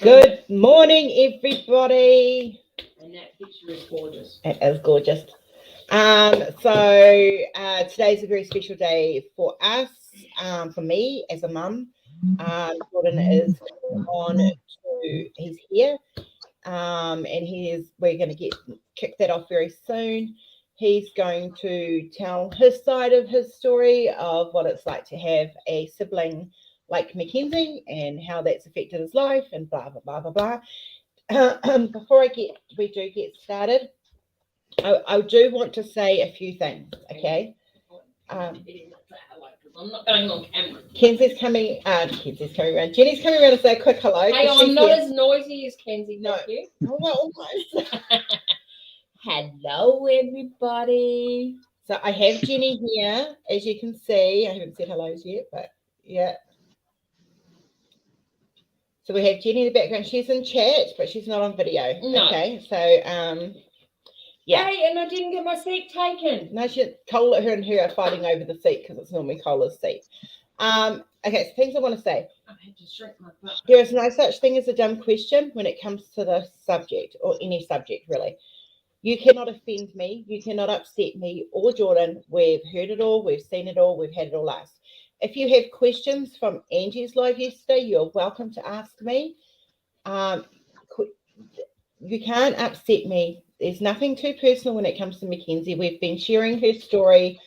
Good morning, everybody. And that picture is gorgeous. It is gorgeous. So today's a very special day for us, for me as a mum. Jordyn is on to, he's here, and we're going to kick that off very soon. He's going to tell his side of his story of what it's like to have a sibling like Mckenzie and how that's affected his life and blah, blah, blah, blah, blah. Before we do get started, I do want to say a few things, okay? I'm not going on camera. Kenzie's coming around. Jenny's coming around to say a quick hello. Hey, I'm not as noisy as Kenzie. No. Thank you. Oh, well, almost. Hello, everybody. So I have Jenny here, as you can see. I haven't said hellos yet, but yeah. So we have Jenny in the background. She's in chat, but she's not on video. No. Okay, so yeah. Hey, and I didn't get my seat taken. No, Cole, her and her are fighting over the seat because it's normally Cola's seat. Okay, so things I want to say. I had to shrink my butt. There is no such thing as a dumb question when it comes to the subject or any subject, really. You cannot offend me. You cannot upset me or Jordyn. We've heard it all. We've seen it all. We've had it all last. If you have questions from Angie's live yesterday, you're welcome to ask me. You can't upset me. There's nothing too personal when it comes to Mckenzie. We've been sharing her story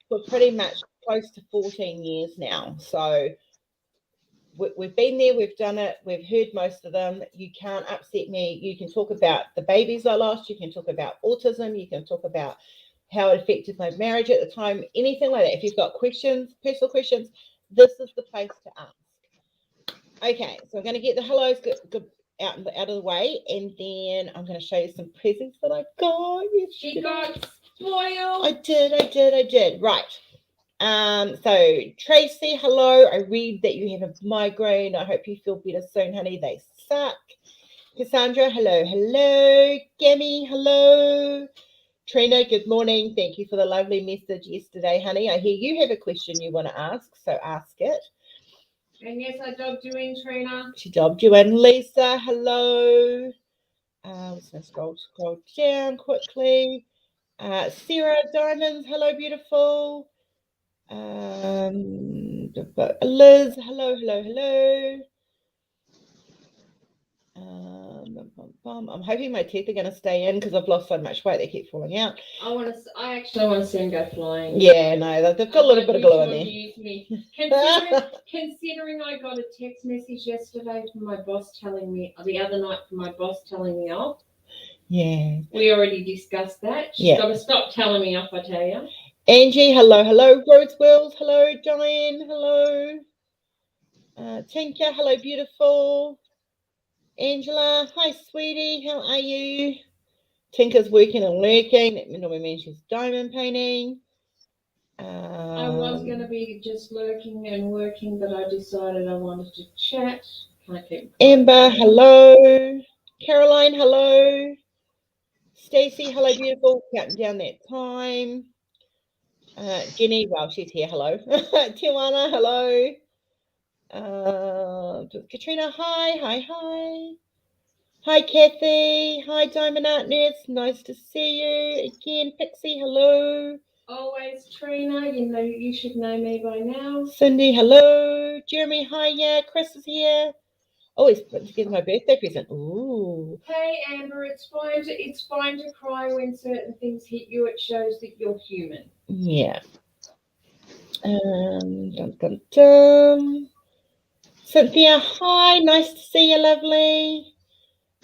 for pretty much close to 14 years now. So we've been there, we've done it, we've heard most of them. You can't upset me. You can talk about the babies I lost. You can talk about autism. You can talk about how it affected my marriage at the time, anything like that. If you've got questions, personal questions, this is the place to ask. Okay, so I'm going to get the hellos out of the way, and then I'm going to show you some presents that I got. She got spoiled. I did. Right. So Tracy, hello. I read that you have a migraine. I hope you feel better soon, honey. They suck. Cassandra, hello. Gammy, hello. Trina, good morning. Thank you for the lovely message yesterday, honey. I hear you have a question you want to ask, so ask it. And yes, I dobbed you in, Trina. She dobbed you in. Lisa, hello. I'm just going to scroll down quickly. Sarah Diamonds, hello, beautiful. Liz, hello. I'm hoping my teeth are going to stay in because I've lost so much weight they keep falling out. I actually want to see them go flying. Yeah, no, they've got a little bit of glue in there. Considering I got a text message yesterday from my boss telling me, the other night from my boss telling me off. Yeah. We already discussed that. She's got to stop telling me off, I tell you. Angie, hello. Rose Wills, hello. Diane, hello. Tinka, hello, beautiful. Angela, hi, sweetie. How are you? Tinka's working and lurking. That normally means she's diamond painting. I was going to be just lurking and working, but I decided I wanted to chat. Amber, hello. Caroline, hello. Stacey, hello, beautiful. Counting down that time. Jenny, well, she's here. Hello. Tijuana, hello. Katrina, hi. Hi, Kathy. Hi, Diamond Art Nurse. Nice to see you again. Pixie, hello. Always, Trina. You know, you should know me by now. Cindy, hello. Jeremy, hi. Yeah, Chris is here. Oh, he's putting together my birthday present. Ooh. Hey, Amber, it's fine to cry when certain things hit you. It shows that you're human. Yeah. Dun. Cynthia, hi. Nice to see you, lovely.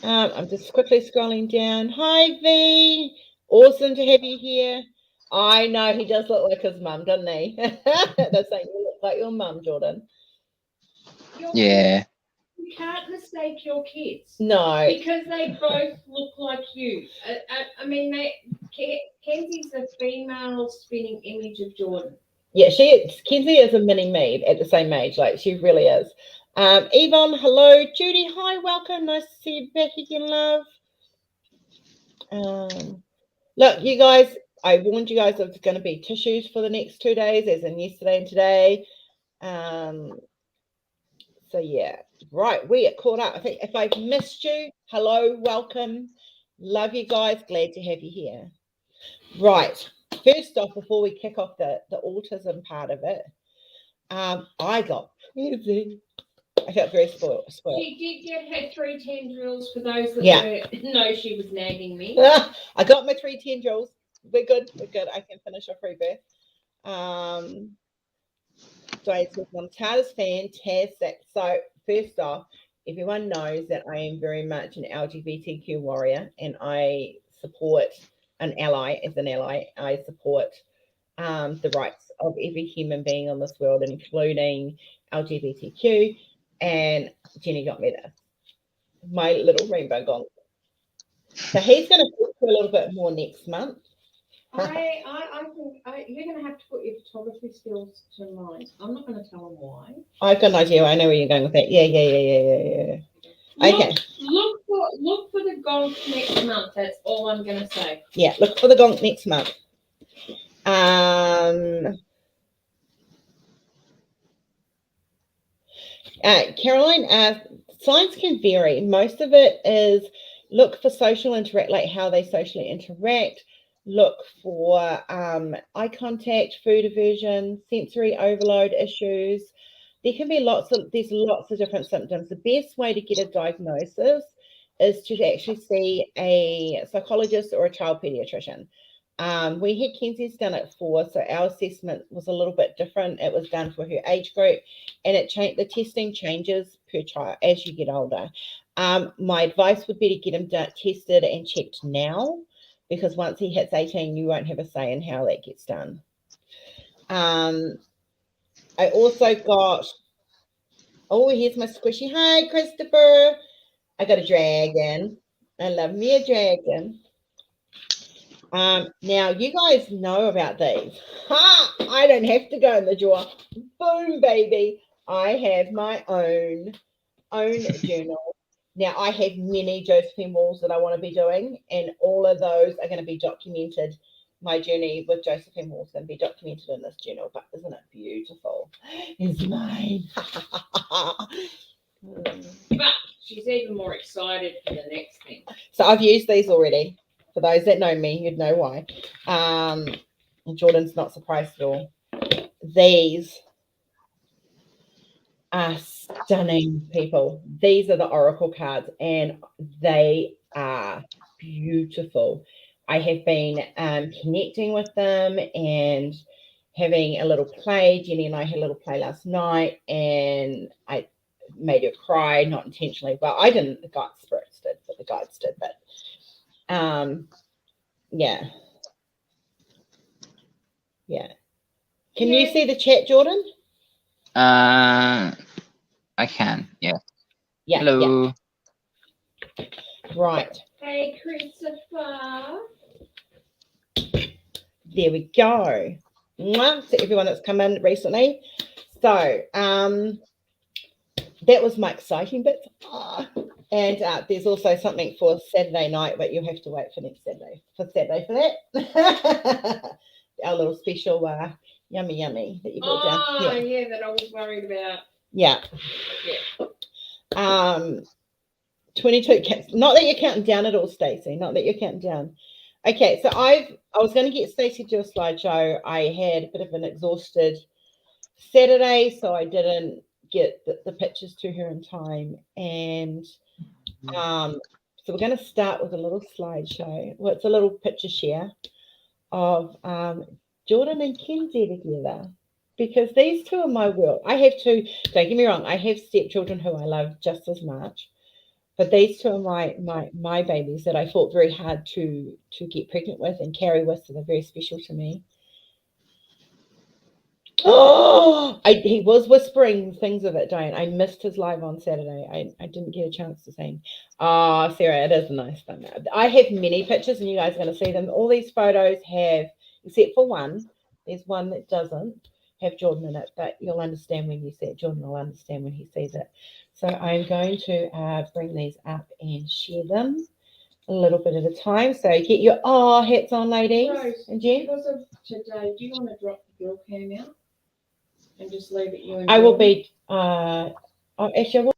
I'm just quickly scrolling down. Hi, V. Awesome to have you here. I know he does look like his mum, doesn't he? They're saying you look like your mum, Jordyn. Yeah. You can't mistake your kids. No. Because they both look like you. I mean, Kenzie's a female spinning image of Jordyn. Yeah, Kenzie is a mini me at the same age. Like, she really is. Yvonne, hello. Judy, hi, welcome. Nice to see you back again, love. Look, you guys, I warned you guys there's going to be tissues for the next 2 days, as in yesterday and today. So yeah, right, we are caught up. I think if I've missed you, hello, welcome. Love you guys. Glad to have you here. Right. First off, before we kick off the autism part of it, I got busy. I felt very spoiled. She did get her 3 tendrils for those that know she was nagging me. I got my 3 tendrils. We're good. We're good. I can finish off rebirth. So it's on TARDIS, fantastic. So first off, everyone knows that I am very much an LGBTQ warrior, and I support an ally. As an ally, I support the rights of every human being on this world, including LGBTQ. And Jenny got me this, my little rainbow gong. So he's going to talk for a little bit more next month. I think you're going to have to put your photography skills to mine. I'm not going to tell them why. I've got an idea. I know where you're going with that. Yeah. Okay. Look for the gonk next month. That's all I'm going to say. Yeah, look for the gonk next month. Caroline, signs can vary. Most of it is look for social interact, like how they socially interact. Look for eye contact, food aversion, sensory overload issues. There can be there's lots of different symptoms. The best way to get a diagnosis is to actually see a psychologist or a child pediatrician. We had Kenzie's done it for, so our assessment was a little bit different. It was done for her age group, and the testing changes per child as you get older. My advice would be to get him tested and checked now, because once he hits 18, you won't have a say in how that gets done. I also got, here's my squishy. Hi, Christopher. I got a dragon. I love me a dragon. Now, you guys know about these. I don't have to go in the drawer. Boom, baby. I have my own journal. Now, I have many Josephine Walls that I want to be doing, and all of those are going to be documented. My journey with Josephine Walls is going to be documented in this journal, but isn't it beautiful? It's mine. But she's even more excited for the next thing. So I've used these already. For those that know me, you'd know why. Jordyn's not surprised at all. These are stunning, people. These are the oracle cards, and they are beautiful. I have been connecting with them and having a little play. Jenny and I had a little play last night, and I made her cry, not intentionally. Well, I didn't. The guide spirits did, but the guides did. But yeah. Can you see the chat, Jordyn? I can, yeah. Hello. Yeah. Right. Hey, Christopher. There we go. To everyone that's come in recently. So that was my exciting bit. And there's also something for Saturday night, but you'll have to wait for next Saturday. For that. Our little special yummy that you brought down. Yeah, that I was worried about. Yeah. 22 cats. Not that you're counting down at all, Stacey. Not that you're counting down. Okay, so I was going to get Stacey to do a slideshow. I had a bit of an exhausted Saturday, so I didn't get the pictures to her in time. And so we're going to start with a little slideshow. Well, it's a little picture share of Jordyn and Kenzie together, because these two are my world. I have two, don't get me wrong, I have stepchildren who I love just as much, but these two are my babies that I fought very hard to get pregnant with and carry with, so they're very special to me. He was whispering things of it, Diane. I missed his live on Saturday. I didn't get a chance to see him. Sarah, it is a nice thing. I have many pictures, and you guys are going to see them. All these photos have, except for one, there's one that doesn't have Jordyn in it, but you'll understand when you see it. Jordyn will understand when he sees it. So I'm going to bring these up and share them a little bit at a time. So get your hats on, ladies. Rose, and Jen. because of today, do you want to drop the girl cam out and just leave it you and I will Jordyn? be Oh, actually, I will.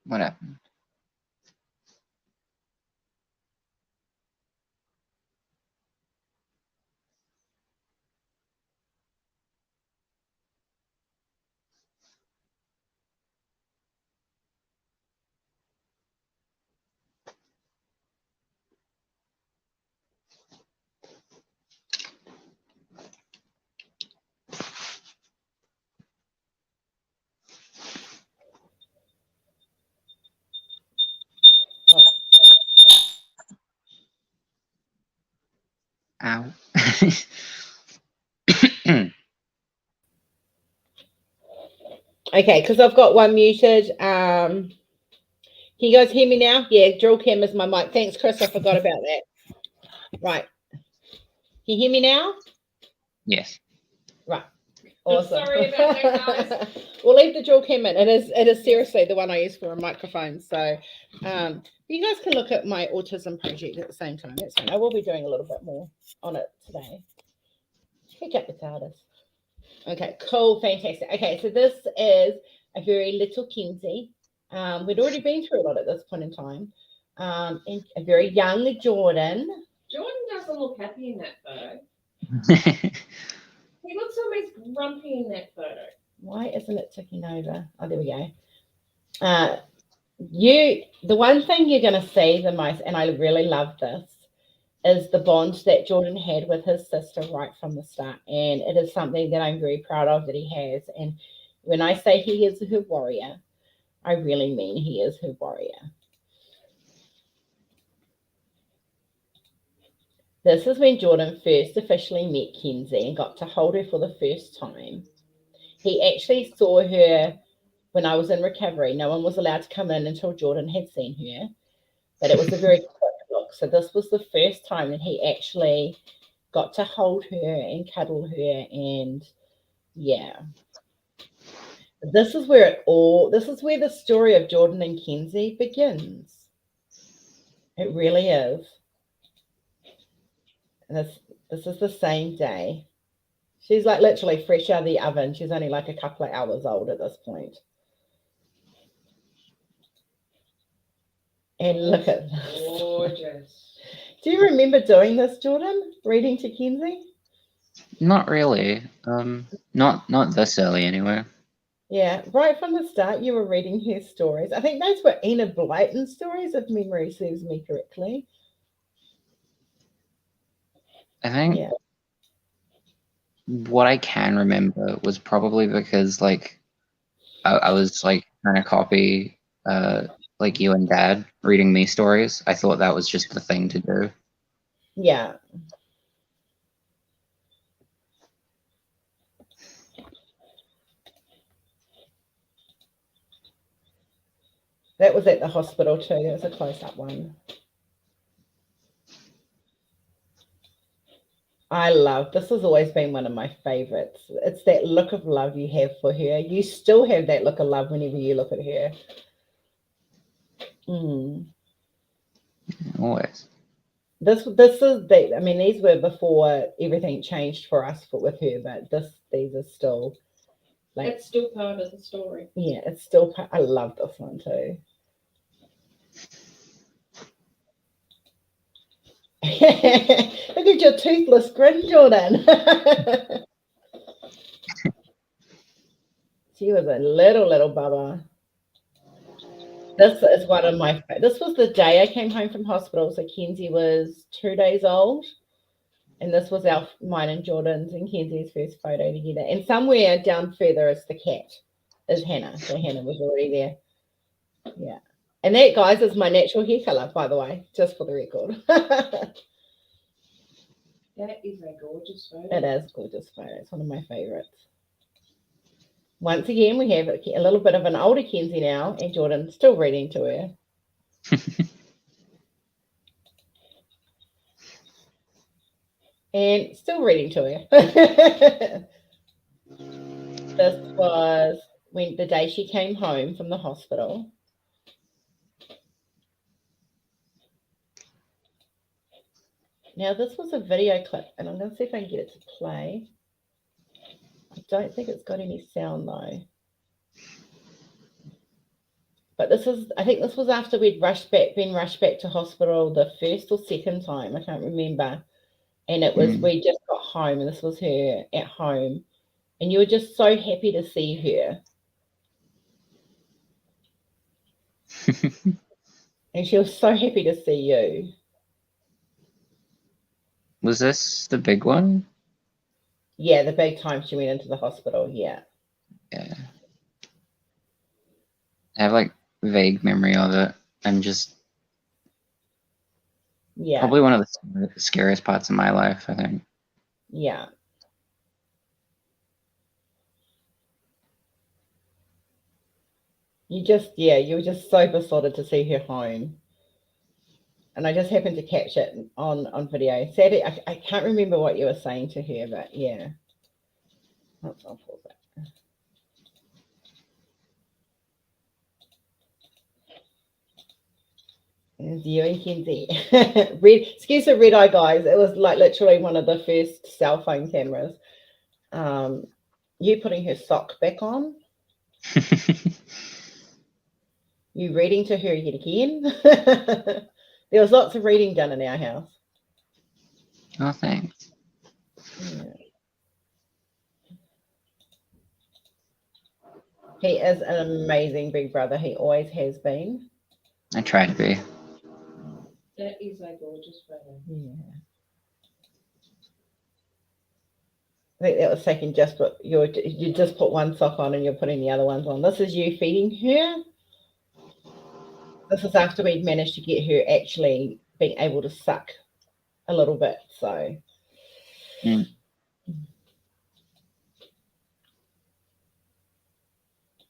What happened? Ow. Okay, because I've got one muted. Can you guys hear me now? Yeah, dual cam is my mic. Thanks, Chris. I forgot about that. Right. Can you hear me now? Yes. Right. Awesome. Sorry about that, guys. We'll leave the dual cam in. It is seriously the one I use for a microphone. So you guys can look at my autism project at the same time. That's fine. I will be doing a little bit more on it today. Pick up the Proudest. Okay, cool, fantastic. Okay, so this is a very little Kenzie. We'd already been through a lot at this point in time. And a very young Jordyn. Jordyn doesn't look happy in that photo. He looks almost grumpy in that photo. Why isn't it ticking over? Oh, there we go. The one thing you're going to see the most, and I really love this, is the bond that Jordyn had with his sister right from the start. And it is something that I'm very proud of that he has. And when I say he is her warrior, I really mean he is her warrior. This is when Jordyn first officially met Kenzie and got to hold her for the first time. He actually saw her when I was in recovery. No one was allowed to come in until Jordyn had seen her, but it was a very quick look. So this was the first time that he actually got to hold her and cuddle her, and yeah. This is where the story of Jordyn and Kenzie begins. It really is. And this is the same day. She's like literally fresh out of the oven. She's only like a couple of hours old at this point. And look at this. Gorgeous. Do you remember doing this, Jordyn? Reading to Kenzie? Not really. Not this early anyway. Yeah, right from the start, you were reading her stories. I think those were Enid Blyton stories, if memory serves me correctly. I think Yeah. what I can remember was probably because like I was like trying to copy like you and Dad reading me stories. I thought that was just the thing to do. Yeah. That was at the hospital too. That was a close-up one. This has always been one of my favorites. It's that look of love you have for her. You still have that look of love whenever you look at her. Always. This is the, I mean, these were before everything changed for us with her, but these are still like, it's still part of the story. Yeah, it's still I love this one too. Look at your toothless grin, Jordyn. She was a little bubba. This is one of my. This was the day I came home from hospital. So Kenzie was 2 days old, and this was mine and Jordyn's and Kenzie's first photo together. And somewhere down further is the cat, is Hannah. So Hannah was already there. Yeah, and that, guys, is my natural hair color, by the way, just for the record. That is a gorgeous photo. It is a gorgeous photo. It's one of my favorites. Once again, we have a little bit of an older Kenzie now, and Jordyn still reading to her. And still reading to her. This was the day she came home from the hospital. Now, this was a video clip, and I'm going to see if I can get it to play. I don't think it's got any sound, though. But I think this was after we'd been rushed back to hospital the first or second time. I can't remember. And it was, we just got home, and this was her at home. And you were just so happy to see her. And she was so happy to see you. Was this the big one? Yeah, the big time she went into the hospital, yeah. Yeah. I have like vague memory of it. I'm just probably one of the scariest parts of my life, I think. Yeah. You were just so besotted to see her home. And I just happened to catch it on video. Sadly, I can't remember what you were saying to her, but yeah. I'll pause that. There's you and Kenzie. Excuse the red eye, guys. It was like literally one of the first cell phone cameras. You putting her sock back on. You reading to her yet again. There was lots of reading done in our house. Oh, thanks. Yeah. He is an amazing big brother. He always has been. I try to be. That is a gorgeous photo. Yeah. I think that was taken just, but you just put one sock on and you're putting the other ones on. This is you feeding her. This is after we'd managed to get her actually being able to suck a little bit. So.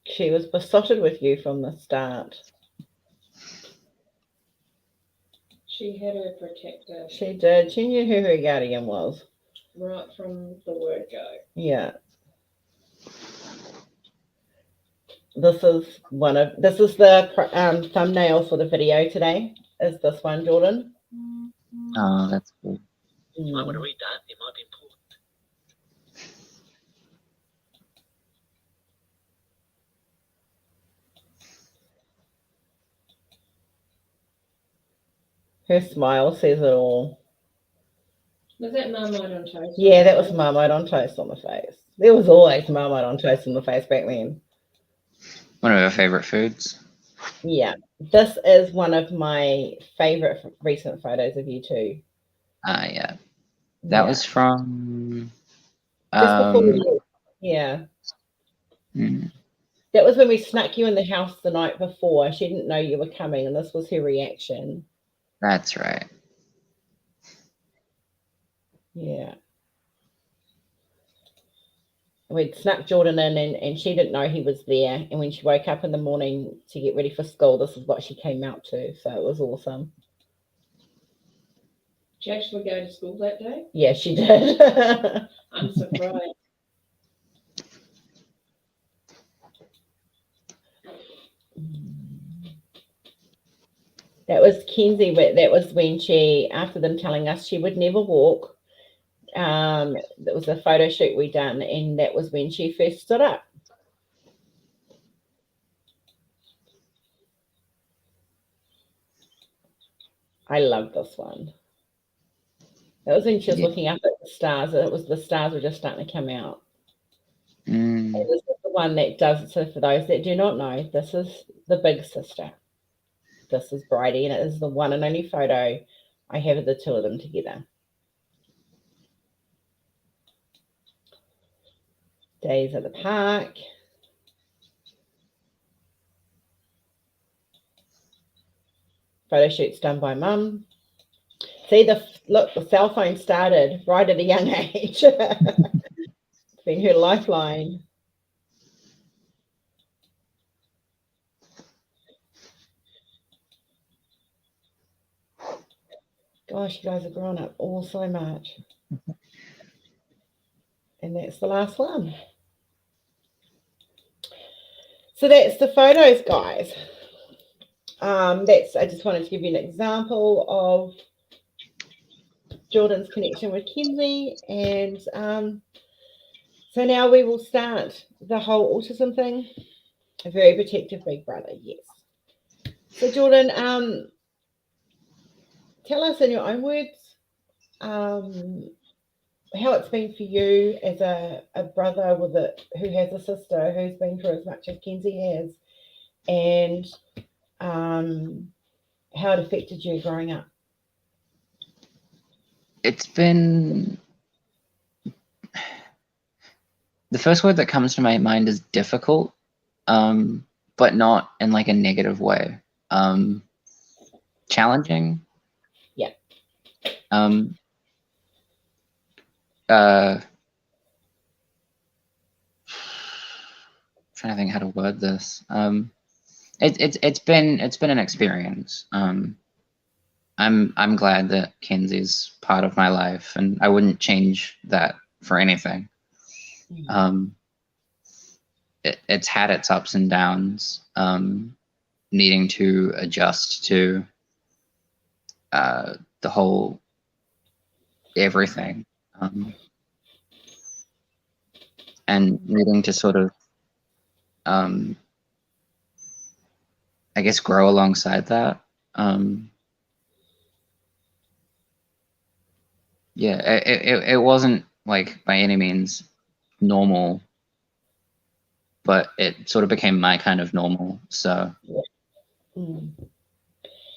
She was besotted with you from the start. She had her protector. She did. She knew who her guardian was. Right from the word go. Yeah. This is the thumbnail for the video today. Is this one, Jordyn? Oh, that's cool. You might want to read that. It might be important. Her smile says it all. Was that Marmite on Toast? Yeah, that was Marmite on Toast on the face. There was always Marmite on Toast on the face back then. One of our favorite foods. Yeah. This is one of my favorite recent photos of you too. Yeah. That was from... Just before yeah. That was when we snuck you in the house the night before. She didn't know you were coming, and this was her reaction. That's right. Yeah. We'd snuck Jordyn in, and she didn't know he was there. And when she woke up in the morning to get ready for school, this is what she came out to. So it was awesome. Did she actually go to school that day? Yeah, she did. I'm surprised. That was Kenzie. That was when she, after them telling us she would never walk, that was a photo shoot we done, and that was when she first stood up. I love this one. That was when she was looking up at the stars. It was the stars were just starting to come out. And this is the one that does. So for those that do not know, this is the big sister. This is Bridie, and it is the one and only photo I have of the two of them together. Days at the park. Photo shoots done by Mum. See, the cell phone started right at a young age. It's been her lifeline. Gosh, you guys have grown up all so much. And that's the last one. So that's the photos, guys. I just wanted to give you an example of Jordyn's connection with Kenzie, and so now we will start the whole autism thing. A very protective big brother, yes. So Jordyn, tell us in your own words how it's been for you as a brother who has a sister who's been through as much as Kenzie has, and how it affected you growing up. It's been, the first word that comes to my mind is difficult, but not in like a negative way. Challenging. Yeah. Trying to think how to word this. It's been an experience. I'm glad that Kenzie's part of my life, and I wouldn't change that for anything. It's had its ups and downs, needing to adjust to the whole everything, and needing to sort of, I guess, grow alongside that. Yeah, it wasn't like by any means normal, but it sort of became my kind of normal. So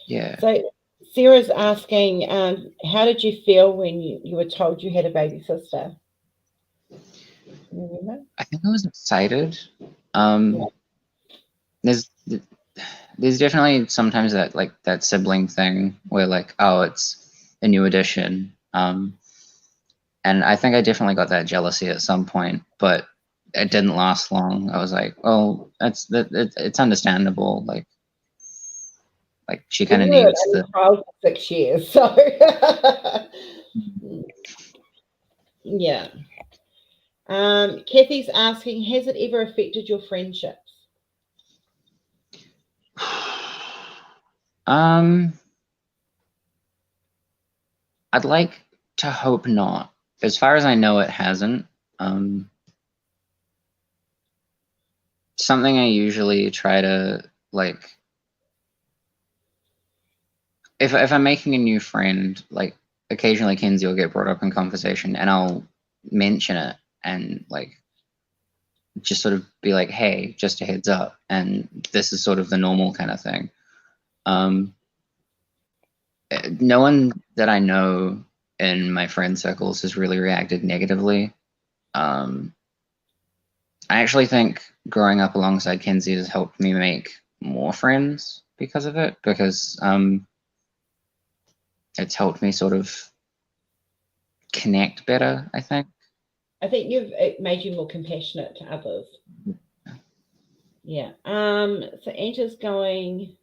yeah. So Sarah's asking, how did you feel when you were told you had a baby sister? Can you remember? I think I was excited. There's definitely sometimes that sibling thing where like, oh, it's a new addition. And I think I definitely got that jealousy at some point, but it didn't last long. I was like, oh, it's understandable. Like she kind of You were needs only the. 12 for 6 years, so yeah. Kathy's asking, has it ever affected your friendships? I'd like to hope not. As far as I know, it hasn't. Something I usually try to like, if I'm making a new friend, like occasionally Kenzie will get brought up in conversation, and I'll mention it and like just sort of be like, hey, just a heads up, and this is sort of the normal kind of thing. No one that I know in my friend circles has really reacted negatively. I actually think growing up alongside Kenzie has helped me make more friends because of it, because it's helped me sort of connect better, I think. I think it made you more compassionate to others. Yeah. So Angela's going,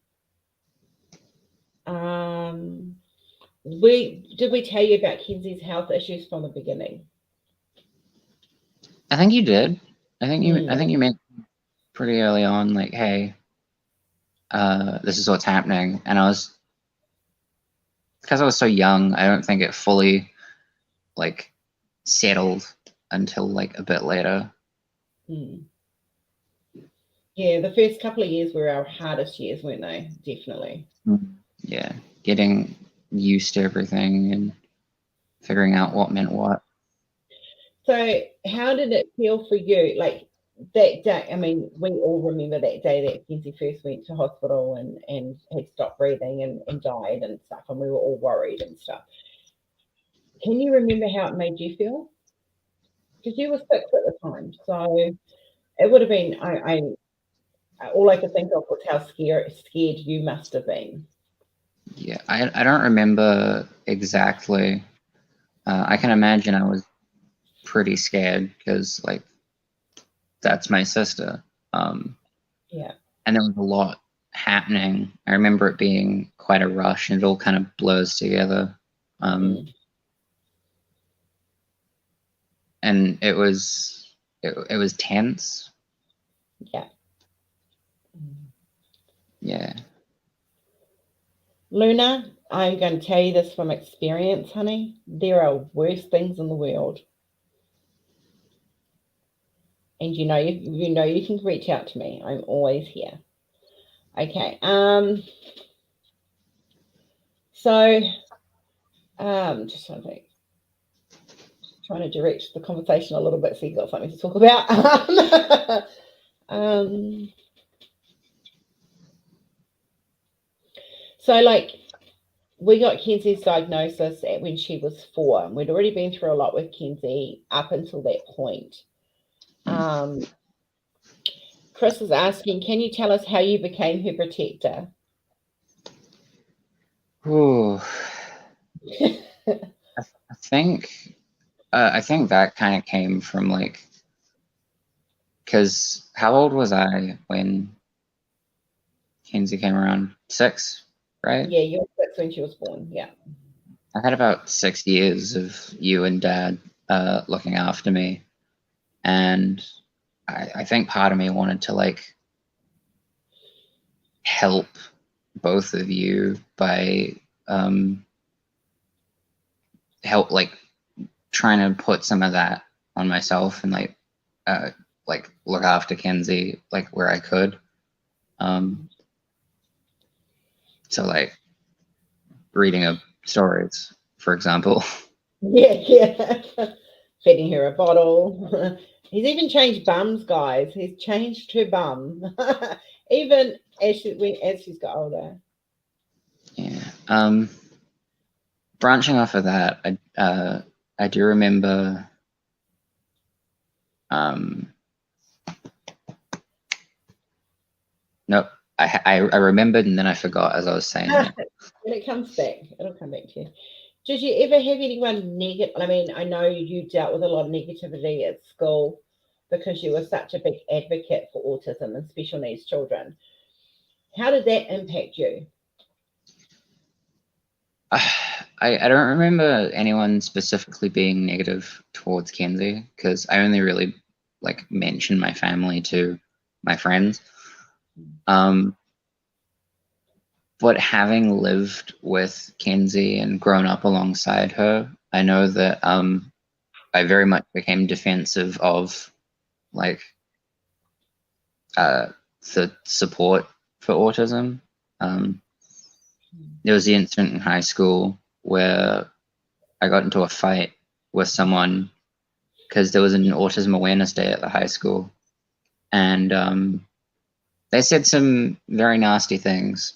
did we tell you about Kenzie's health issues from the beginning? I think you did. I think you meant pretty early on, like, hey, this is what's happening. And because I was so young, I don't think it fully like settled until like a bit later. Yeah, the first couple of years were our hardest years, weren't they? Definitely. Yeah, getting used to everything and figuring out what meant what. So how did it feel for you? Like that day, I mean, we all remember that day that Kenzie first went to hospital and had stopped breathing and died and stuff, and we were all worried and stuff. Can you remember how it made you feel? Because you were 6 at the time, so it would have been, all I could think of was how scared you must have been. Yeah, I don't remember exactly. I can imagine I was pretty scared because like that's my sister. Yeah. And there was a lot happening. I remember it being quite a rush, and it all kind of blurs together. And it was tense. Yeah. Yeah. Luna, I'm going to tell you this from experience, honey. There are worse things in the world. And you know you can reach out to me. I'm always here. Okay. So just trying to direct the conversation a little bit so you've got something to talk about. So like we got Kenzie's diagnosis when she was 4, and we'd already been through a lot with Kenzie up until that point. Chris is asking, can you tell us how you became her protector? Ooh. I think that kind of came from like, because how old was I when Kenzie came around? 6, right? Yeah, you were 6 when she was born. Yeah. I had about 6 years of you and Dad looking after me, and I think part of me wanted to like help both of you by help like trying to put some of that on myself and like look after Kenzie like where I could. So like reading her stories, for example. Yeah. Feeding her a bottle. He's even changed bums, guys. He's changed her bum. Even as she's got older. Yeah. Branching off of that, I do remember nope. I remembered and then I forgot as I was saying it. When it comes back, it'll come back to you. Did you ever have anyone negative? I mean, I know you dealt with a lot of negativity at school because you were such a big advocate for autism and special needs children. How did that impact you? I don't remember anyone specifically being negative towards Kenzie because I only really like mentioned my family to my friends. But having lived with Kenzie and grown up alongside her, I know that I very much became defensive of like the support for autism. There was the incident in high school where I got into a fight with someone because there was an autism awareness day at the high school, and they said some very nasty things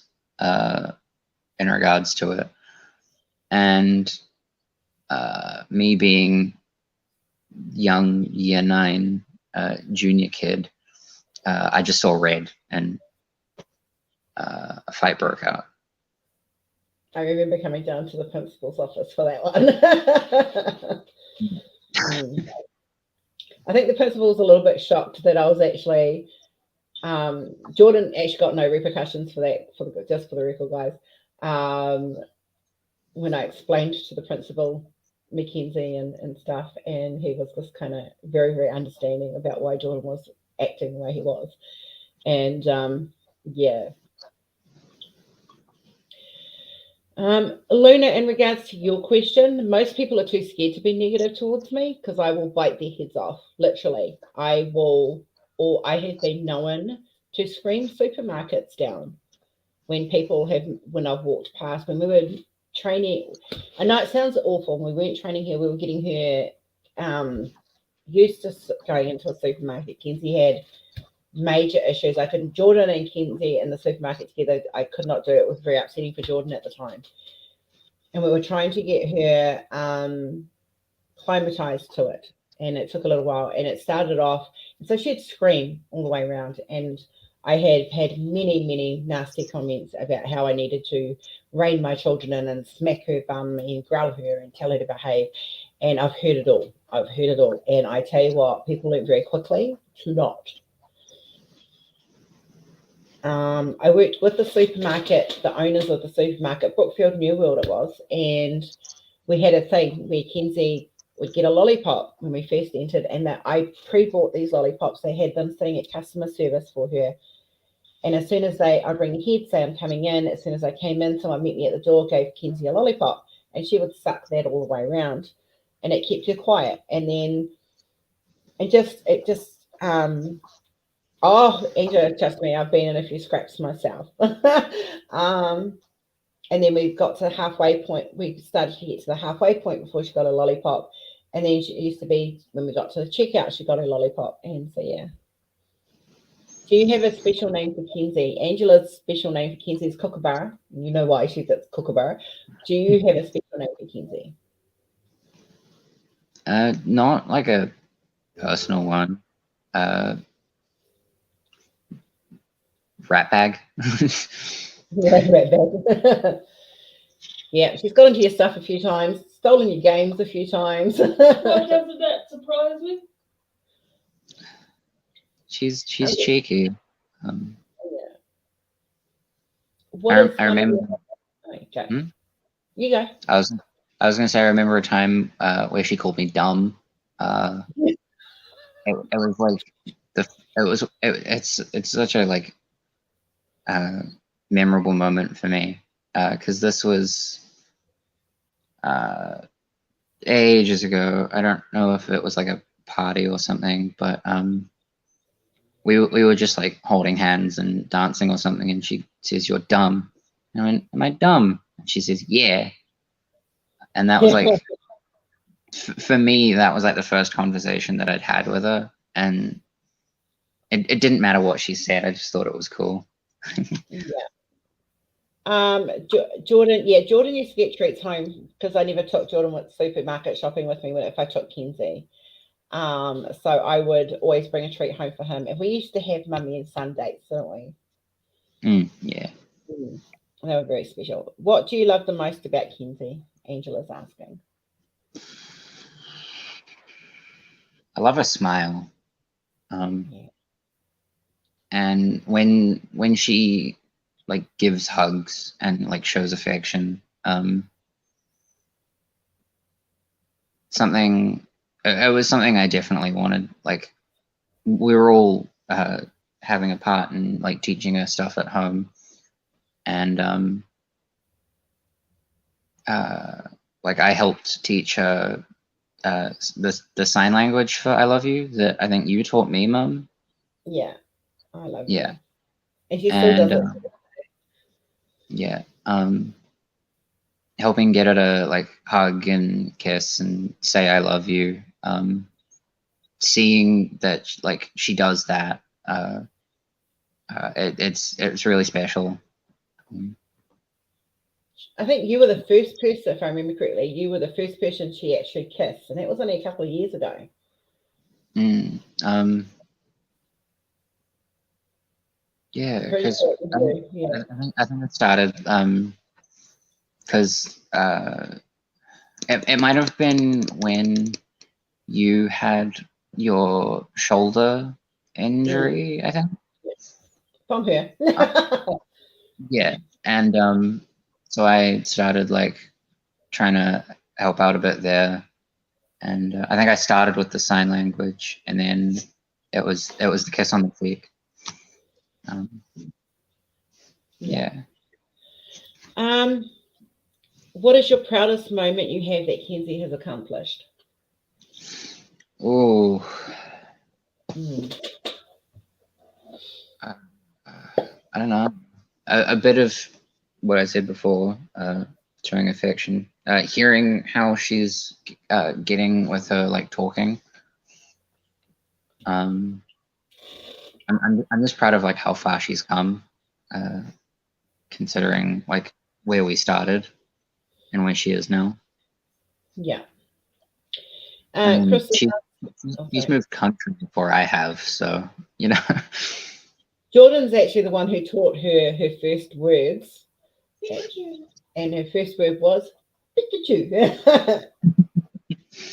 in regards to it. And me being young year 9 junior kid, I just saw red and a fight broke out. I remember coming down to the principal's office for that one. I think the principal was a little bit shocked that I was actually Jordyn actually got no repercussions for that, just for the record, guys. When I explained to the principal Mckenzie and stuff, and he was just kind of very, very understanding about why Jordyn was acting the way he was. And yeah. Luna, in regards to your question, most people are too scared to be negative towards me because I will bite their heads off, literally. I have been known to scream supermarkets down when I've walked past, when we were training. I know it sounds awful. When we weren't training her, we were getting her used to going into a supermarket. Kenzie had major issues. Jordyn and Kenzie in the supermarket together, I could not do it. It was very upsetting for Jordyn at the time. And we were trying to get her climatized to it. And it took a little while. And it started off, and so she'd scream all the way around. And I had many, many nasty comments about how I needed to rein my children in and smack her bum and growl her and tell her to behave. And I've heard it all. And I tell you what, people learn very quickly to not. I worked with the supermarket, the owners of the supermarket, Brookfield New World it was, and we had a thing where Kenzie would get a lollipop when we first entered, and that I pre-bought these lollipops. They had them sitting at customer service for her, And as soon as I'd ring ahead, say I'm coming in. As soon as I came in, someone met me at the door, gave Kenzie a lollipop, and she would suck that all the way around, and it kept her quiet. And then it just oh, Angela, just me. I've been in a few scraps myself. And then we got to the halfway point. We started to get to the halfway point before she got a lollipop. And then she used to be, when we got to the checkout, she got a lollipop. And so, yeah. Do you have a special name for Kenzie? Angela's special name for Kenzie is Kookaburra. You know why she's at Kookaburra. Do you have a special name for Kenzie? Not like a personal one. Rat bag. Yeah, she's got into your stuff a few times, stolen your games a few times. Why doesn't that surprise me? She's cheeky. Yeah. I remember. Okay. You go. I was gonna say I remember a time where she called me dumb. It was like it's such a like memorable moment for me because this was ages ago. I don't know if it was like a party or something, but we were just like holding hands and dancing or something, and she says, "You're dumb." And I went, "Am I dumb?" And she says, "Yeah." And that was like, for me, that was like the first conversation that I'd had with her, and it didn't matter what she said. I just thought it was cool. Yeah. Jordyn, yeah, Jordyn used to get treats home because I never took Jordyn with supermarket shopping with me if I took Kenzie. So I would always bring a treat home for him. And we used to have mummy and son dates, didn't we? Yeah. They were very special. What do you love the most about Kenzie? Angela's asking. I love her smile. And when she like gives hugs and like shows affection, it was something I definitely wanted. Like we were all having a part in like teaching her stuff at home, and like I helped teach her the sign language for "I love you" that I think you taught me, Mum. Yeah, I love you. And she still does it. Yeah. Helping get her to like hug and kiss and say "I love you." Seeing that like she does that, it's really special. I think you were the first person, if I remember correctly, you were the first person she actually kissed, and that was only a couple of years ago. Yeah, because I think it started because it might have been when you had your shoulder injury, I think. From her. Yeah, and so I started like trying to help out a bit there, and I think I started with the sign language, and then it was the kiss on the cheek. Yeah. What is your proudest moment you have that Kenzie has accomplished? Oh. I don't know. A bit of what I said before, showing affection, hearing how she's getting with her like talking. I'm just proud of like how far she's come, considering like where we started and where she is now. Yeah. She's moved country before I have, so you know. Jordyn's actually the one who taught her first words, and her first word was Pikachu.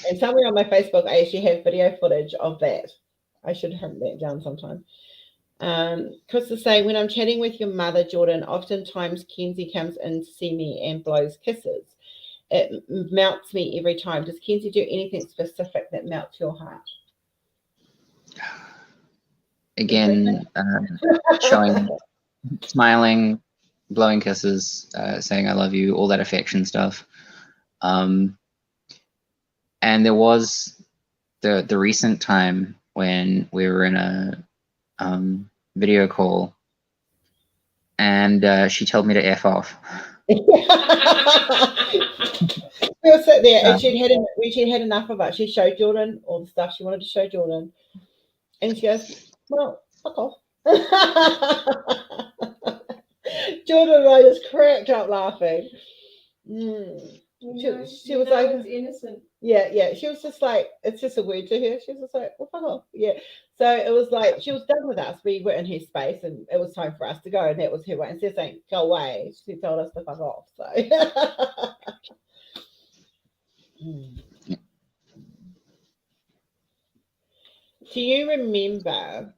And somewhere on my Facebook, I actually have video footage of that. I should hunt that down sometime. Chris is saying, when I'm chatting with your mother, Jordyn, oftentimes Kenzie comes in to see me and blows kisses. It melts me every time. Does Kenzie do anything specific that melts your heart? Again, showing smiling, blowing kisses, saying I love you, all that affection stuff. And there was the recent time when we were in a video call, and she told me to F off. We were sitting there, and when she'd had enough of it, she showed Jordyn all the stuff she wanted to show Jordyn, and she goes, "Well, fuck off." Jordyn and I just cracked up laughing. She was like, it's innocent. Yeah. She was just like, it's just a word to her. She was just like, well, fuck off. Yeah. So it was like she was done with us. We were in her space, and it was time for us to go. And that was her way. Instead of saying go away, she told us to fuck off. So. Do you remember?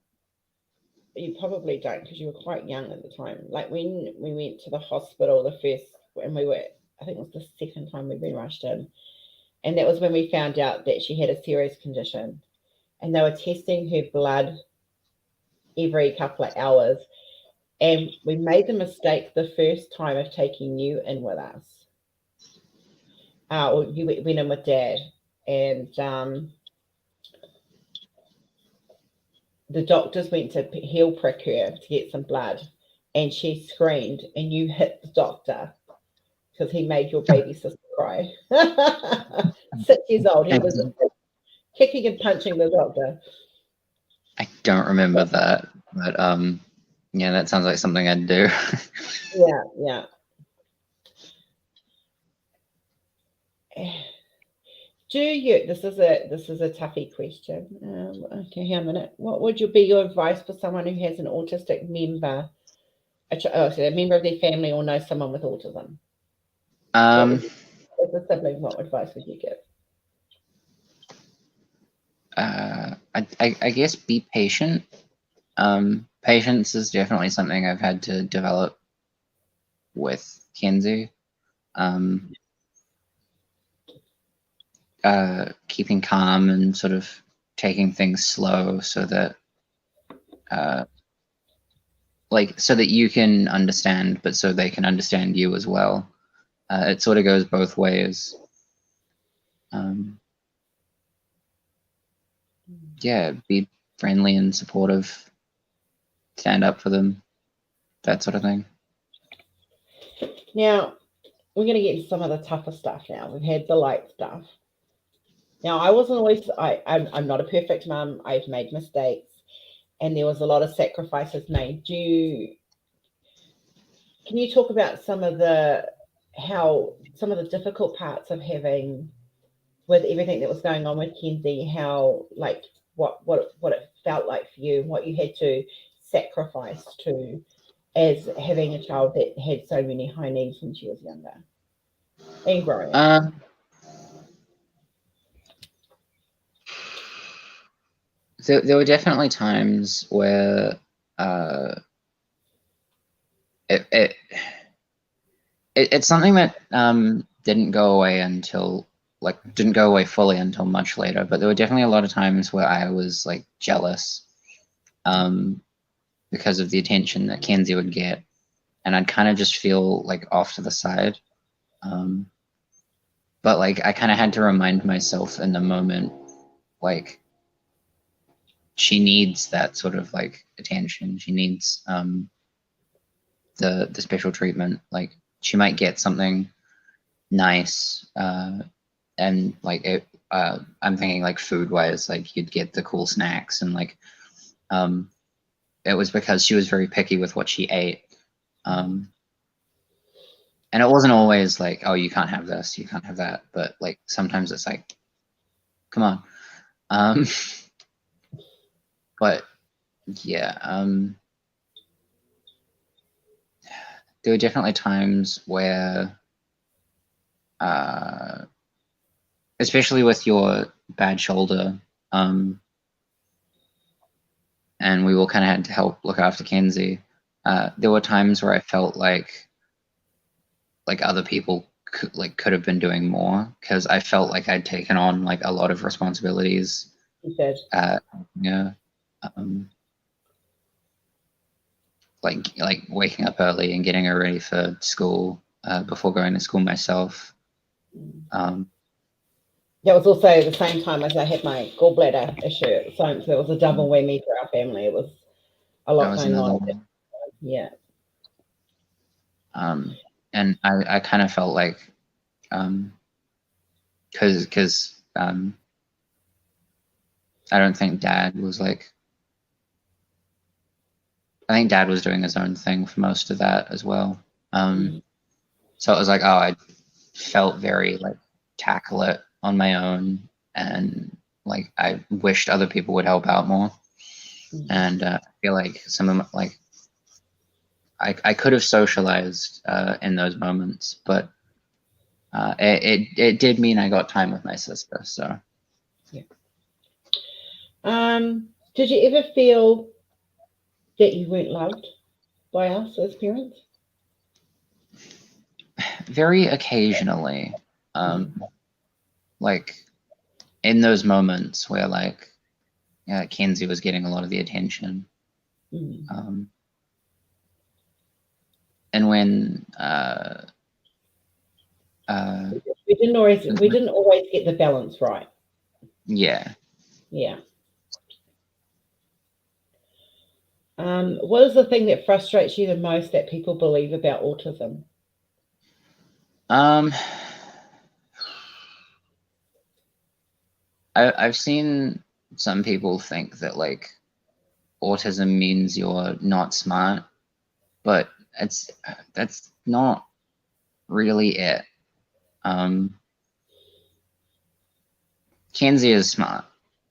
You probably don't, because you were quite young at the time. Like when we went to the hospital I think it was the second time we'd been rushed in. And that was when we found out that she had a serious condition. And they were testing her blood every couple of hours. And we made the mistake the first time of taking you in with us. Or you went in with Dad. And the doctors went to heel prick her to get some blood. And she screamed, and you hit the doctor because he made your baby sister cry. 6 years old. He was kicking and punching the doctor. I don't remember that, but yeah, that sounds like something I'd do. Yeah. Do you? This is a toughie question. Okay, hang on a minute. What would be your advice for someone who has an autistic member, a member of their family, or knows someone with autism? As a sibling, what advice would you give? I guess be patient. Patience is definitely something I've had to develop with Kenzie. Keeping calm and sort of taking things slow so that so that you can understand, but so they can understand you as well. It sort of goes both ways. Yeah, be friendly and supportive, stand up for them, that sort of thing. Now, we're going to get into some of the tougher stuff now. We've had the light stuff. Now, I wasn't always, I'm not a perfect mum. I've made mistakes, and there was a lot of sacrifices made. Can you talk about some of the difficult parts of having, with everything that was going on with Kenzie, how, like, what it felt like for you, what you had to sacrifice to as having a child that had so many high needs when she was younger and growing up? There were definitely times where it's something that didn't go away fully until much later, but there were definitely a lot of times where I was like jealous because of the attention that Kenzie would get, and I'd kind of just feel like off to the side. But like I kind of had to remind myself in the moment, like, she needs that sort of like attention. She needs the special treatment. Like she might get something nice, and like I'm thinking like food wise, like you'd get the cool snacks, and like it was because she was very picky with what she ate. And it wasn't always like, oh, you can't have this, you can't have that, but like sometimes it's like, come on. But yeah, there were definitely times where, especially with your bad shoulder, and we all kind of had to help look after Kenzie. There were times where I felt like other people could have been doing more, because I felt like I'd taken on like a lot of responsibilities. You said. Yeah. like waking up early and getting her ready for school before going to school myself. That was also the same time as I had my gallbladder issue. So it was a double whammy for our family. It was a lot going on. One. Yeah. And I kind of felt like, because I don't think Dad was like, I think Dad was doing his own thing for most of that as well. So it was like, oh, I felt very like tackle it on my own, and like I wished other people would help out more. And I feel like some of my, like I could have socialized in those moments, but it did mean I got time with my sister. So yeah. Did you ever feel that you weren't loved by us as parents? Very occasionally, like in those moments where like Kenzie was getting a lot of the attention, and when we didn't always get the balance right. Yeah. What is the thing that frustrates you the most that people believe about autism? I've seen some people think that like autism means you're not smart, but that's not really it. Kenzie is smart,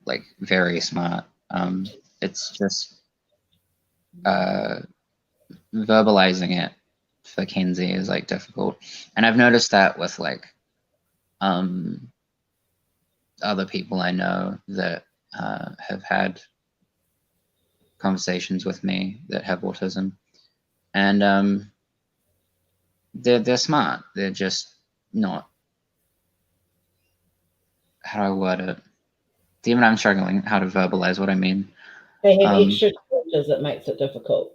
like very smart. It's just verbalizing it for Kenzie is like difficult, and I've noticed that with like other people I know that have had conversations with me that have autism, and they're smart. They're just not. How do I word it? Even I'm struggling how to verbalize what I mean. They have extra challenges that makes it difficult.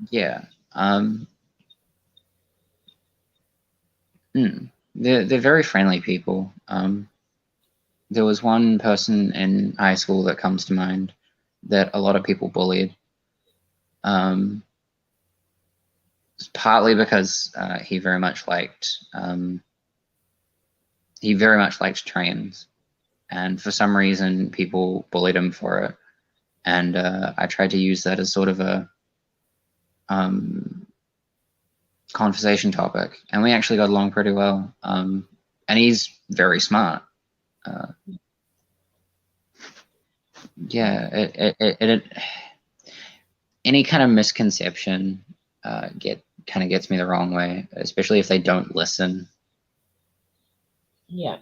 Yeah. They're very friendly people. There was one person in high school that comes to mind that a lot of people bullied. Partly because he very much liked trains, and for some reason people bullied him for it. And I tried to use that as sort of a conversation topic, and we actually got along pretty well. And he's very smart. Any kind of misconception gets me the wrong way, especially if they don't listen. Yeah.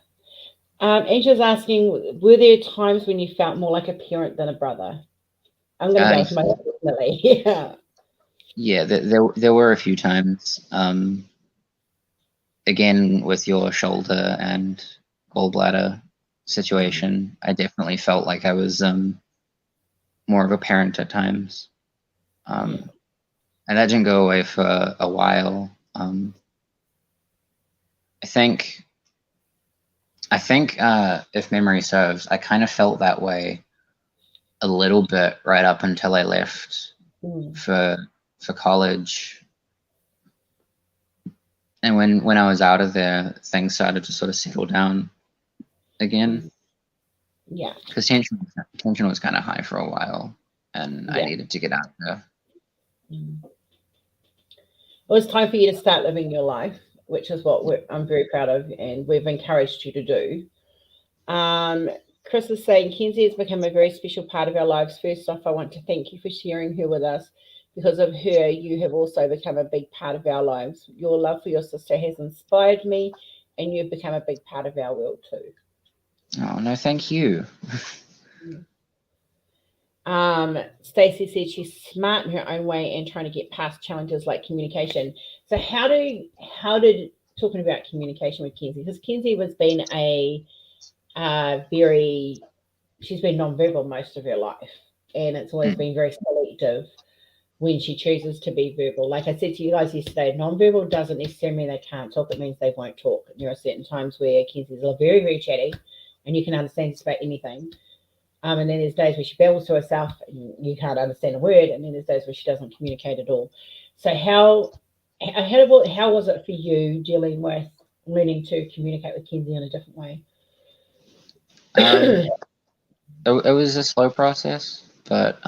Angela's asking, were there times when you felt more like a parent than a brother? I'm going to go to my personally. Yeah. Yeah, there were a few times. Again, with your shoulder and gallbladder situation, I definitely felt like I was more of a parent at times. And that didn't go away for a while. I think if memory serves, I kind of felt that way a little bit right up until I left for college. And when I was out of there, things started to sort of settle down again. Yeah. Because tension was kind of high for a while, and I needed to get out there. It was time for you to start living your life, which is what I'm very proud of, and we've encouraged you to do. Chris is saying, Kenzie has become a very special part of our lives. First off, I want to thank you for sharing her with us. Because of her, you have also become a big part of our lives. Your love for your sister has inspired me, and you've become a big part of our world too. Oh, no, thank you. Stacey said she's smart in her own way and trying to get past challenges like communication. So how did talking about communication with Kenzie, because Kenzie has been she's been nonverbal most of her life, and it's always been very selective when she chooses to be verbal. Like I said to you guys yesterday, non-verbal doesn't necessarily mean they can't talk. It means they won't talk. There are certain times where Kenzie's very, very chatty, and you can understand just about anything. And then there's days where she babbles to herself and you can't understand a word, and then there's days where she doesn't communicate at all. So how was it for you dealing with learning to communicate with Kenzie in a different way? It was a slow process, but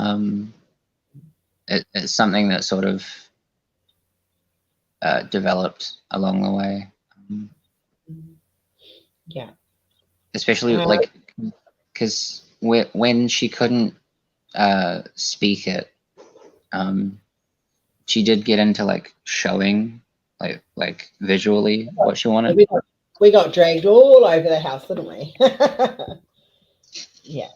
it's something that sort of developed along the way. Yeah. Especially like because when she couldn't speak it, she did get into like showing like visually what she wanted. We got dragged all over the house, didn't we? Yeah.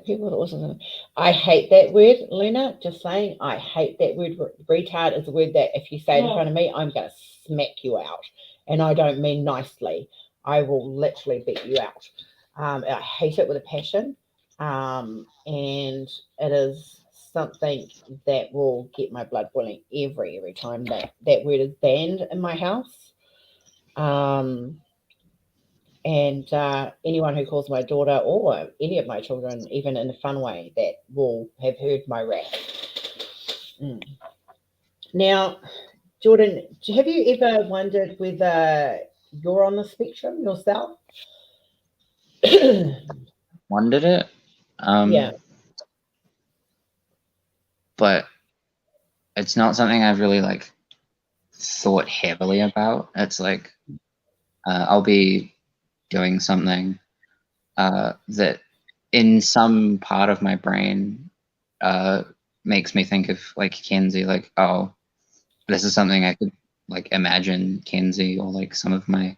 People that wasn't. I hate that word, Lena. Just saying, I hate that word. Retard is a word that if you say it in front of me, I'm going to smack you out, and I don't mean nicely. I will literally beat you out. I hate it with a passion, and it is something that will get my blood boiling every time that word is banned in my house. And anyone who calls my daughter or any of my children, even in a fun way, that will have heard my rap. Now, Jordyn, have you ever wondered whether you're on the spectrum yourself? Wondered it. Yeah. But it's not something I've really like thought heavily about. It's like I'll be doing something that in some part of my brain makes me think of like Kenzie, like, oh, this is something I could like imagine Kenzie or like some of my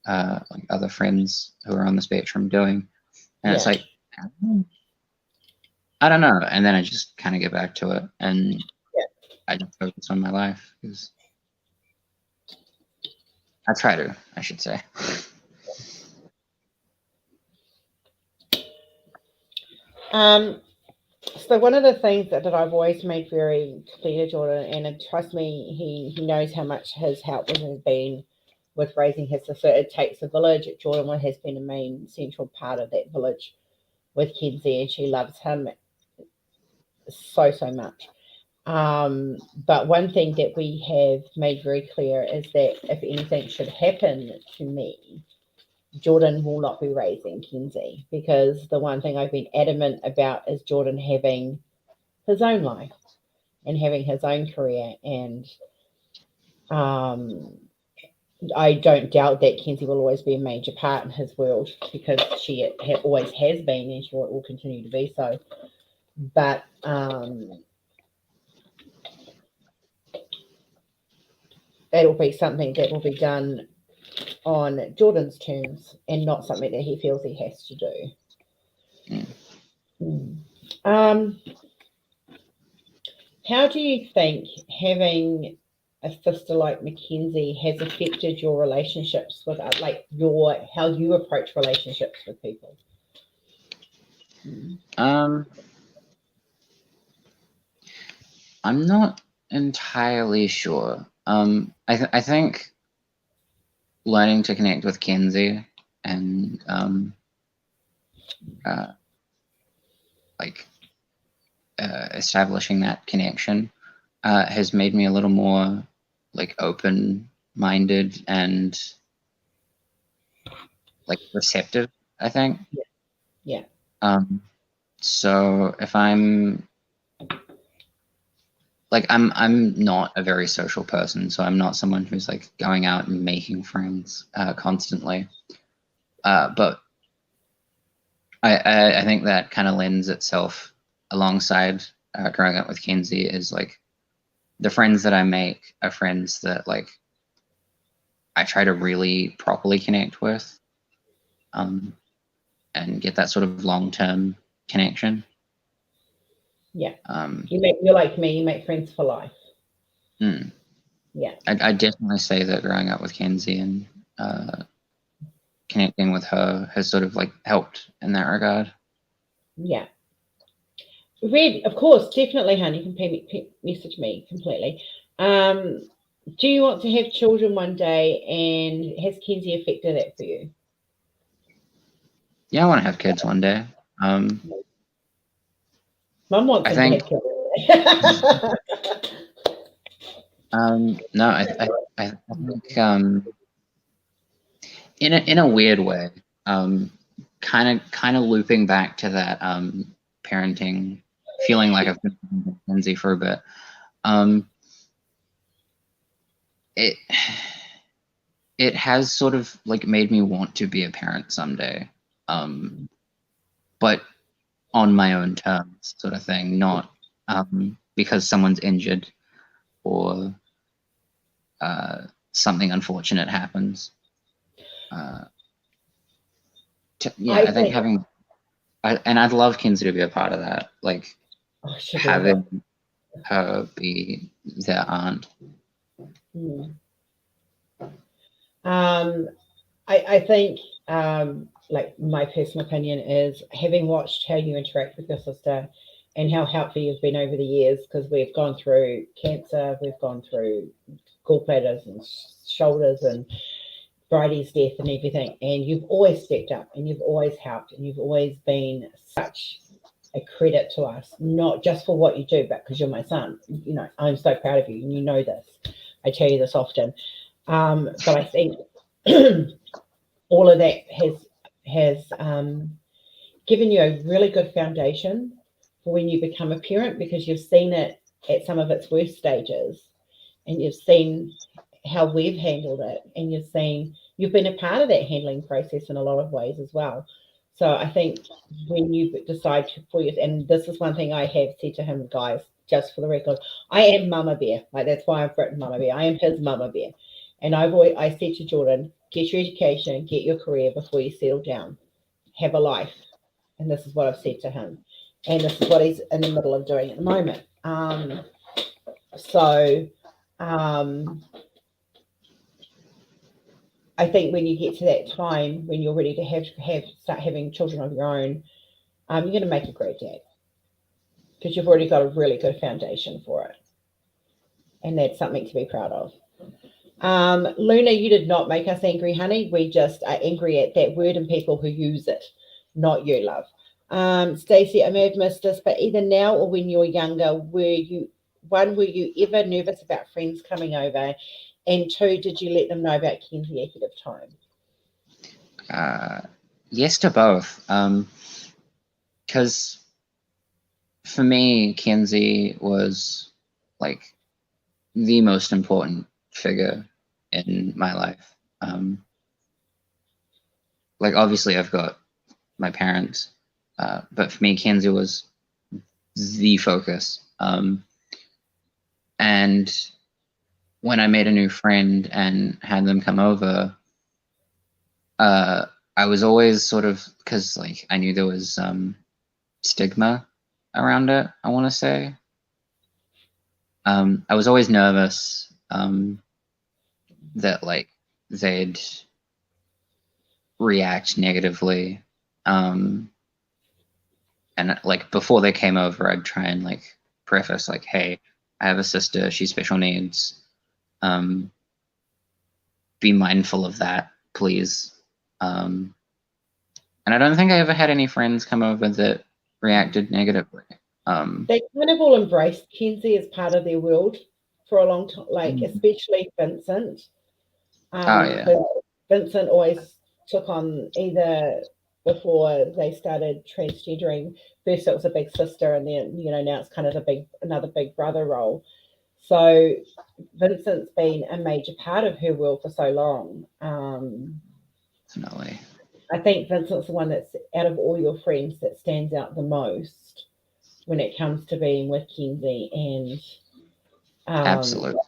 like other friends who are on the spectrum doing. And it's like, I don't know. And then I just kind of get back to it and I just focus on my life because I try to, I should say. So one of the things that I've always made very clear to Jordyn, and trust me, he knows how much his help has been with raising his sister. It takes a village. Jordyn has been a main central part of that village with Kenzie, and she loves him so much. But one thing that we have made very clear is that if anything should happen to me, Jordyn will not be raising Kenzie, because the one thing I've been adamant about is Jordyn having his own life and having his own career. And I don't doubt that Kenzie will always be a major part in his world, because she always has been, and she will continue to be so. But it'll be something that will be done on Jordyn's terms and not something that he feels he has to do. How do you think having a sister like Mckenzie has affected your relationships with, like, how you approach relationships with people? I'm not entirely sure. I think learning to connect with Kenzie and establishing that connection has made me a little more like open-minded and like receptive, I think. Yeah. So if I'm not a very social person, so I'm not someone who's like going out and making friends constantly. But I think that kind of lends itself alongside growing up with Kenzie, is like the friends that I make are friends that like I try to really properly connect with, and get that sort of long-term connection. Yeah. You're like me, you make friends for life. Yeah. I definitely say that growing up with Kenzie and connecting with her has sort of like helped in that regard. Yeah. Red, of course, definitely, honey. You can message me completely. Do you want to have children one day, and has Kenzie affected that for you? Yeah, I want to have kids one day. Mum wants I him think- to have kids. No, I think in a weird way, kind of looping back to that parenting, feeling like I've been with Kenzie for a bit. It has sort of like made me want to be a parent someday, but on my own terms, sort of thing, not because someone's injured or something unfortunate happens. I think having, and I'd love Kenzie to be a part of that, like having her be their aunt. I think, like, my personal opinion is, having watched how you interact with your sister and how helpful you've been over the years, because we've gone through cancer, we've gone through gallbladders and shoulders and Bridie's death and everything, and you've always stepped up and you've always helped and you've always been such a credit to us, not just for what you do, but because you're my son. You know, I'm so proud of you, and you know this. I tell you this often. But I think all of that has given you a really good foundation for when you become a parent, because you've seen it at some of its worst stages, and you've seen how we've handled it, and you've been a part of that handling process in a lot of ways as well. So I think when you decide and this is one thing I have said to him, guys, just for the record, I am Mama Bear. Like, that's why I've written Mama Bear. I am his Mama Bear. And I said to Jordyn, get your education, get your career before you settle down. Have a life. And this is what I've said to him. And this is what he's in the middle of doing at the moment. I think when you get to that time, when you're ready to start having children of your own, you're going to make a great dad, because you've already got a really good foundation for it. And that's something to be proud of. Luna, you did not make us angry, honey. We just are angry at that word and people who use it, not you, love. Stacey, I may have missed this, but either now or when you were younger, were you ever nervous about friends coming over? And 2, did you let them know about Kenzie ahead of time? Yes to both. Because for me, Kenzie was like the most important figure in my life. Like, obviously I've got my parents, but for me, Kenzie was the focus. And when I made a new friend and had them come over, I was always sort of, because like I knew there was stigma around it, I want to say. I was always nervous that like they'd react negatively. And like before they came over, I'd try and like preface like, hey, I have a sister, she's special needs. Be mindful of that, please. And I don't think I ever had any friends come over that reacted negatively. They kind of all embraced Kenzie as part of their world for a long time, like especially Vincent. Vincent always took on, either before they started transgendering, first it was a big sister, and then, you know, now it's kind of another big brother role. So Vincent's been a major part of her world for so long. Definitely. I think Vincent's the one that's, out of all your friends, that stands out the most when it comes to being with Kenzie. And Absolutely.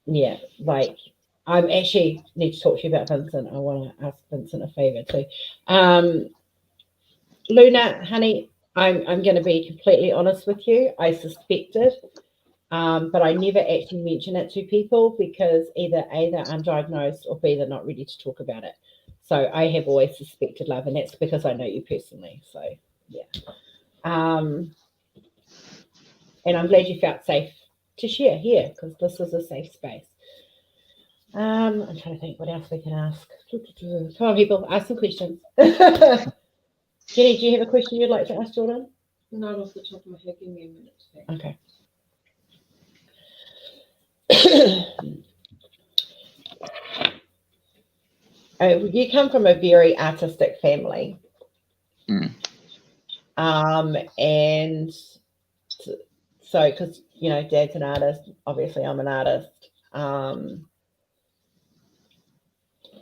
Yeah, like, I actually need to talk to you about Vincent. I want to ask Vincent a favor too. Luna, honey, I'm going to be completely honest with you. I suspected, but I never actually mention it to people, because either A, they're undiagnosed, or B, they're not ready to talk about it. So I have always suspected love, and that's because I know you personally. So yeah. And I'm glad you felt safe to share here, because this is a safe space. I'm trying to think what else we can ask. Come on, people, ask some questions. Jenny, do you have a question you'd like to ask Jordyn? Not off the top of my head. Give me a minute to think. Okay. You come from a very artistic family. And so, because, you know, Dad's an artist, obviously I'm an artist.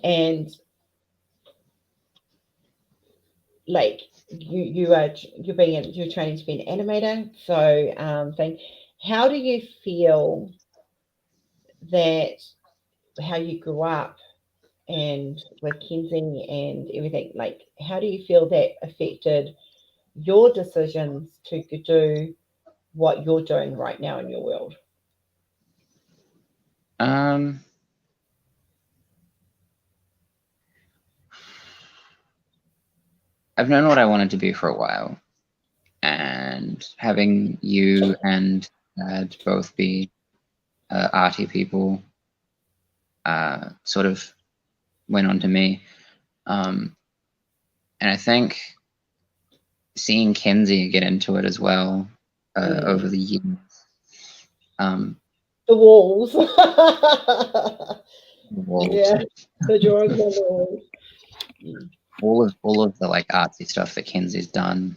And like you're training to be an animator. So how do you feel that how you grew up and with Kenzie and everything, like how do you feel that affected your decisions to do what you're doing right now in your world? I've known what I wanted to be for a while, and having you and Dad both be arty people sort of went on to me. And I think seeing Kenzie get into it as well over the years. The walls. Walls. Yeah, the drawings on the walls. All of the like artsy stuff that Kenzie's done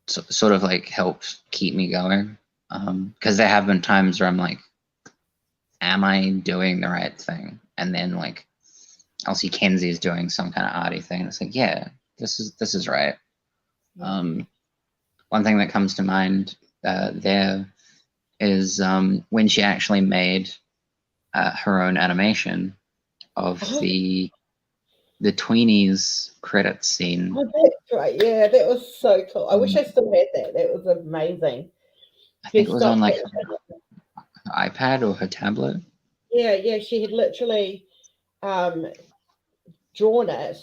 sort of like helped keep me going, because there have been times where I'm like, am I doing the right thing? And then like I'll see Kenzie's doing some kind of arty thing, and it's like, yeah, this is right. One thing that comes to mind there is when she actually made her own animation of the Tweenies credits scene. Oh, that's right. Yeah, that was so cool. I wish I still had that. That was amazing. I think it was on like her iPad or her tablet. Yeah, she had literally drawn it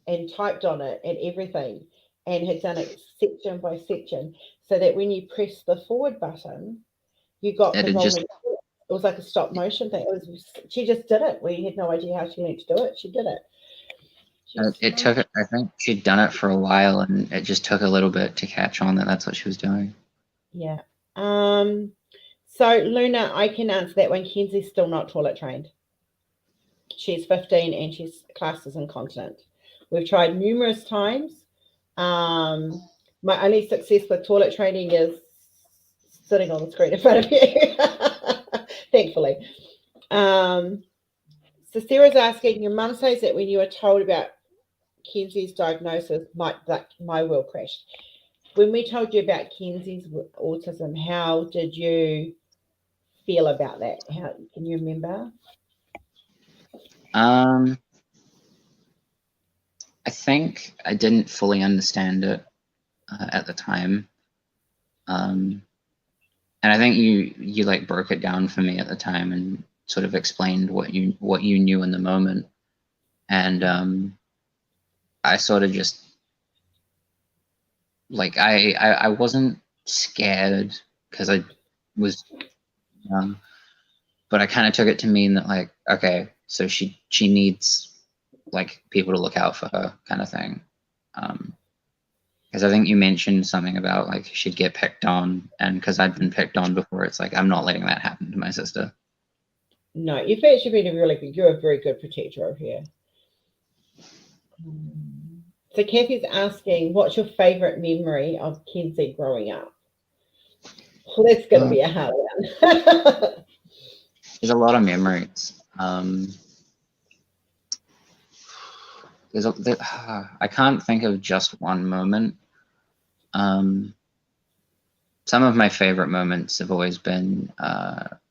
and typed on it and everything, and had done it section by section, so that when you press the forward button, you got the rolling. It was like a stop motion thing. She just did it. We had no idea how she meant to do it. She did it. It took it. I think she'd done it for a while, and it just took a little bit to catch on that that's what she was doing. Yeah. So Luna, I can answer that one. Kenzie's still not toilet trained. She's 15 and she's classed as incontinent. We've tried numerous times. My only success with toilet training is sitting on the screen in front of you, thankfully. So Sarah's asking, your mum says that when you were told about Kenzie's diagnosis, my world crashed. When we told you about Kenzie's autism, how did you feel about that? How can you remember? I think I didn't fully understand it at the time, and I think you like broke it down for me at the time and sort of explained what you knew in the moment, and I sort of just like I wasn't scared because I was young, but I kind of took it to mean that like, okay, so she needs like people to look out for her kind of thing, because I think you mentioned something about like she'd get picked on, and because I'd been picked on before, it's like I'm not letting that happen to my sister. No, you've actually been you're a very good protector of her. So Kathy's asking, what's your favorite memory of Kenzie growing up? Well, that's going to be a hard one. There's a lot of memories. I can't think of just one moment. Some of my favorite moments have always been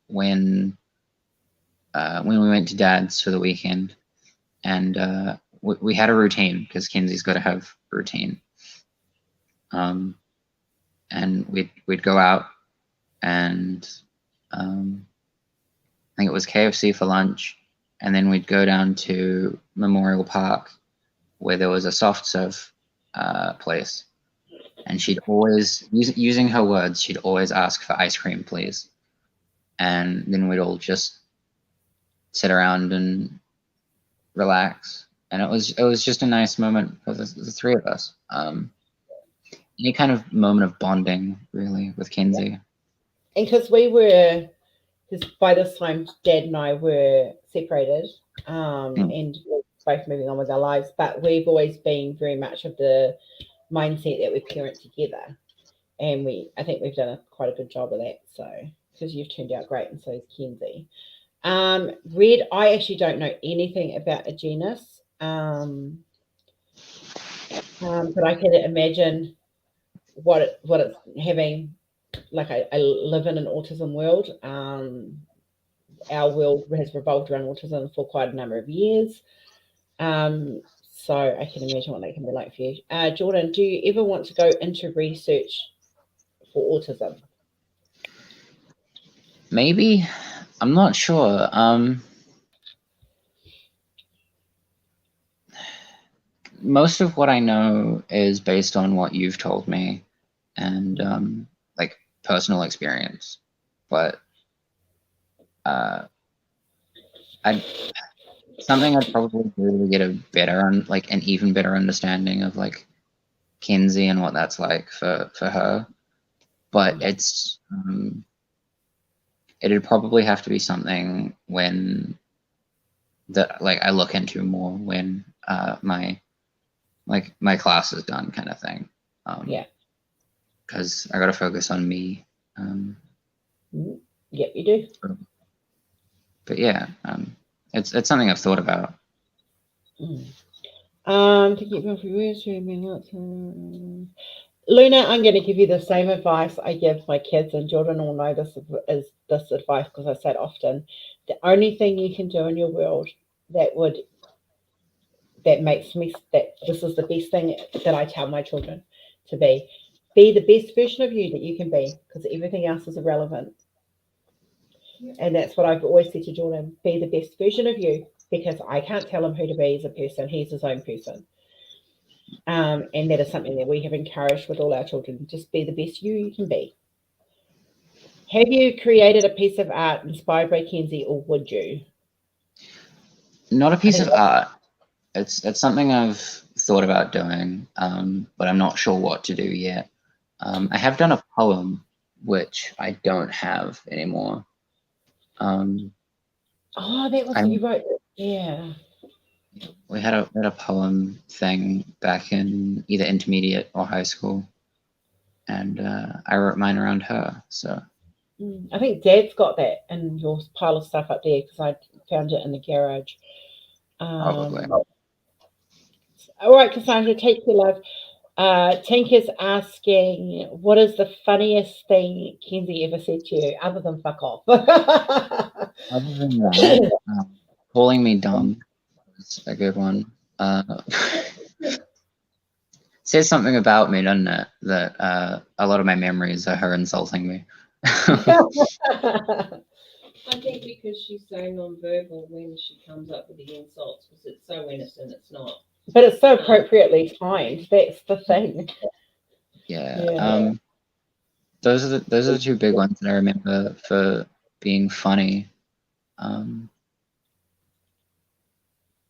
when we went to Dad's for the weekend, and we had a routine because Kenzie's got to have a routine. And we'd go out, and I think it was KFC for lunch, and then we'd go down to Memorial Park where there was a soft serve place, and she'd always, using her words, she'd always ask for ice cream, please. And then we'd all just sit around and relax. And it was just a nice moment for the three of us. Any kind of moment of bonding, really, with Kenzie. And because by this time, Dad and I were separated, and we're both moving on with our lives, but we've always been very much of the mindset that we parent together. And I think we've done quite a good job of that. So, because you've turned out great, and so has Kenzie. Red, I actually don't know anything about a genus, but I can imagine what it's having. Like I live in an autism world. Our world has revolved around autism for quite a number of years. So I can imagine what that can be like for you. Jordyn, do you ever want to go into research for autism? Maybe. I'm not sure. Most of what I know is based on what you've told me and like personal experience. But something I'd probably do to get a better, like an even better understanding of like Kenzie and what that's like for her. But it'd probably have to be something that like I look into more when my class is done, kind of thing. Yeah. Because I got to focus on me. Yep, you do. But yeah, it's something I've thought about. To keep my words, Luna, I'm going to give you the same advice I give my kids, and Jordyn will know this is this advice because I say it often. The only thing you can do in your world that makes me that this is the best thing that I tell my children to be the best version of you that you can be, because everything else is irrelevant. And that's what I've always said to Jordyn: be the best version of you, because I can't tell him who to be as a person. He's his own person. And that is something that we have encouraged with all our children. Just be the best you can be. Have you created a piece of art inspired by Kenzie, or would you? Not a piece of art. It's something I've thought about doing, but I'm not sure what to do yet. I have done a poem, which I don't have anymore. That was what you wrote. Yeah. We had a poem thing back in either intermediate or high school, and I wrote mine around her. So I think Dad's got that in your pile of stuff up there, because I found it in the garage. probably. All right, Cassandra, take your love. Tink is asking, what is the funniest thing Kenzie ever said to you, other than fuck off? Other than that, calling me dumb is a good one. Says something about me, doesn't it? That a lot of my memories are her insulting me. I think because she's so non-verbal when she comes up with the insults, because it's so innocent, it's not. But it's so appropriately timed. That's the thing. Yeah. Those are the two big ones that I remember for being funny.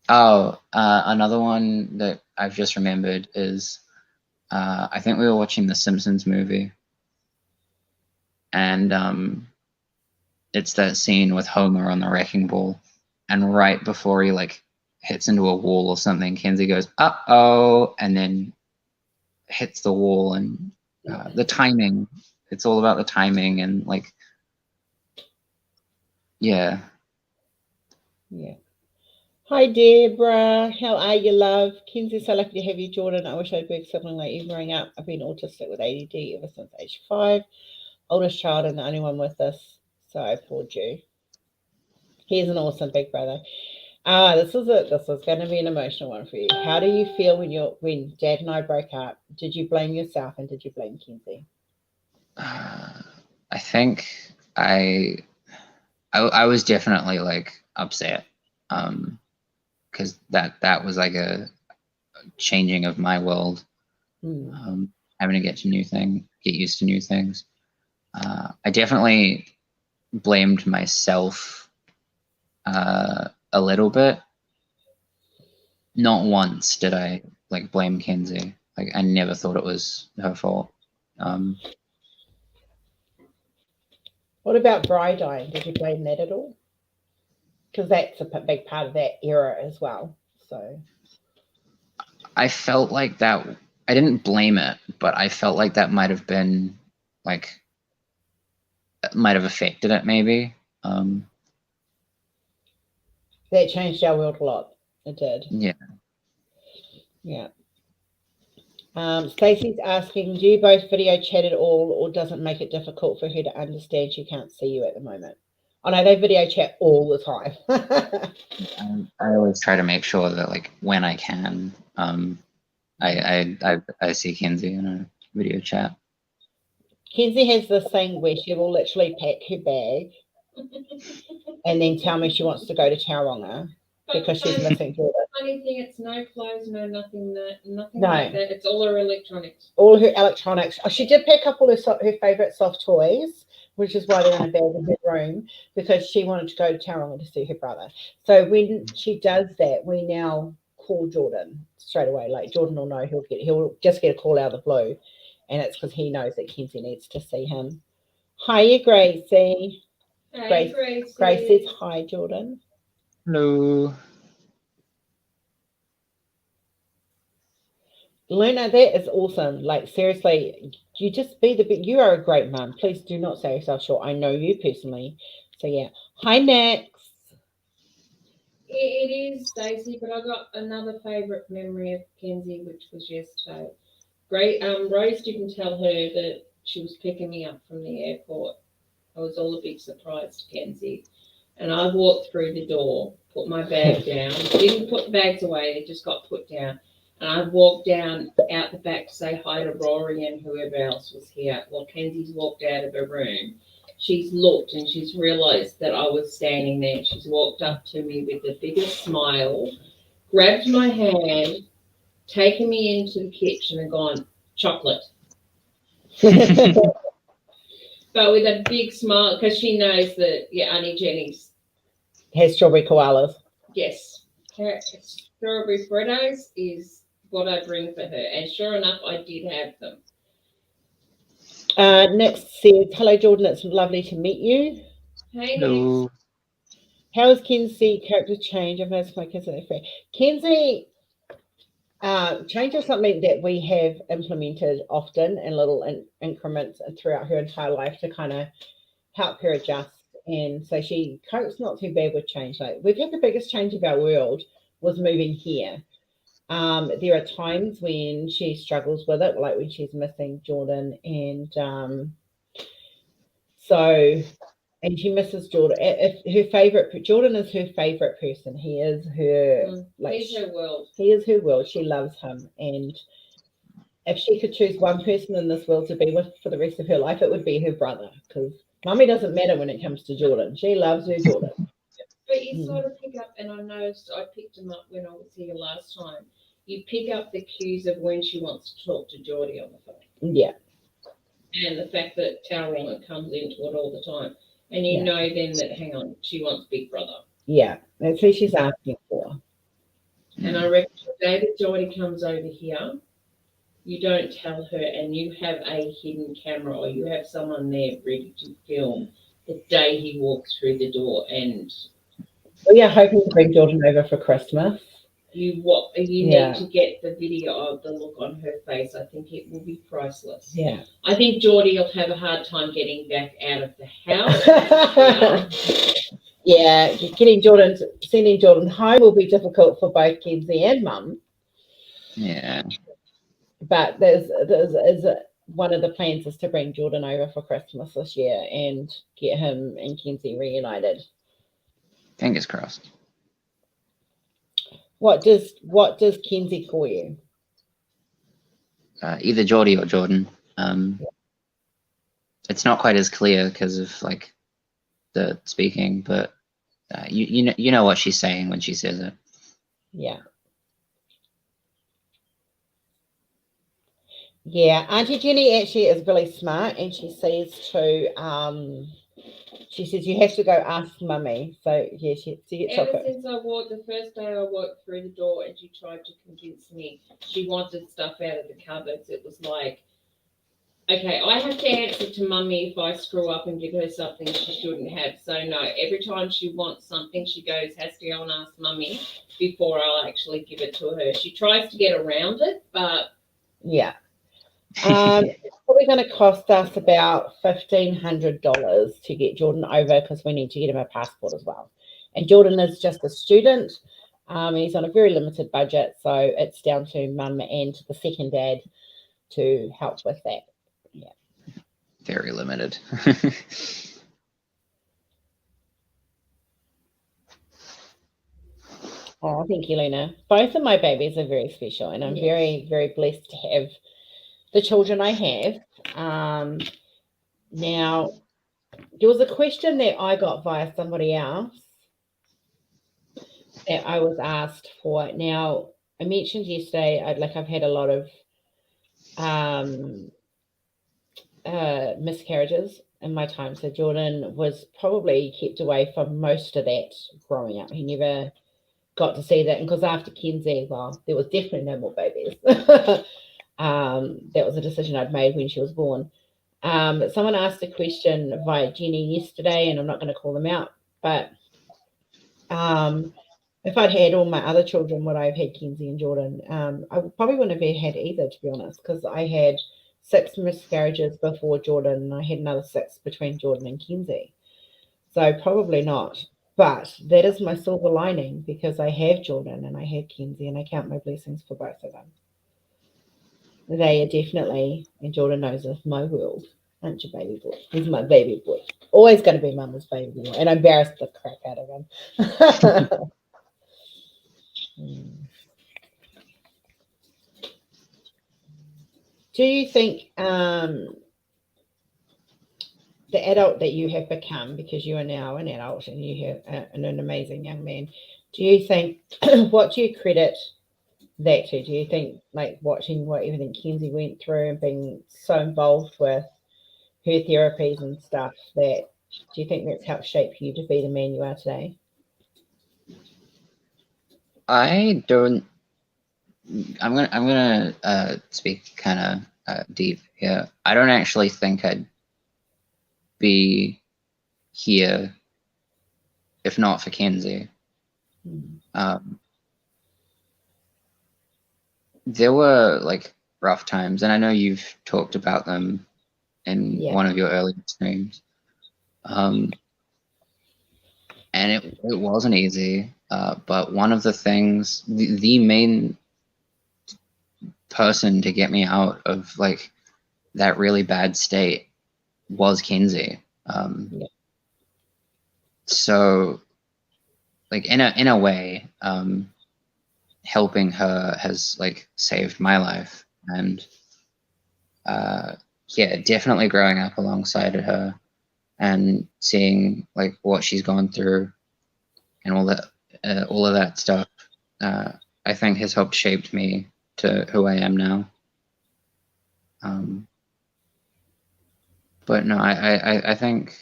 Another one that I've just remembered is I think we were watching the Simpsons movie, and it's that scene with Homer on the wrecking ball, and right before he like hits into a wall or something, Kenzie goes, "Uh-oh," and then hits the wall, and the timing. It's all about the timing and like, yeah. Hi, Deborah. How are you, love? Kenzie, so lucky to have you. Jordyn, I wish I'd be something like you growing up. I've been autistic with ADD ever since age 5. Oldest child and the only one with this, so I applaud you. He's an awesome big brother. This is going to be an emotional one for you. How do you feel when Dad and I broke up? Did you blame yourself, and did you blame Kenzie? I think I was definitely like upset. because that was like a changing of my world. Having to get used to new things. I definitely blamed myself a little bit. Not once did I like blame Kenzie. Like I never thought it was her fault. What about Bri dying? Did you blame that at all? Because that's a big part of that era as well. So I felt like that. I didn't blame it, but I felt like that might have been like might have affected it maybe. That changed our world a lot. It did. Yeah. Yeah. Stacey's asking, do you both video chat at all, or does it make it difficult for her to understand she can't see you at the moment? I know they video chat all the time. I always try to make sure that like when I can, I see Kenzie in a video chat. Kenzie has this thing where she will literally pack her bag and then tell me she wants to go to Tauranga because she's missing Jordyn. Funny thing, it's no clothes, no nothing, nothing No. like that. It's all her electronics. All her electronics. Oh, she did pick up all her favourite soft toys, which is why they're in a bag in her room, because she wanted to go to Tauranga to see her brother. So when she does that, we now call Jordyn straight away. Like Jordyn will know he'll just get a call out of the blue, and it's because he knows that Kenzie needs to see him. Hiya, Gracie. Hey, Grace says hi, Jordyn. Hello. Luna, that is awesome. Like seriously, you are a great mum. Please do not sell yourself short. I know you personally. So yeah. Hi, Max. It is, Stacey, but I got another favourite memory of Kenzie, which was yesterday. Rose didn't tell her that she was picking me up from the airport. I was all a big surprise to Kenzie. And I walked through the door, put my bag down, didn't put the bags away, they just got put down. And I walked down out the back to say hi to Rory and whoever else was here. Well, Kenzie's walked out of her room. She's looked and she's realised that I was standing there. She's walked up to me with the biggest smile, grabbed my hand, taken me into the kitchen and gone, chocolate. But with a big smile, because she knows that, Auntie Jenny's has strawberry koalas. Yes. Her strawberry Fritos is what I bring for her. And sure enough, I did have them. Next says, hello, Jordyn. It's lovely to meet you. Hey, Hello. Nick. How has Kenzie character change? I've noticed my kids are free. Kenzie, change is something that we have implemented often in little increments throughout her entire life to kind of help her adjust. And so she copes not too bad with change. Like we've had the biggest change of our world was moving here. There are times when she struggles with it, like when she's missing Jordyn, and and she misses Jordyn. Jordyn is her favorite person. He is her He's her world. He is her world. She loves him, and if she could choose one person in this world to be with for the rest of her life, it would be her brother. Because Mummy doesn't matter when it comes to Jordyn. She loves her Jordyn. But you sort of pick up, and I noticed I picked him up when I was here last time. You pick up the cues of when she wants to talk to Jordyn on the phone. Yeah. And the fact that Tauranga comes into it all the time. And you know then that, hang on, she wants Big Brother. Yeah, that's who she's asking for. And I reckon the day that Jordyn comes over here, you don't tell her, and you have a hidden camera or you have someone there ready to film the day he walks through the door. And we are hoping to bring Jordyn over for Christmas. You need to get the video of the look on her face. I think it will be priceless. Yeah. I think Jordyn will have a hard time getting back out of the house. Yeah, sending Jordyn home will be difficult for both Kenzie and Mum. Yeah. But one of the plans is to bring Jordyn over for Christmas this year and get him and Kenzie reunited. Fingers crossed. What does Kenzie call you? Either Geordie or Jordyn. It's not quite as clear because of like the speaking, but you know what she's saying when she says it. Yeah. Yeah, Auntie Jenny actually is really smart, and she says she says you have to go ask mummy. So yeah, she gets Ever chocolate. since I walked, the first day I walked through the door and she tried to convince me she wanted stuff out of the cupboards, it was like, okay, I have to answer to mummy if I screw up and give her something she shouldn't have. So no, every time she wants something, she has to go and ask mummy before I'll actually give it to her. She tries to get around it, but yeah. It's probably going to cost us about $1,500 to get Jordyn over, because we need to get him a passport as well. And Jordyn is just a student. He's on a very limited budget, so it's down to mum and the second dad to help with that. Yeah. Very limited. Oh, thank you, Lena. Both of my babies are very special, and I'm Yes. very, very blessed to have the children I have. Now, there was a question that I got via somebody else that I was asked for. Now, I mentioned yesterday, I've had a lot of miscarriages in my time. So Jordyn was probably kept away from most of that growing up. He never got to see that. And because after Kenzie, well, there was definitely no more babies. That was a decision I'd made when she was born. Someone asked a question via Jenny yesterday, and I'm not going to call them out, but if I'd had all my other children, would I have had Kenzie and Jordyn? I probably wouldn't have had either, to be honest, because I had 6 miscarriages before Jordyn, and I had another 6 between Jordyn and Kenzie. So probably not. But that is my silver lining, because I have Jordyn and I have Kenzie, and I count my blessings for both of them. They are definitely, and Jordyn knows this, my world. Aren't you, baby boy? He's my baby boy. Always going to be mama's baby boy, and I embarrassed the crap out of him. Do you think the adult that you have become, because you are now an adult and you have an amazing young man, do you think, what do you credit that to? Do you think, like, watching what everything Kenzie went through and being so involved with her therapies and stuff, do you think that's helped shape you to be the man you are today? I don't. I'm gonna speak kind of deep here. I don't actually think I'd be here if not for Kenzie. There were like rough times, and I know you've talked about them in one of your earlier streams. And it wasn't easy, but one of the things, the main person to get me out of like that really bad state was Kenzie. So like in a way, helping her has like saved my life, and yeah, definitely growing up alongside her and seeing like what she's gone through and all of that stuff, I think has helped shape me to who I am now. But no, I think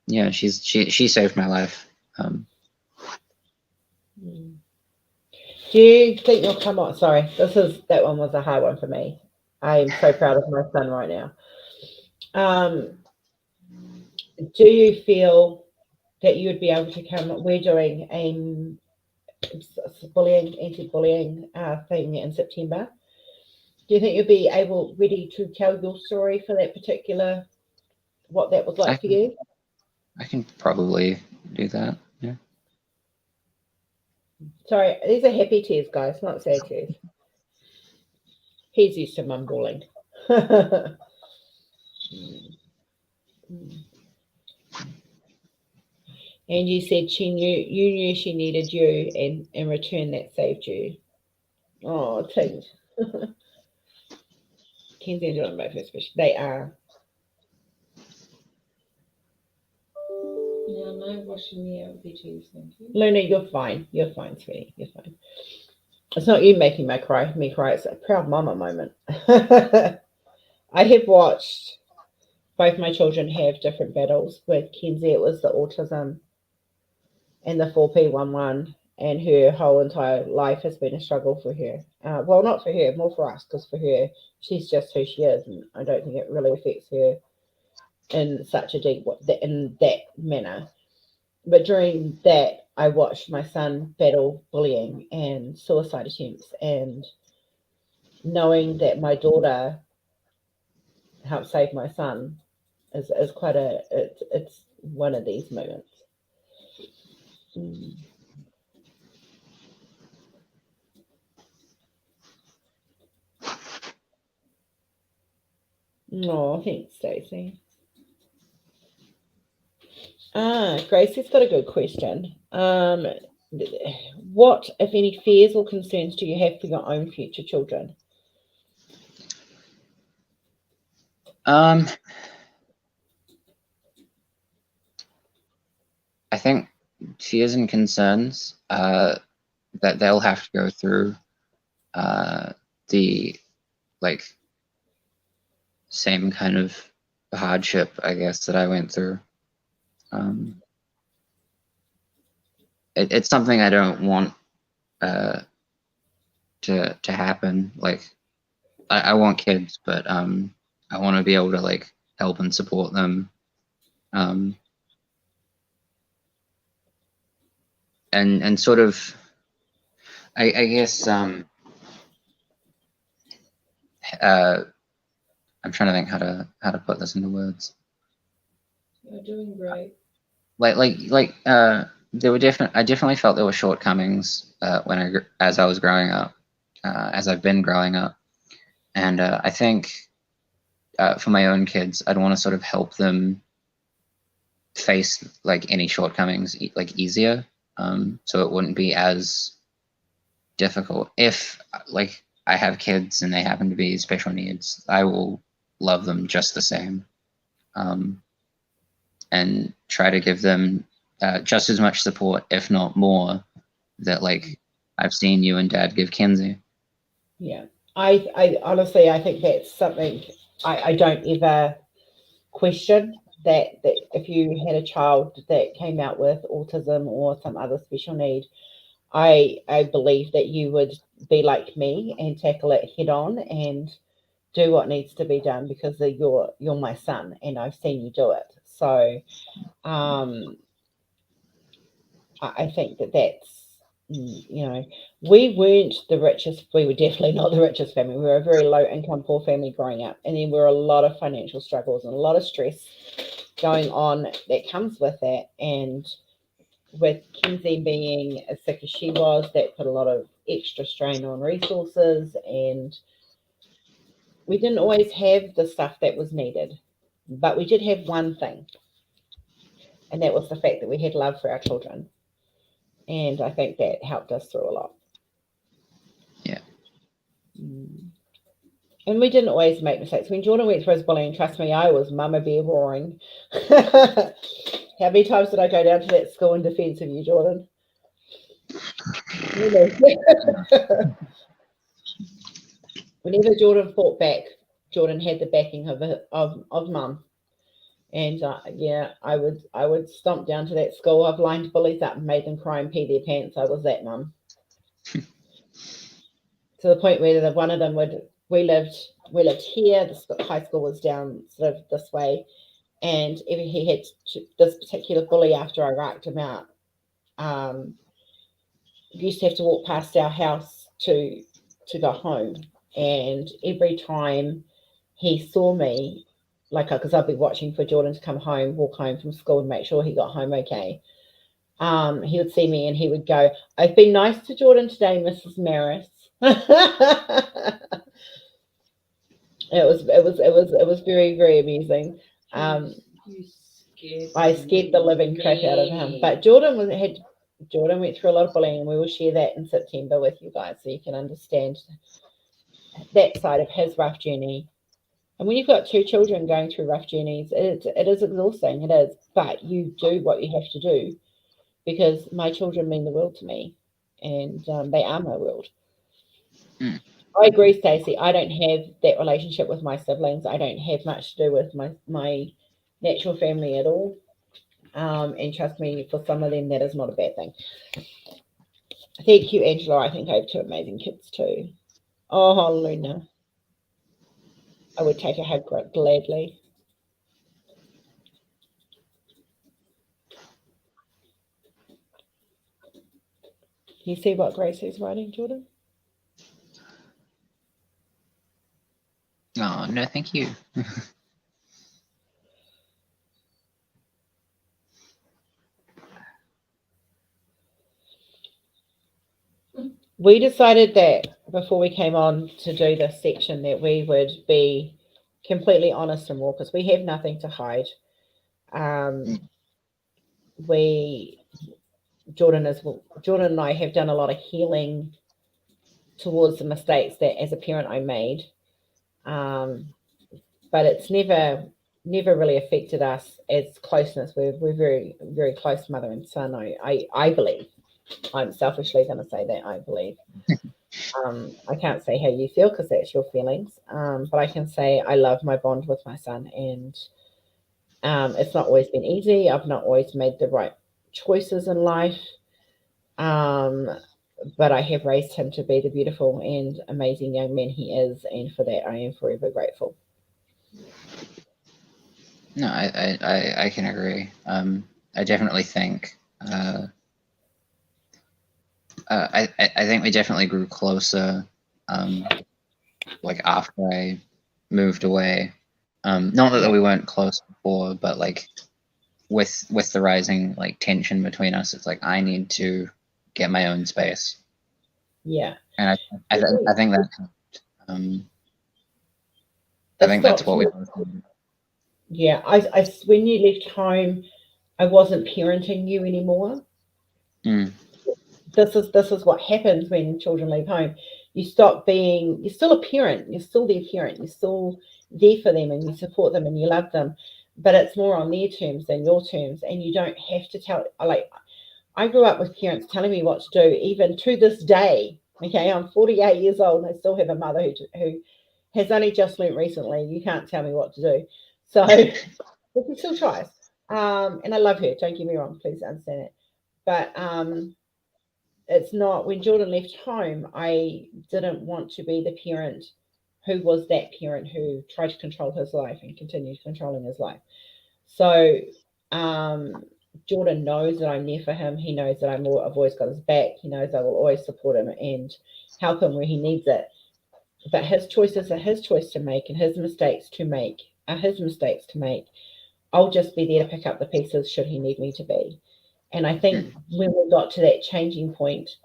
yeah, she saved my life. Do you think you'll come on? Sorry, that one was a hard one for me. I am so proud of my son right now. Do you feel that you would be able to come? We're doing a anti-bullying thing in September. Do you think you'll be ready to tell your story for that particular, what that was like for you? I can probably do that. Yeah. Sorry, these are happy tears, guys, not sad tears. He's used to mum bullying. And you said you knew she needed you, and in return that saved you. Oh, teams. Kenzie and Jordyn are both very special. They are. Do you think you'll come on? Sorry, this is that one was a hard one for me. I am so proud of my son right now. Do you think you'll be able No, no washing me out veggies, thank you. Luna, you're fine. You're fine, sweetie. You're fine. It's not you making me cry. It's a proud mama moment. I have watched both my children have different battles. With Kenzie, it was the autism and the 4P11, and her whole entire life has been a struggle for her. Well, not for her, more for us, because for her, she's just who she is, and I don't think it really affects her in such a deep in that manner. But during that, I watched my son battle bullying and suicide attempts, and knowing that my daughter helped save my son is quite it's one of these moments. Oh, thanks, Stacey. Gracie's got a good question. What, if any, fears or concerns do you have for your own future children? I think fears and concerns that they'll have to go through the like same kind of hardship, I guess, that I went through. It's something I don't want to happen. Like, I want kids, but I want to be able to like help and support them, and sort of, I guess, I'm trying to think how to put this into words. You're doing great. There were I definitely felt there were shortcomings as I was growing up, as I've been growing up, and I think for my own kids, I'd want to sort of help them face like any shortcomings like easier, so it wouldn't be as difficult. If like I have kids and they happen to be special needs, I will love them just the same, and try to give them just as much support, if not more, that like I've seen you and Dad give Kenzie. Yeah, I honestly, I think that's something I don't ever question, that if you had a child that came out with autism or some other special need, I believe that you would be like me and tackle it head on and do what needs to be done, because you're my son and I've seen you do it. So I think that's, we weren't the richest. We were definitely not the richest family. We were a very low income, poor family growing up. And then there were a lot of financial struggles and a lot of stress going on that comes with that. And with Kenzie being as sick as she was, that put a lot of extra strain on resources. And we didn't always have the stuff that was needed. But we did have one thing. And that was the fact that we had love for our children. And I think that helped us through a lot. Yeah. And we didn't always make mistakes. When Jordyn went through his bullying, trust me, I was mama bear roaring. How many times did I go down to that school in defense of you, Jordyn? Whenever Jordyn fought back, Jordyn had the backing of mum. And yeah, I would stomp down to that school. I've lined bullies up and made them cry and pee their pants. I was that mum. To the point where one of them we lived here. The high school was down sort of this way, and he had this particular bully. After I racked him out, used to have to walk past our house to go home, and every time he saw me, like, because I'd be watching for Jordyn to walk home from school and make sure he got home okay. He would see me and he would go, "I've been nice to Jordyn today, Mrs. Maris." It was very, very amusing. I scared the living crap out of him. But Jordyn went through a lot of bullying, and we will share that in September with you guys, so you can understand that side of his rough journey And when you've got 2 children going through rough journeys, it is exhausting. It is, but you do what you have to do, because my children mean the world to me, and they are my world. Mm. I agree, Stacey. I don't have that relationship with my siblings. I don't have much to do with my natural family at all. And trust me, for some of them, that is not a bad thing. Thank you, Angela. I think I have 2 amazing kids too. Oh, Luna. I would take a hug gladly. You see what Grace is writing, Jordyn? Oh, no, thank you. We decided that before we came on to do this section that we would be completely honest and raw, because we have nothing to hide. Jordyn and I have done a lot of healing towards the mistakes that as a parent I made. But it's never really affected us as closeness. We're very, very close mother and son. I believe. I'm selfishly going to say that I believe. I can't say how you feel because that's your feelings. But I can say I love my bond with my son, and it's not always been easy. I've not always made the right choices in life. But I have raised him to be the beautiful and amazing young man he is, and for that I am forever grateful. No, I can agree. I definitely think I think we definitely grew closer, like after I moved away. Not that we weren't close before, but like with the rising like tension between us, it's like I need to get my own space. Yeah, and I think that I think that's what we both did. Yeah, I when you left home, I wasn't parenting you anymore. Mm. This is what happens when children leave home. You stop being. You're still a parent. You're still their parent. You're still there for them, and you support them, and you love them. But it's more on their terms than your terms, and you don't have to tell. Like, I grew up with parents telling me what to do, even to this day. Okay, I'm 48 years old, and I still have a mother who has only just learned recently, you can't tell me what to do. So, but she still tries. And I love her, don't get me wrong, please understand it. But it's not, when Jordyn left home, I didn't want to be the parent who was that parent who tried to control his life and continued controlling his life. So, Jordyn knows that I'm there for him. He knows that I've always got his back. He knows I will always support him and help him where he needs it. But his choices are his choice to make, and his mistakes to make are his mistakes to make. I'll just be there to pick up the pieces should he need me to be. And I think when we got to that changing point,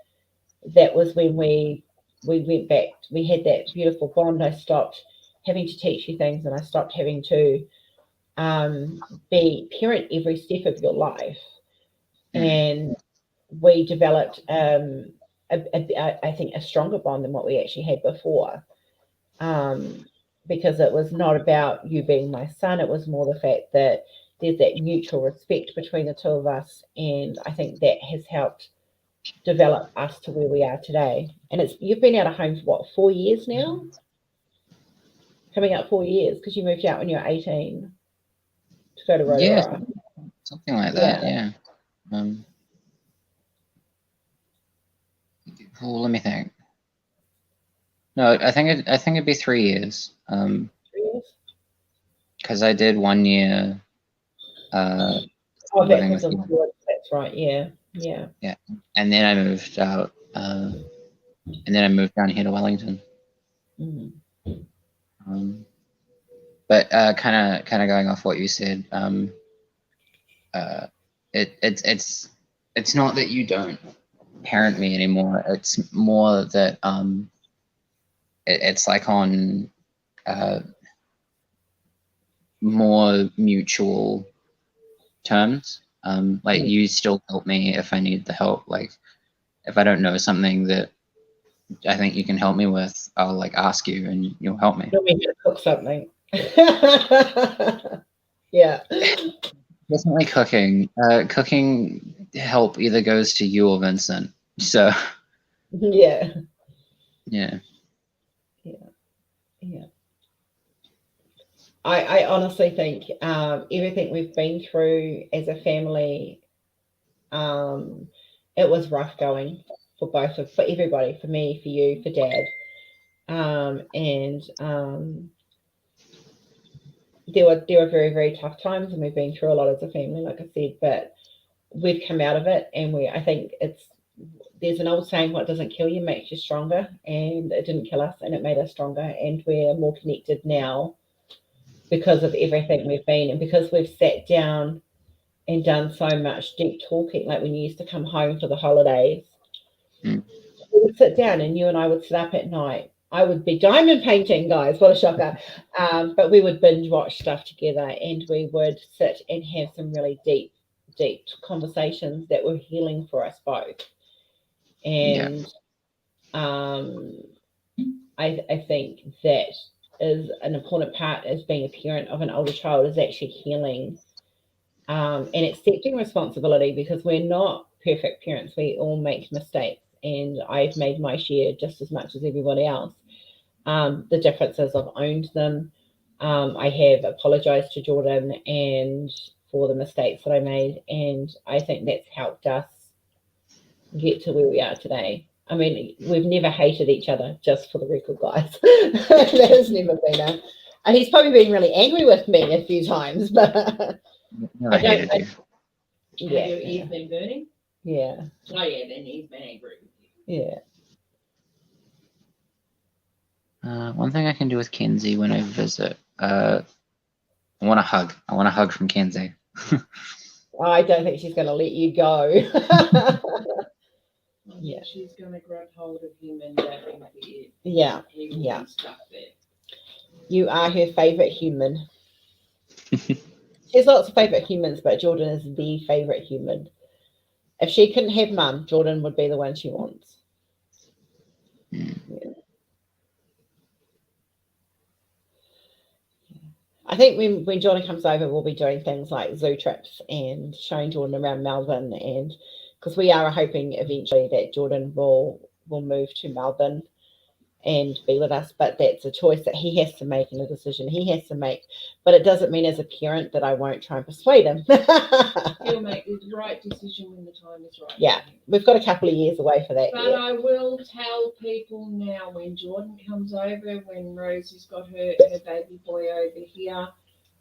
that was when we went back. We had that beautiful bond. I stopped having to teach you things, and I stopped having to be parent every step of your life. And we developed, I think, a stronger bond than what we actually had before. Because it was not about you being my son. It was more the fact that there's that mutual respect between the two of us. And I think that has helped develop us to where we are today. And you've been out of home for what, 4 years now? Coming up 4 years, because you moved out when you were 18 to go to Rotorua. Yeah, something like that. Yeah. Well, let me think. No, I think it'd be 3 years. 3 years? Because I did 1 year. Living with you. That's right. Yeah. Yeah, and then I moved out, and then I moved down here to Wellington. But kind of going off what you said, it's not that you don't parent me anymore. It's more that it's like on more mutual terms. Like you still help me if I need the help. Like if I don't know something that I think you can help me with, I'll like ask you and you'll help me. You'll need to cook something. Yeah. Definitely cooking. Cooking help either goes to you or Vincent. So Yeah. yeah. Yeah. I honestly think everything we've been through as a family, it was rough going for everybody, for me, for you, for Dad. And there were very, very tough times, and we've been through a lot as a family, like I said, but we've come out of it, and I think there's an old saying, what doesn't kill you makes you stronger, and it didn't kill us, and it made us stronger, and we're more connected now because of everything we've been, and because we've sat down and done so much deep talking. Like when you used to come home for the holidays, Mm. we would sit down, and you and I would sit up at night. I would be diamond painting, guys, what a shocker. But we would binge watch stuff together, and we would sit and have some really deep conversations that were healing for us both. And I think that is an important part as being a parent of an older child, is actually healing and accepting responsibility, because we're not perfect parents. We all make mistakes, and I've made my share just as much as everybody else. The difference is I've owned them. I have apologized to Jordyn and for the mistakes that I made, and I think that's helped us get to where we are today. I mean, we've never hated each other, just for the record, guys. That has never been and he's probably been really angry with me a few times, but Never hated you. Yeah. Have your ears been burning? Yeah. Oh yeah, then he's been angry with you. Yeah. One thing I can do with Kenzie when I visit, I want a hug. I want a hug from Kenzie. I don't think she's going to let you go. Yeah, she's going to grab hold of him and wrap him up here. Yeah. He will Yeah. be stuck there. You are her favorite human. There's lots of favorite humans, but Jordyn is the favorite human. If she couldn't have Mum, Jordyn would be the one she wants. Mm. Yeah. I think when Jordyn comes over, we'll be doing things like zoo trips and showing Jordyn around Melbourne, and because we are hoping eventually that Jordyn will move to Melbourne and be with us, but that's a choice that he has to make and a decision he has to make. But it doesn't mean as a parent that I won't try and persuade him. He'll make the right decision when the time is right. Yeah, we've got a couple of years away for that. But yet. I will tell people now, when Jordyn comes over, when Rosie's got her baby boy over here,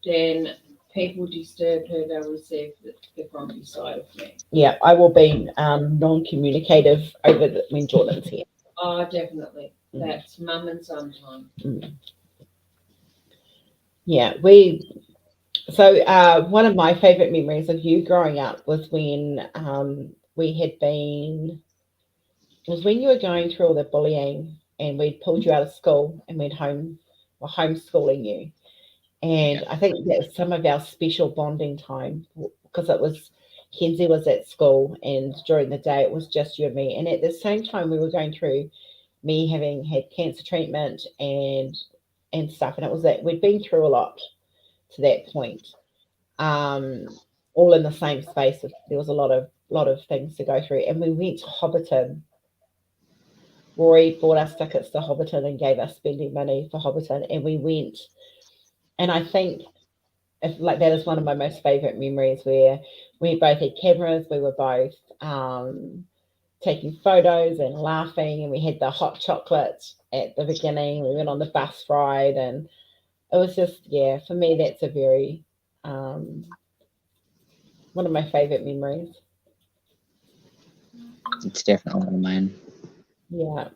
then people disturb her, they'll receive the grumpy side of me. Yeah, I will be non-communicative when Jordyn's here. Oh, definitely. That's mum and son time. Yeah, so one of my favorite memories of you growing up was when when you were going through all the bullying, and we'd pulled you out of school, and were homeschooling you. And I think that was some of our special bonding time, because Kenzie was at school, and during the day it was just you and me. And at the same time we were going through, me having had cancer treatment and stuff, and it was that we'd been through a lot to that point, all in the same space. There was a lot of things to go through, and we went to Hobbiton. Rory bought us tickets to Hobbiton and gave us spending money for Hobbiton, and we went. And I think that is one of my most favorite memories, where we both had cameras, we were both taking photos and laughing, and we had the hot chocolate at the beginning. We went on the bus ride, and it was just, for me, that's a very one of my favorite memories. It's definitely one of mine. Yeah.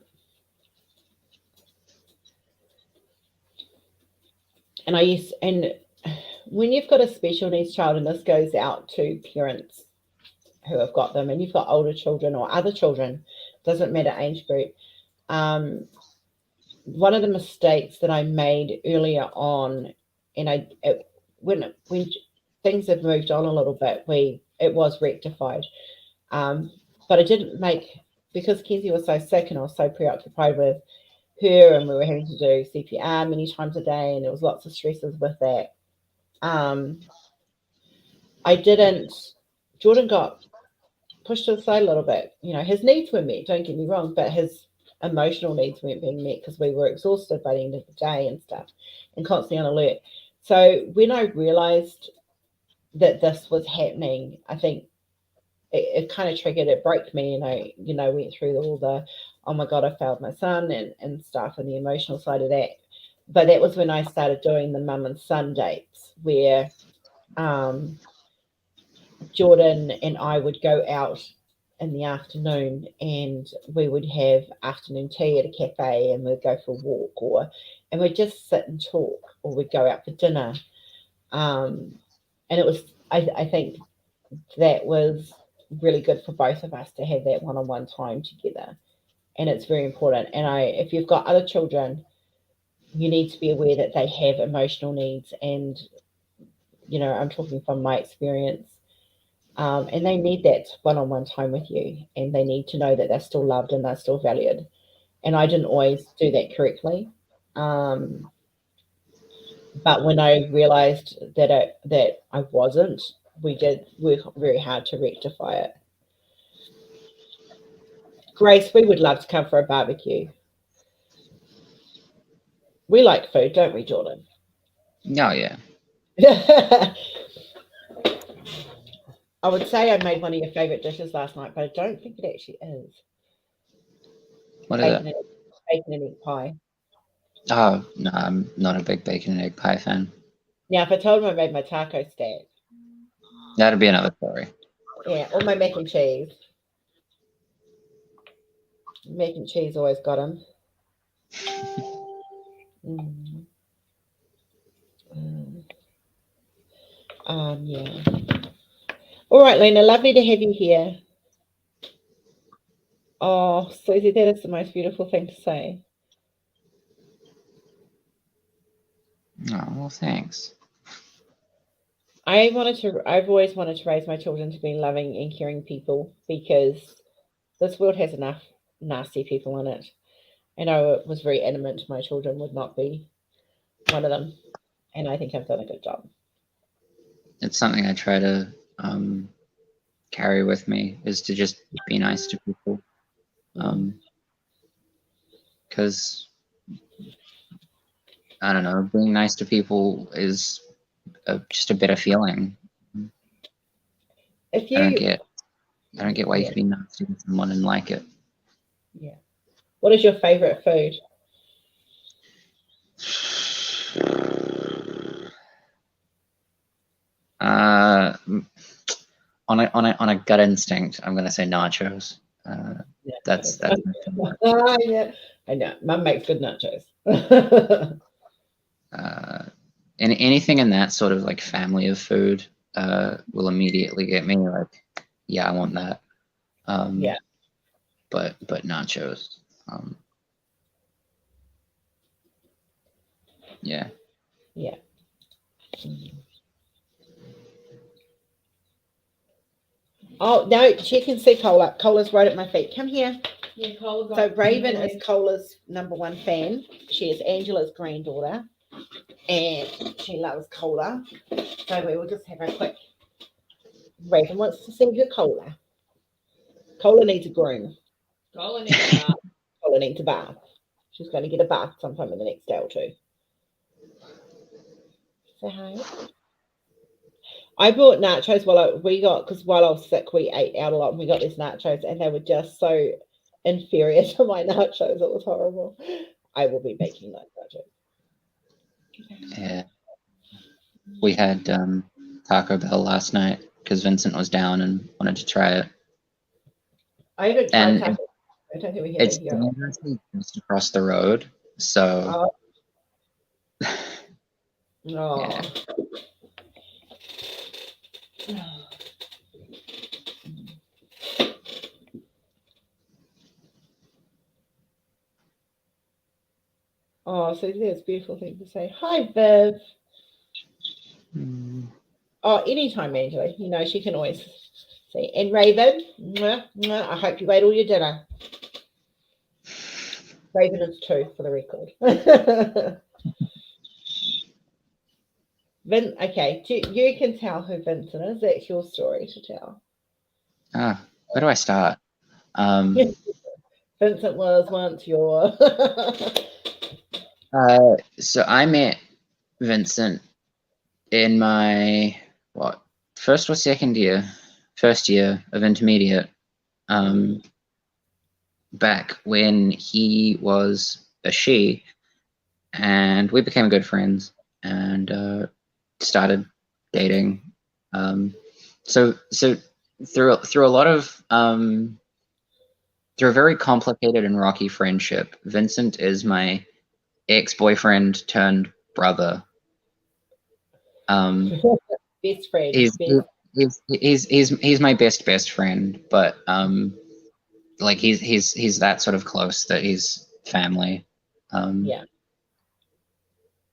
And and when you've got a special needs child, and this goes out to parents who have got them, and you've got older children or other children, doesn't matter age group. One of the mistakes that I made earlier on, and when things have moved on a little bit, it was rectified. But I didn't make, because Kenzie was so sick and I was so preoccupied with her, and we were having to do CPR many times a day, and there was lots of stresses with that. Jordyn got pushed to the side a little bit. His needs were met, don't get me wrong, but his emotional needs weren't being met because we were exhausted by the end of the day and stuff, and constantly on alert. So when I realized that this was happening, I think it kind of triggered, it broke me, and I, went through all the, oh my God, I failed my son and stuff, and the emotional side of that. But that was when I started doing the mum and son dates, where Jordyn and I would go out in the afternoon, and we would have afternoon tea at a cafe, and we'd go for a walk, and we'd just sit and talk, or we'd go out for dinner. And it was, I think that was really good for both of us to have that one-on-one time together, and it's very important. And if you've got other children, you need to be aware that they have emotional needs, and I'm talking from my experience, and they need that one-on-one time with you, and they need to know that they're still loved and they're still valued. And I didn't always do that correctly, but when I realized that I wasn't, we did work very hard to rectify it. Grace, we would love to come for a barbecue. We like food, don't we, Jordyn? Oh, yeah. I would say I made one of your favorite dishes last night, but I don't think it actually is. What is it? Bacon and egg pie. Oh, no, I'm not a big bacon and egg pie fan. Now, if I told him I made my taco stack. That'd be another story. Yeah, or my mac and cheese. Mac and cheese always got him. Yeah. All right, Lena, lovely to have you here. Oh, Susie, that is the most beautiful thing to say. Oh, well, thanks. I've always wanted to raise my children to be loving and caring people, because this world has enough nasty people in it. And I was very adamant my children would not be one of them. And I think I've done a good job. It's something I try to carry with me, is to just be nice to people. Because I don't know, being nice to people is just a better feeling. I don't get why you could be nasty to someone and like it. Yeah. What is your favorite food? On a gut instinct, I'm gonna say nachos. That's my favorite. Yeah, I know. Mum makes good nachos. And anything in that sort of like family of food will immediately get me like, yeah, I want that. Yeah. But nachos. Yeah. Yeah. Oh, no, she can see Cola. Cola's right at my feet. Come here. Yeah, Cola. So Raven is Cola's #1 fan. She is Angela's granddaughter, and she loves Cola. So we will just have a quick. Raven wants to see her Cola. Cola needs a groom. Cola needs a bath. Cola needs a bath. She's going to get a bath sometime in the next day or two. Say hi. I bought nachos while I was sick, we ate out a lot, and we got these nachos, and they were just so inferior to my nachos. It was horrible. I will be making those nachos. Yeah. We had Taco Bell last night because Vincent was down and wanted to try it. I haven't tried Taco Bell. I don't think we have it here. Just across the road, so. Oh. Yeah. Oh, so there's a beautiful thing to say. Hi, Viv. Oh, anytime, Angela. She can always say. And Raven, I hope you ate all your dinner. Raven is 2 for the record. Okay, you can tell who Vincent is. That's your story to tell. Where do I start? Vincent was once your. So I met Vincent in my first year of intermediate. Back when he was a she, and we became good friends and started dating. So through a lot of through a very complicated and rocky friendship, Vincent is my ex-boyfriend turned brother. Best friend. He's my best friend, but like he's that sort of close that he's family. Yeah.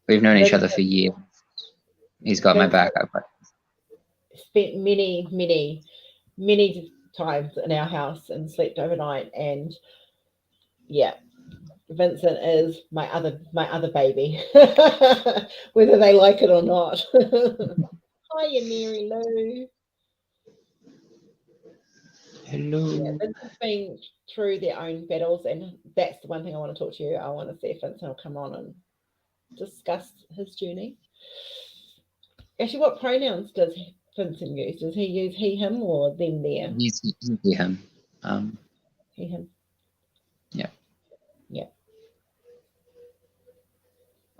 We've known each other for years. He's got my back. Spent many times in our house and slept overnight, and yeah, Vincent is my other baby, whether they like it or not. Hiya, Mary Lou. Hello. Yeah, Vincent's been through their own battles, and that's the one thing I want to talk to you. I want to see if Vincent will come on and discuss his journey. Actually, what pronouns does Vincent use? Does he use he, him, or them, there? He's he, him. He, him. Yeah. Yeah.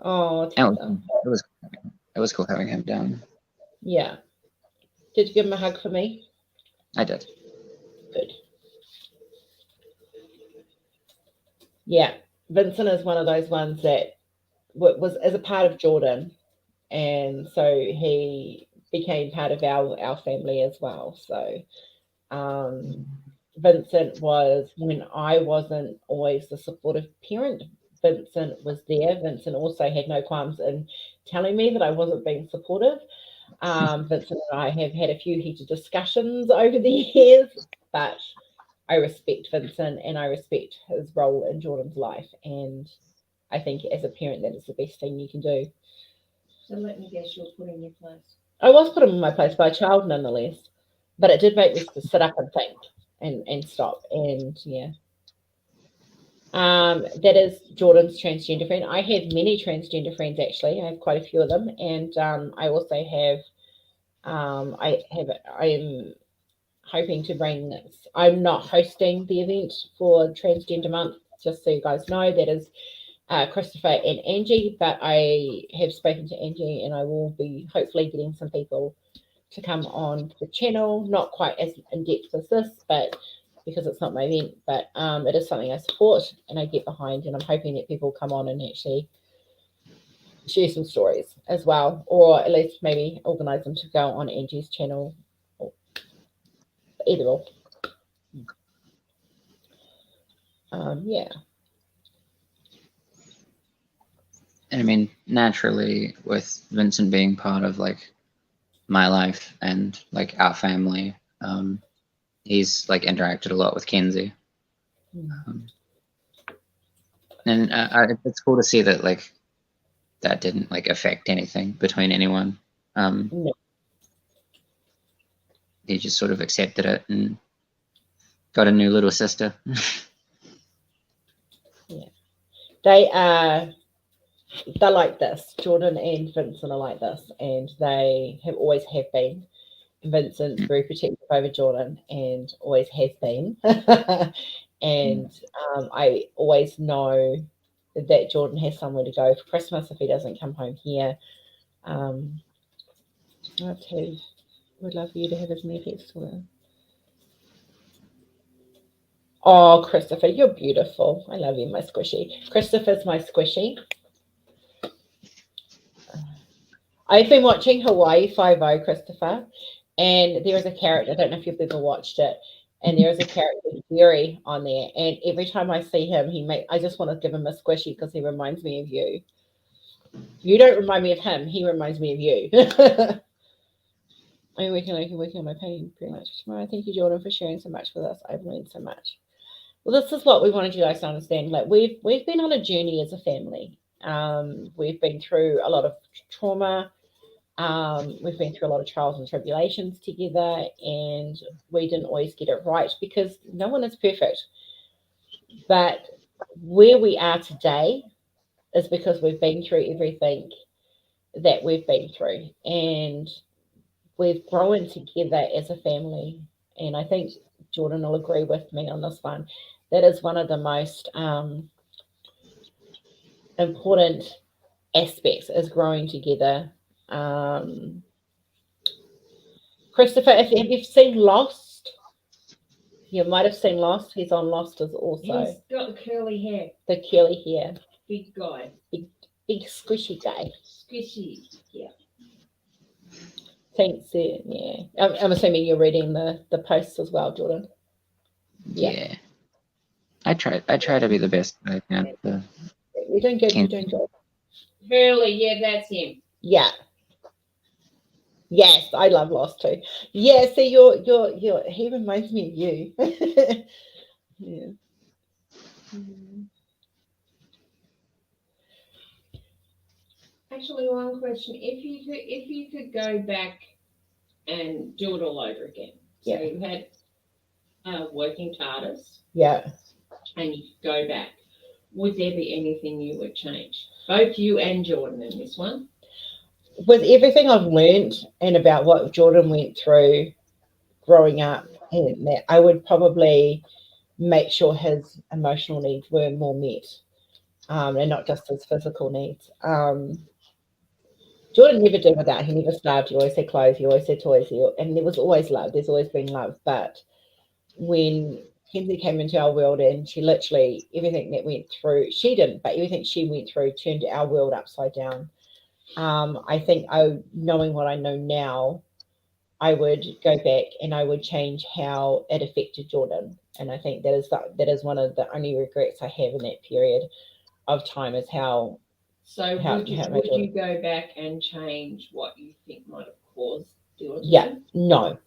Oh, it was cool having him down. Yeah. Did you give him a hug for me? I did. Good. Yeah, Vincent is one of those ones that was as a part of Jordyn, and so he became part of our family as well. So Vincent was, when I wasn't always the supportive parent, Vincent was there. Vincent also had no qualms in telling me that I wasn't being supportive. Vincent and I have had a few heated discussions over the years, but I respect Vincent and I respect his role in Jordyn's life. And I think as a parent, that is the best thing you can do. So let me guess, you're put in your place. I was put in my place by a child nonetheless, but it did make me sit up and think and stop. And yeah. That is Jordyn's transgender friend. I have many transgender friends, actually. I have quite a few of them. And I also have, I am hoping to bring this. I'm not hosting the event for Transgender Month, just so you guys know. That is Christopher and Angie, but I have spoken to Angie and I will be hopefully getting some people to come on the channel, not quite as in-depth as this, but because it's not my event, but it is something I support and I get behind, and I'm hoping that people come on and actually share some stories as well, or at least maybe organize them to go on Angie's channel, or either or. Yeah. And I mean, naturally, with Vincent being part of like my life and like our family, he's like interacted a lot with Kenzie. And it's cool to see that like that didn't like affect anything between anyone. No. He just sort of accepted it and got a new little sister. Yeah, they're like this. Jordyn and Vincent are like this, and they always have been. Vincent's very protective over Jordyn and always has been. And I always know that Jordyn has somewhere to go for Christmas if he doesn't come home here. Would love for you to have his nephews to her. Oh, Christopher, you're beautiful. I love you, my squishy. Christopher's my squishy. I've been watching Hawaii Five-0, Christopher, and there is a character, I don't know if you've ever watched it, and there is a character, Jerry, on there, and every time I see him, I just want to give him a squishy because he reminds me of you. You don't remind me of him, he reminds me of you. I'm working on my pain pretty much tomorrow. Thank you, Jordyn, for sharing so much with us. I've learned so much. Well, this is what we wanted you guys to understand. Like we've been on a journey as a family. We've been through a lot of trauma. We've been through a lot of trials and tribulations together, and we didn't always get it right because no one is perfect. But where we are today is because we've been through everything that we've been through, and we've grown together as a family. And I think Jordyn will agree with me on this one. That is one of the most important aspects is growing together. Christopher, if you've seen Lost, you might have seen Lost. He's on Lost as also. He's got the curly hair. The curly hair. Big guy. Big squishy guy. Squishy. Yeah. Thanks. Yeah. I'm assuming you're reading the posts as well, Jordyn. Yeah. I try to be the best I can. You're doing good. You're doing good. Hurley, yeah, that's him. Yeah. Yes, I love Lost too. Yeah, see, you're he reminds me of you. Yeah. Actually, one question: if you could go back and do it all over again, so Yeah. you had working TARDIS, Yeah. and you could go back, would there be anything you would change? Both you and Jordyn in this one. With everything I've learned and about what Jordyn went through growing up, and that, I would probably make sure his emotional needs were more met, and not just his physical needs. Jordyn never did without. He never starved. He always had clothes. He always had toys. And there was always love. There's always been love. But when Kenzie came into our world and she literally, everything that went through, she didn't, but everything she went through turned our world upside down. I think knowing what I know now, I would go back and I would change how it affected Jordyn. And I think that is one of the only regrets I have in that period of time is how. So would you go back and change what you think might have caused the autism? Yeah, no.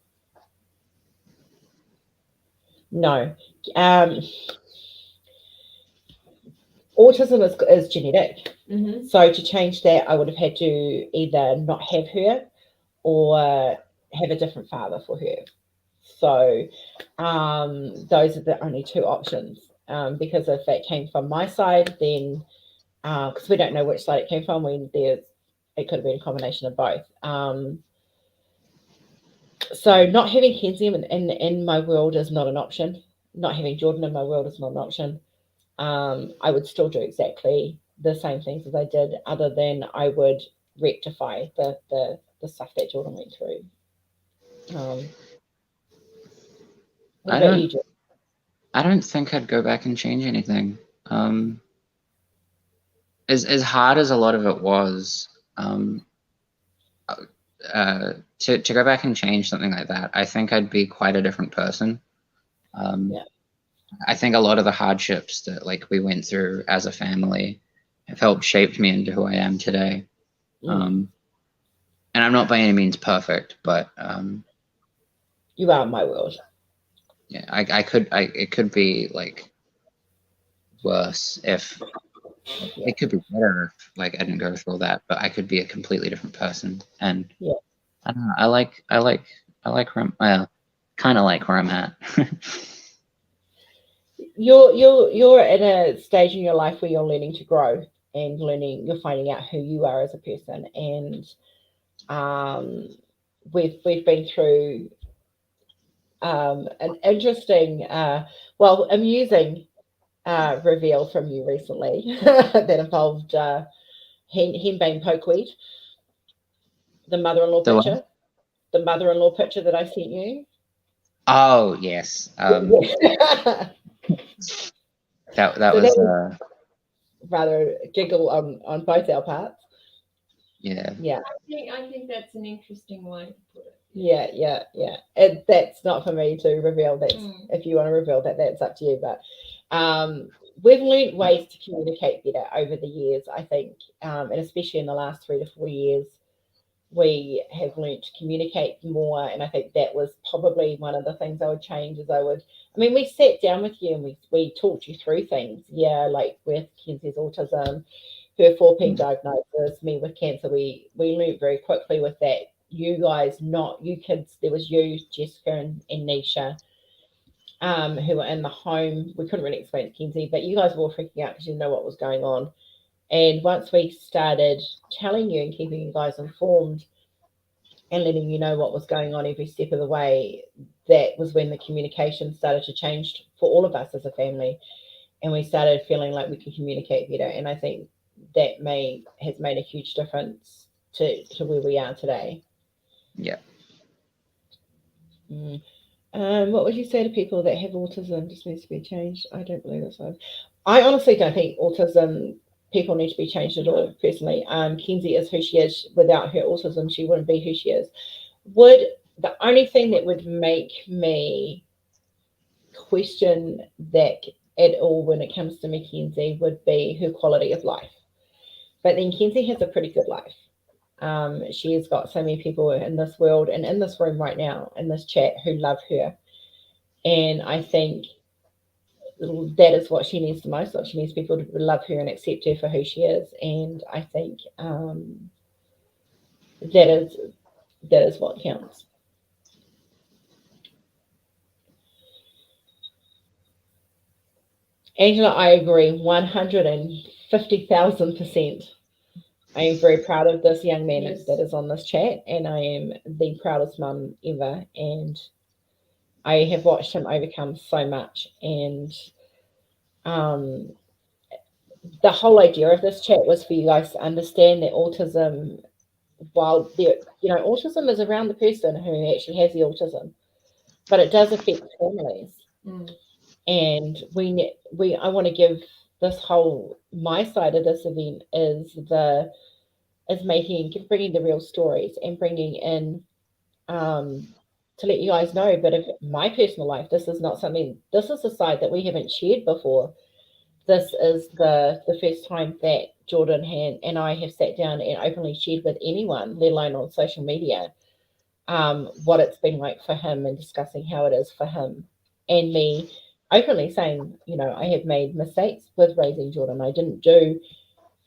Autism is genetic. Mm-hmm. So to change that, I would have had to either not have her or have a different father for her. So those are the only two options. Because if it came from my side, then because we don't know which side it came from, it could have been a combination of both. So not having Kenzie in my world is not an option. Not having Jordyn in my world is not an option. I would still do exactly the same things as I did, other than I would rectify the stuff that Jordyn went through. What about you, Jordyn? I don't think I'd go back and change anything. As hard as a lot of it was, to go back and change something like that, I think I'd be quite a different person. Yeah. I think a lot of the hardships that we went through as a family have helped shape me into who I am today. And I'm not by any means perfect, but you are in my world. Yeah, it could be worse if it could be better if I didn't go through all that, but I could be a completely different person. And I don't know, I like where I'm kind of like where I'm at. You're at a stage in your life where you're learning to grow and you're finding out who you are as a person. And we've been through an interesting, amusing reveal from you recently that involved henbane pokeweed, the mother-in-law picture, the mother-in-law picture that I sent you. Oh yes. That was rather giggle on both our parts. Yeah. I think that's an interesting way to put it. Yeah. And that's not for me to reveal. That's if you want to reveal that, that's up to you. But we've learned ways to communicate better over the years, I think, and especially in the last 3 to 4 years. we have learned to communicate more. And I think that was probably one of the things I would change is we sat down with you and we talked you through things. Yeah, like with Kenzie's autism, her 4P diagnosis, me with cancer, we learned very quickly with that. You guys, not you kids, there was you, Jessica and Nisha, who were in the home. We couldn't really explain to Kenzie, but you guys were all freaking out because you didn't know what was going on. And once we started telling you and keeping you guys informed and letting you know what was going on every step of the way, that was when the communication started to change for all of us as a family. And we started feeling like we could communicate better. And I think that has made a huge difference to where we are today. Yeah. What would you say to people that have autism just needs to be changed? I don't believe that's one. I honestly don't think autism people need to be changed at all, personally. Kenzie is who she is. Without her autism, she wouldn't be who she is. The only thing that would make me question that at all when it comes to Mckenzie would be her quality of life. But then Kenzie has a pretty good life. She has got so many people in this world and in this room right now, in this chat, who love her. And I think that is what she needs the most of. She needs people to love her and accept her for who she is. And I think that is what counts. Angela, I agree 150,000%. I am very proud of this young man that is on this chat, and I am the proudest mum ever. And I have watched him overcome so much. And the whole idea of this chat was for you guys to understand that autism, while autism is around the person who actually has the autism, but it does affect families. And I want to give this whole, my side of this event is bringing the real stories and bringing in to let you guys know. But if my personal life, this is not something, this is a side that we haven't shared before. This is the first time that Jordyn and I have sat down and openly shared with anyone, let alone on social media, what it's been like for him and discussing how it is for him, and me openly saying, I have made mistakes with raising Jordyn. I didn't do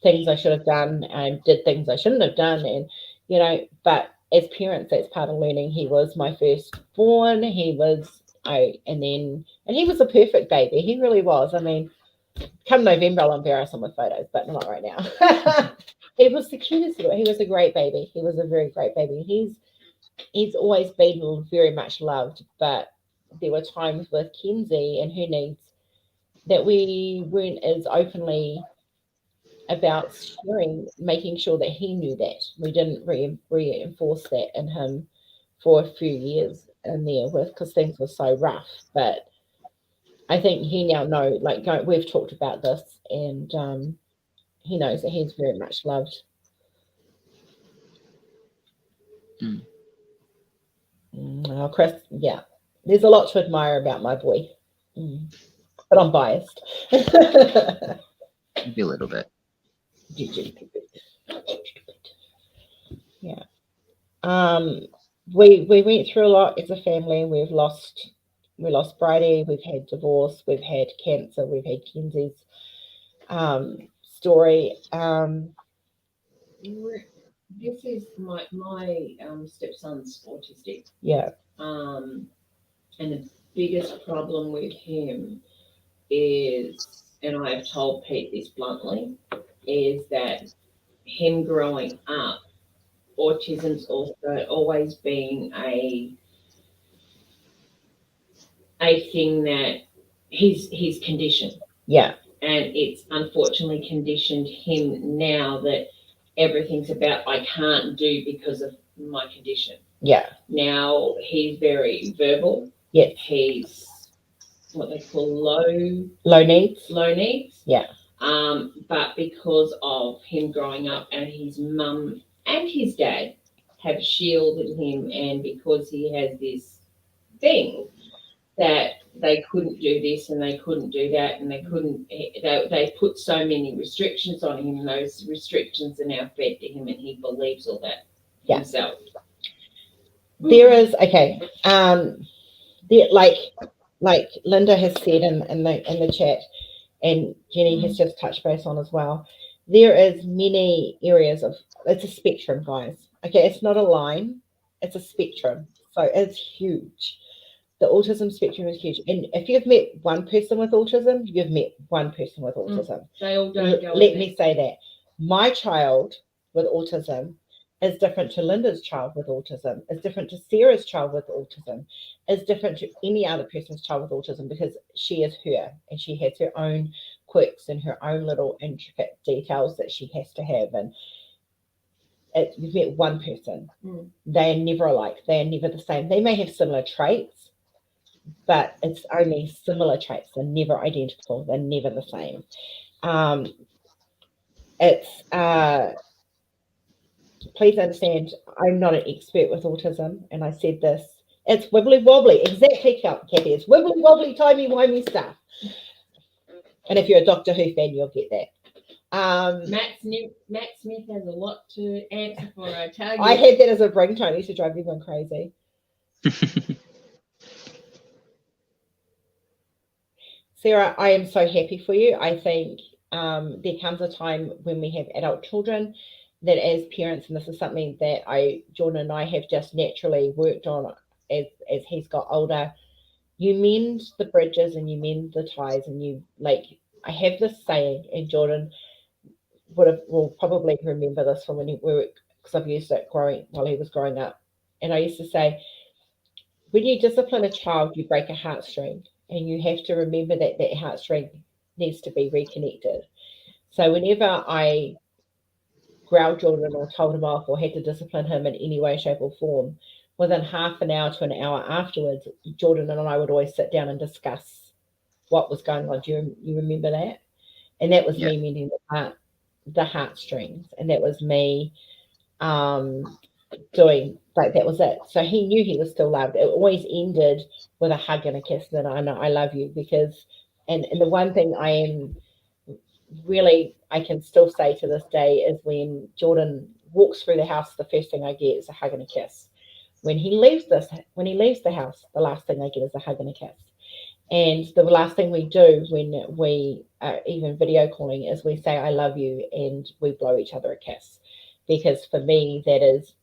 things I should have done. I did things I shouldn't have done. And, but as parents, that's part of learning. He was my firstborn. And he was a perfect baby. He really was. I mean, come November, I'll embarrass him with photos, but not right now. He was the cutest little. He was a great baby. He was a very great baby. He's always been very much loved, but there were times with Kenzie and her needs that we weren't as openly about sharing, making sure that he knew that. We didn't reinforce that in him for a few years in there because things were so rough. But I think he now knows, we've talked about this, and he knows that he's very much loved. Oh, Chris, yeah. There's a lot to admire about my boy. But I'm biased. Maybe a little bit. Yeah. We went through a lot as a family. We lost Bridie, we've had divorce, we've had cancer, we've had Kenzie's story. This is my stepson's autistic. Yeah. And the biggest problem with him is, and I have told Pete this bluntly, is that him growing up, autism's also always been a thing that he's conditioned. Yeah. And it's unfortunately conditioned him now that everything's about I can't do because of my condition. Yeah. Now he's very verbal. Yes. He's what they call low needs. Yeah. Yeah. But because of him growing up and his mum and his dad have shielded him, and because he has this thing that they couldn't do this and they couldn't do that and they put so many restrictions on him, and those restrictions are now fed to him and he believes all that. Yeah. himself. There is there, like Linda has said in the chat, and Jenny has just touched base on as well. There is many areas of, it's a spectrum, guys. Okay, it's not a line, it's a spectrum. So it's huge. The autism spectrum is huge. And if you've met one person with autism, you've met one person with autism. They all don't go. Let me say that. My child with autism is different to Linda's child with autism, is different to Sarah's child with autism, is different to any other person's child with autism, because she is her and she has her own quirks and her own little intricate details that she has to have. And you've met one person. They are never alike. They are never the same. They may have similar traits, but it's only similar traits. They're never identical. They're never the same. Please understand, I'm not an expert with autism, and I said this. It's wibbly wobbly. Exactly, Kathy. It's wibbly wobbly, timey-wimey stuff. And if you're a Doctor Who fan, you'll get that. Matt Smith has a lot to answer for, I tell you. I had that as a ringtone. It used to drive everyone crazy. Sarah, I am so happy for you. I think there comes a time when we have adult children that as parents, and this is something that Jordyn and I have just naturally worked on as he's got older, you mend the bridges and you mend the ties, and you, like, I have this saying, and Jordyn will probably remember this from when because I've used it while he was growing up. And I used to say, when you discipline a child, you break a heartstring, and you have to remember that heartstring needs to be reconnected. So whenever I growled Jordyn or told him off or had to discipline him in any way, shape or form, within half an hour to an hour afterwards, Jordyn and I would always sit down and discuss what was going on. Do you remember that? And that was me mending the heartstrings, and that was me doing, like, that was it. So he knew he was still loved. It always ended with a hug and a kiss, and I know I love you, because and the one thing I can still say to this day is when Jordyn walks through the house, the first thing I get is a hug and a kiss. When he leaves the house, the last thing I get is a hug and a kiss. And the last thing we do when we are even video calling is we say, I love you, and we blow each other a kiss. Because for me, that is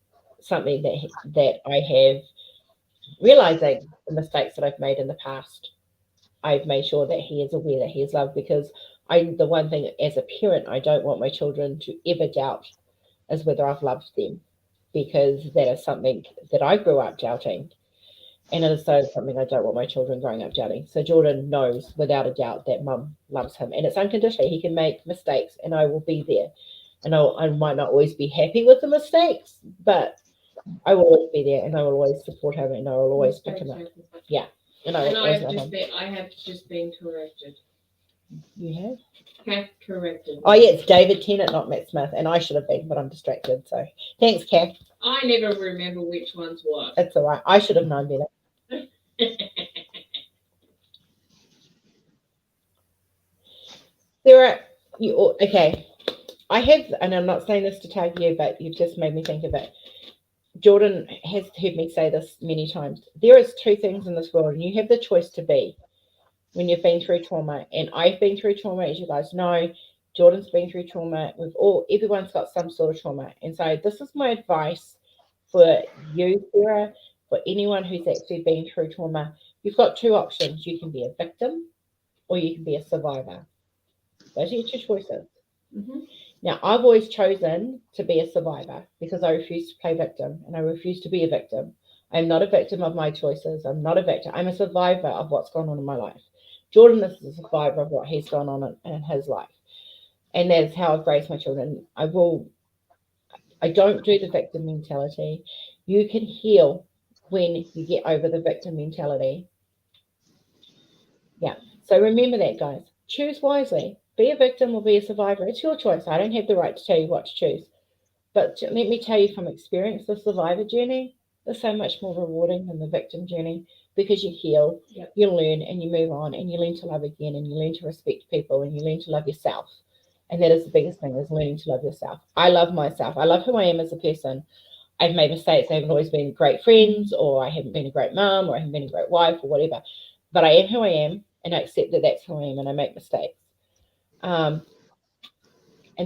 something that I have, realizing the mistakes that I've made in the past, I've made sure that he is aware that he is loved, because the one thing as a parent I don't want my children to ever doubt is whether I've loved them, because that is something that I grew up doubting, and it is something I don't want my children growing up doubting. So Jordyn knows without a doubt that Mum loves him, and it's unconditionally. He can make mistakes, and I will be there. And I might not always be happy with the mistakes, but I will always be there, and I will always support him, and I will always pick him up. Yeah. And I have just been corrected. You have? Corrected. Oh, yeah, it's David Tennant, not Matt Smith, and I should have been, but I'm distracted. So thanks, Kath. I never remember which one's what. It's all right. I should have known better. Okay. I have, and I'm not saying this to tag you, but you've just made me think of it. Jordyn has heard me say this many times. There is two things in this world, and you have the choice to be when you've been through trauma. And I've been through trauma, as you guys know. Jordyn's been through trauma. Everyone's got some sort of trauma. And so this is my advice for you, Sarah, for anyone who's actually been through trauma. You've got two options. You can be a victim or you can be a survivor. Those are your two choices. Mm-hmm. Now, I've always chosen to be a survivor because I refuse to play victim, and I refuse to be a victim. I'm not a victim of my choices. I'm not a victim. I'm a survivor of what's gone on in my life. Jordyn is a survivor of what he's gone on in his life. And that is how I've raised my children. I don't do the victim mentality. You can heal when you get over the victim mentality. Yeah. So remember that, guys. Choose wisely. Be a victim or be a survivor. It's your choice. I don't have the right to tell you what to choose. But let me tell you from experience, the survivor journey is so much more rewarding than the victim journey, because you heal, you learn, and you move on, and you learn to love again, and you learn to respect people, and you learn to love yourself. And that is the biggest thing, is learning to love yourself. I love myself. I love who I am as a person. I've made mistakes. I haven't always been great friends, or I haven't been a great mum, or I haven't been a great wife, or whatever. But I am who I am, and I accept that that's who I am, and I make mistakes. And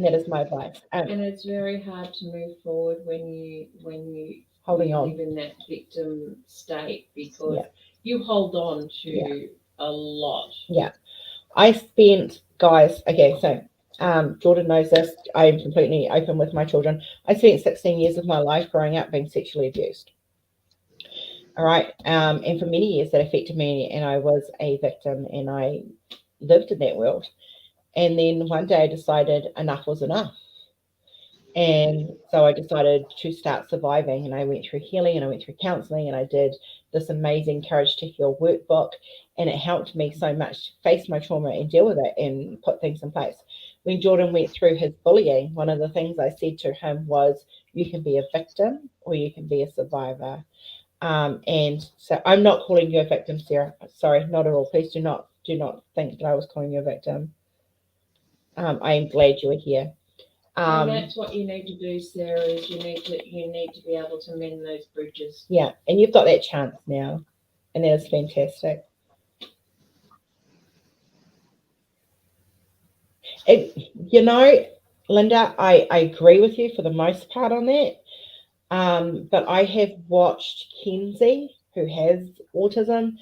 that is my advice. And it's very hard to move forward when you Holding you on. live in that victim state, because Yeah. you hold on to Yeah. a lot. Yeah. I spent, guys, okay, so Jordyn knows this. I am completely open with my children. I spent 16 years of my life growing up being sexually abused. All right. And for many years that affected me, and I was a victim, and I lived in that world. And then one day I decided enough was enough. And so I decided to start surviving, and I went through healing, and I went through counseling, and I did this amazing Courage to Heal workbook, and it helped me so much to face my trauma and deal with it and put things in place. When Jordyn went through his bullying, one of the things I said to him was, you can be a victim or you can be a survivor. And so I'm not calling you a victim, Sarah. Sorry, not at all. Please do not think that I was calling you a victim. I am glad you were here. And that's what you need to do, Sarah, is you need to be able to mend those bridges. Yeah, and you've got that chance now, and that is fantastic. You know, Linda, I agree with you for the most part on that. But I have watched Kenzie, who has autism,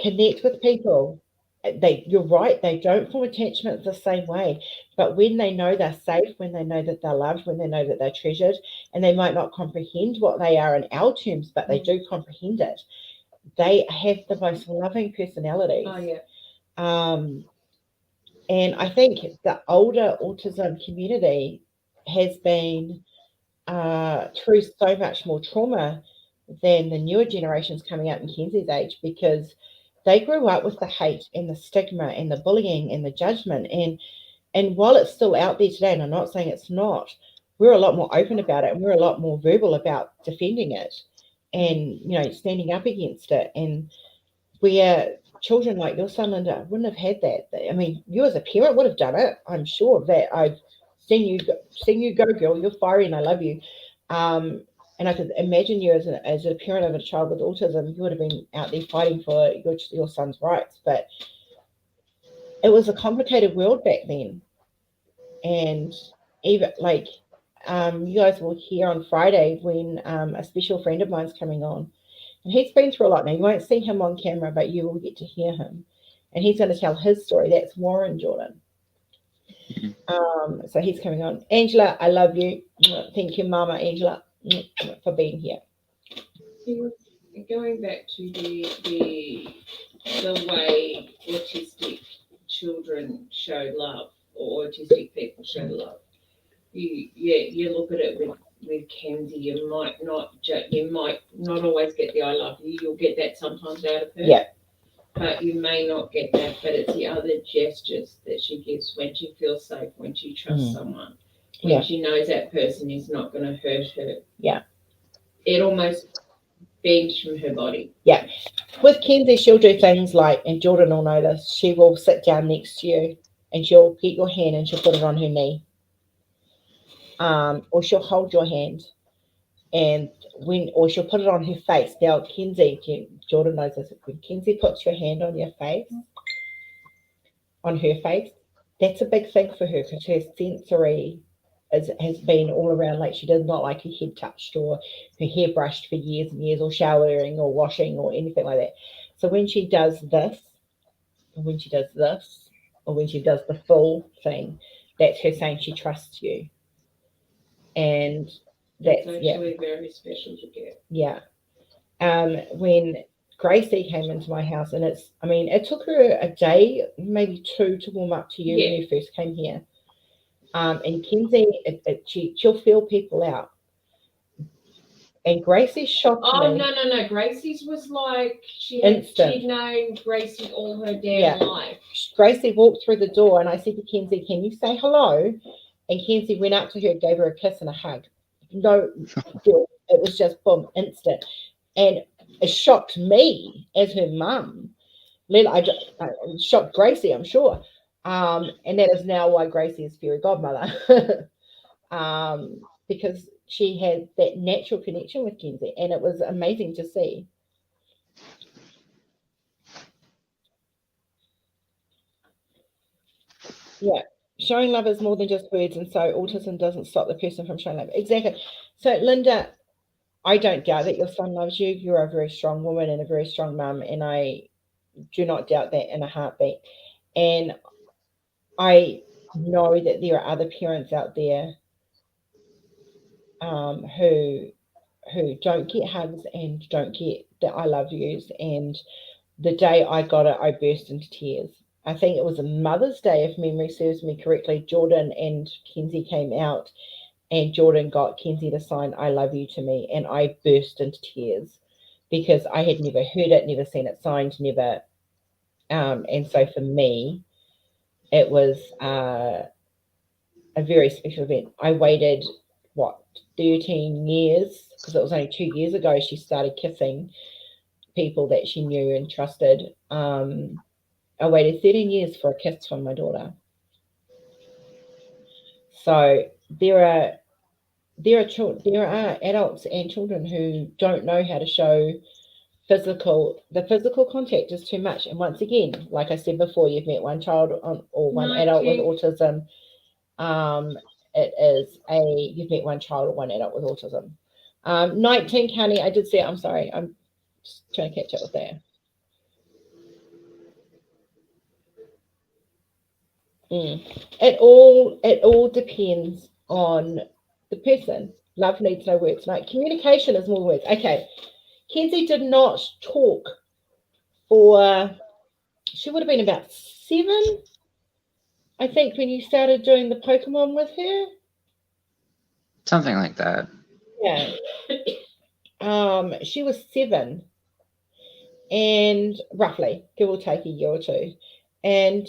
connect with people. You're right, they don't form attachments the same way. But when they know they're safe, when they know that they're loved, when they know that they're treasured, and they might not comprehend what they are in our terms, but they do comprehend it, they have the most loving personalities. Oh, yeah. And I think the older autism community has been through so much more trauma than the newer generations coming out in Kenzie's age, because they grew up with the hate and the stigma and the bullying and the judgment. And while it's still out there today, and I'm not saying it's not, we're a lot more open about it, and we're a lot more verbal about defending it and, you know, standing up against it. And where children like your son, Linda, wouldn't have had that. I mean, you as a parent would have done it. I'm sure of that. I've seen you go, girl. You're fiery, and I love you. And I could imagine you as a parent of a child with autism, you would have been out there fighting for your son's rights. But it was a complicated world back then. And even like you guys will hear on Friday when a special friend of mine's coming on. And he's been through a lot now. You won't see him on camera, but you will get to hear him. And he's going to tell his story. That's Warren Jordyn. So he's coming on. Angela, I love you. Thank you, Mama Angela, for being here. Going back to the way autistic children show love, or autistic people show love. You look at it with Kenzie. You might not always get the I love you. You'll get that sometimes out of her. Yeah. But you may not get that. But it's the other gestures that she gives when she feels safe, when she trusts someone, when she knows that person is not going to hurt her. Yeah. It almost beams from her body. Yeah. With Kenzie, she'll do things like, and Jordyn will know this, she will sit down next to you and she'll get your hand and she'll put it on her knee. Or she'll hold your hand, or she'll put it on her face. Now, Jordyn knows this. When Kenzie puts your hand on her face, that's a big thing for her, because her sensory has been all around. Like, she does not like her head touched or her hair brushed for years and years, or showering or washing or anything like that. So when she does this, or when she does this, or when she does the full thing, that's her saying she trusts you. And that's actually very special to get. Yeah. When Gracie came into my house, and it took her a day, maybe two, to warm up to you when you first came here. And Kenzie, she'll feel people out. And Gracie shocked me. Oh, no. Gracie's was like she'd known Gracie all her damn life. Gracie walked through the door, and I said to Kenzie, "Can you say hello?" And Kenzie went up to her, gave her a kiss and a hug. No, it was just boom, instant. And it shocked me as her mum. I shocked Gracie, I'm sure. And that is now why Gracie is fairy godmother. Because she had that natural connection with Kenzie, and it was amazing to see. Yeah, showing love is more than just words, and so autism doesn't stop the person from showing love. Exactly. So, Linda, I don't doubt that your son loves you. You're a very strong woman and a very strong mum, and I do not doubt that in a heartbeat. And I know that there are other parents out there who don't get hugs and don't get the I love yous. And the day I got it, I burst into tears. I think it was a Mother's Day, if memory serves me correctly. Jordyn and Kenzie came out, and Jordyn got Kenzie to sign I love you to me, and I burst into tears because I had never heard it, never seen it signed, never. And so for me, it was a very special event. I waited, 13 years, because it was only 2 years ago she started kissing people that she knew and trusted. I waited 13 years for a kiss from my daughter. So there are adults and children who don't know how to show the physical contact is too much. And once again, like I said before, you've met one child or one adult with autism. You've met one child or one adult with autism. 19 County, I did see it. I'm sorry. I'm just trying to catch up with that. It all depends on the person. Love needs no words. No, communication is more words. Okay. Kenzie did not talk she would have been about 7, I think, when you started doing the Pokemon with her. Something like that. Yeah. She was 7, and roughly, give or take a year or two. And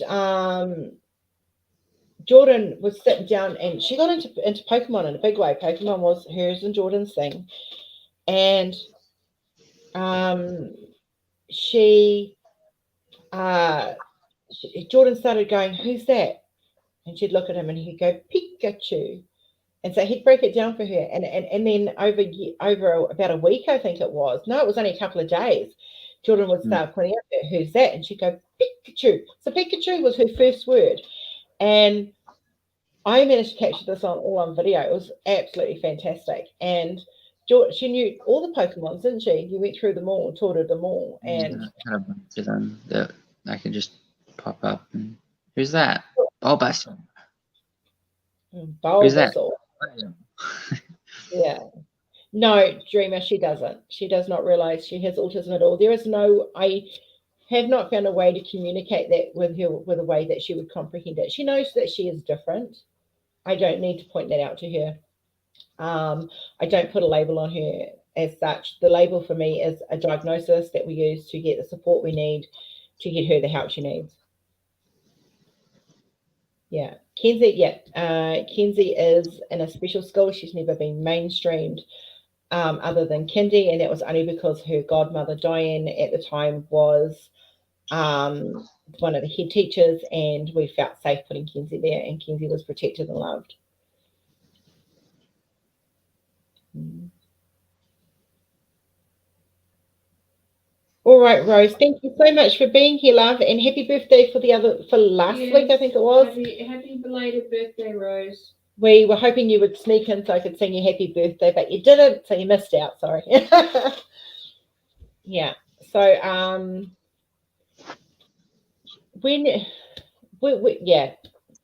Jordyn was sitting down, and she got into Pokemon in a big way. Pokemon was hers and Jordyn's thing. And Jordyn started going, "Who's that?" And she'd look at him, and he'd go, "Pikachu." And so he'd break it down for her. And then over about a week, I think it was. No, it was only a couple of days. Jordyn would start pointing out at her, "Who's that?" And she'd go, "Pikachu." So Pikachu was her first word. And I managed to capture this all on video. It was absolutely fantastic. And she knew all the Pokemons, didn't she? You went through them all, taught her them all. And I had a bunch of them that I could just pop up. And who's that? Bulbasaur. Who's that? Yeah. No, Dreamer, she doesn't. She does not realize she has autism at all. I have not found a way to communicate that with her with a way that she would comprehend it. She knows that she is different. I don't need to point that out to her. I don't put a label on her as such. The label for me is a diagnosis that we use to get the support we need to get her the help she needs. Yeah, Kenzie. Yeah, Kenzie is in a special school. She's never been mainstreamed other than kindy, and that was only because her godmother Diane at the time was one of the head teachers, and we felt safe putting Kenzie there, and Kenzie was protected and loved. All right, Rose, thank you so much for being here, love, and happy birthday for last week, I think it was. Happy belated birthday, Rose. We were hoping you would sneak in so I could sing you happy birthday, but you didn't, so you missed out. Sorry. Yeah. So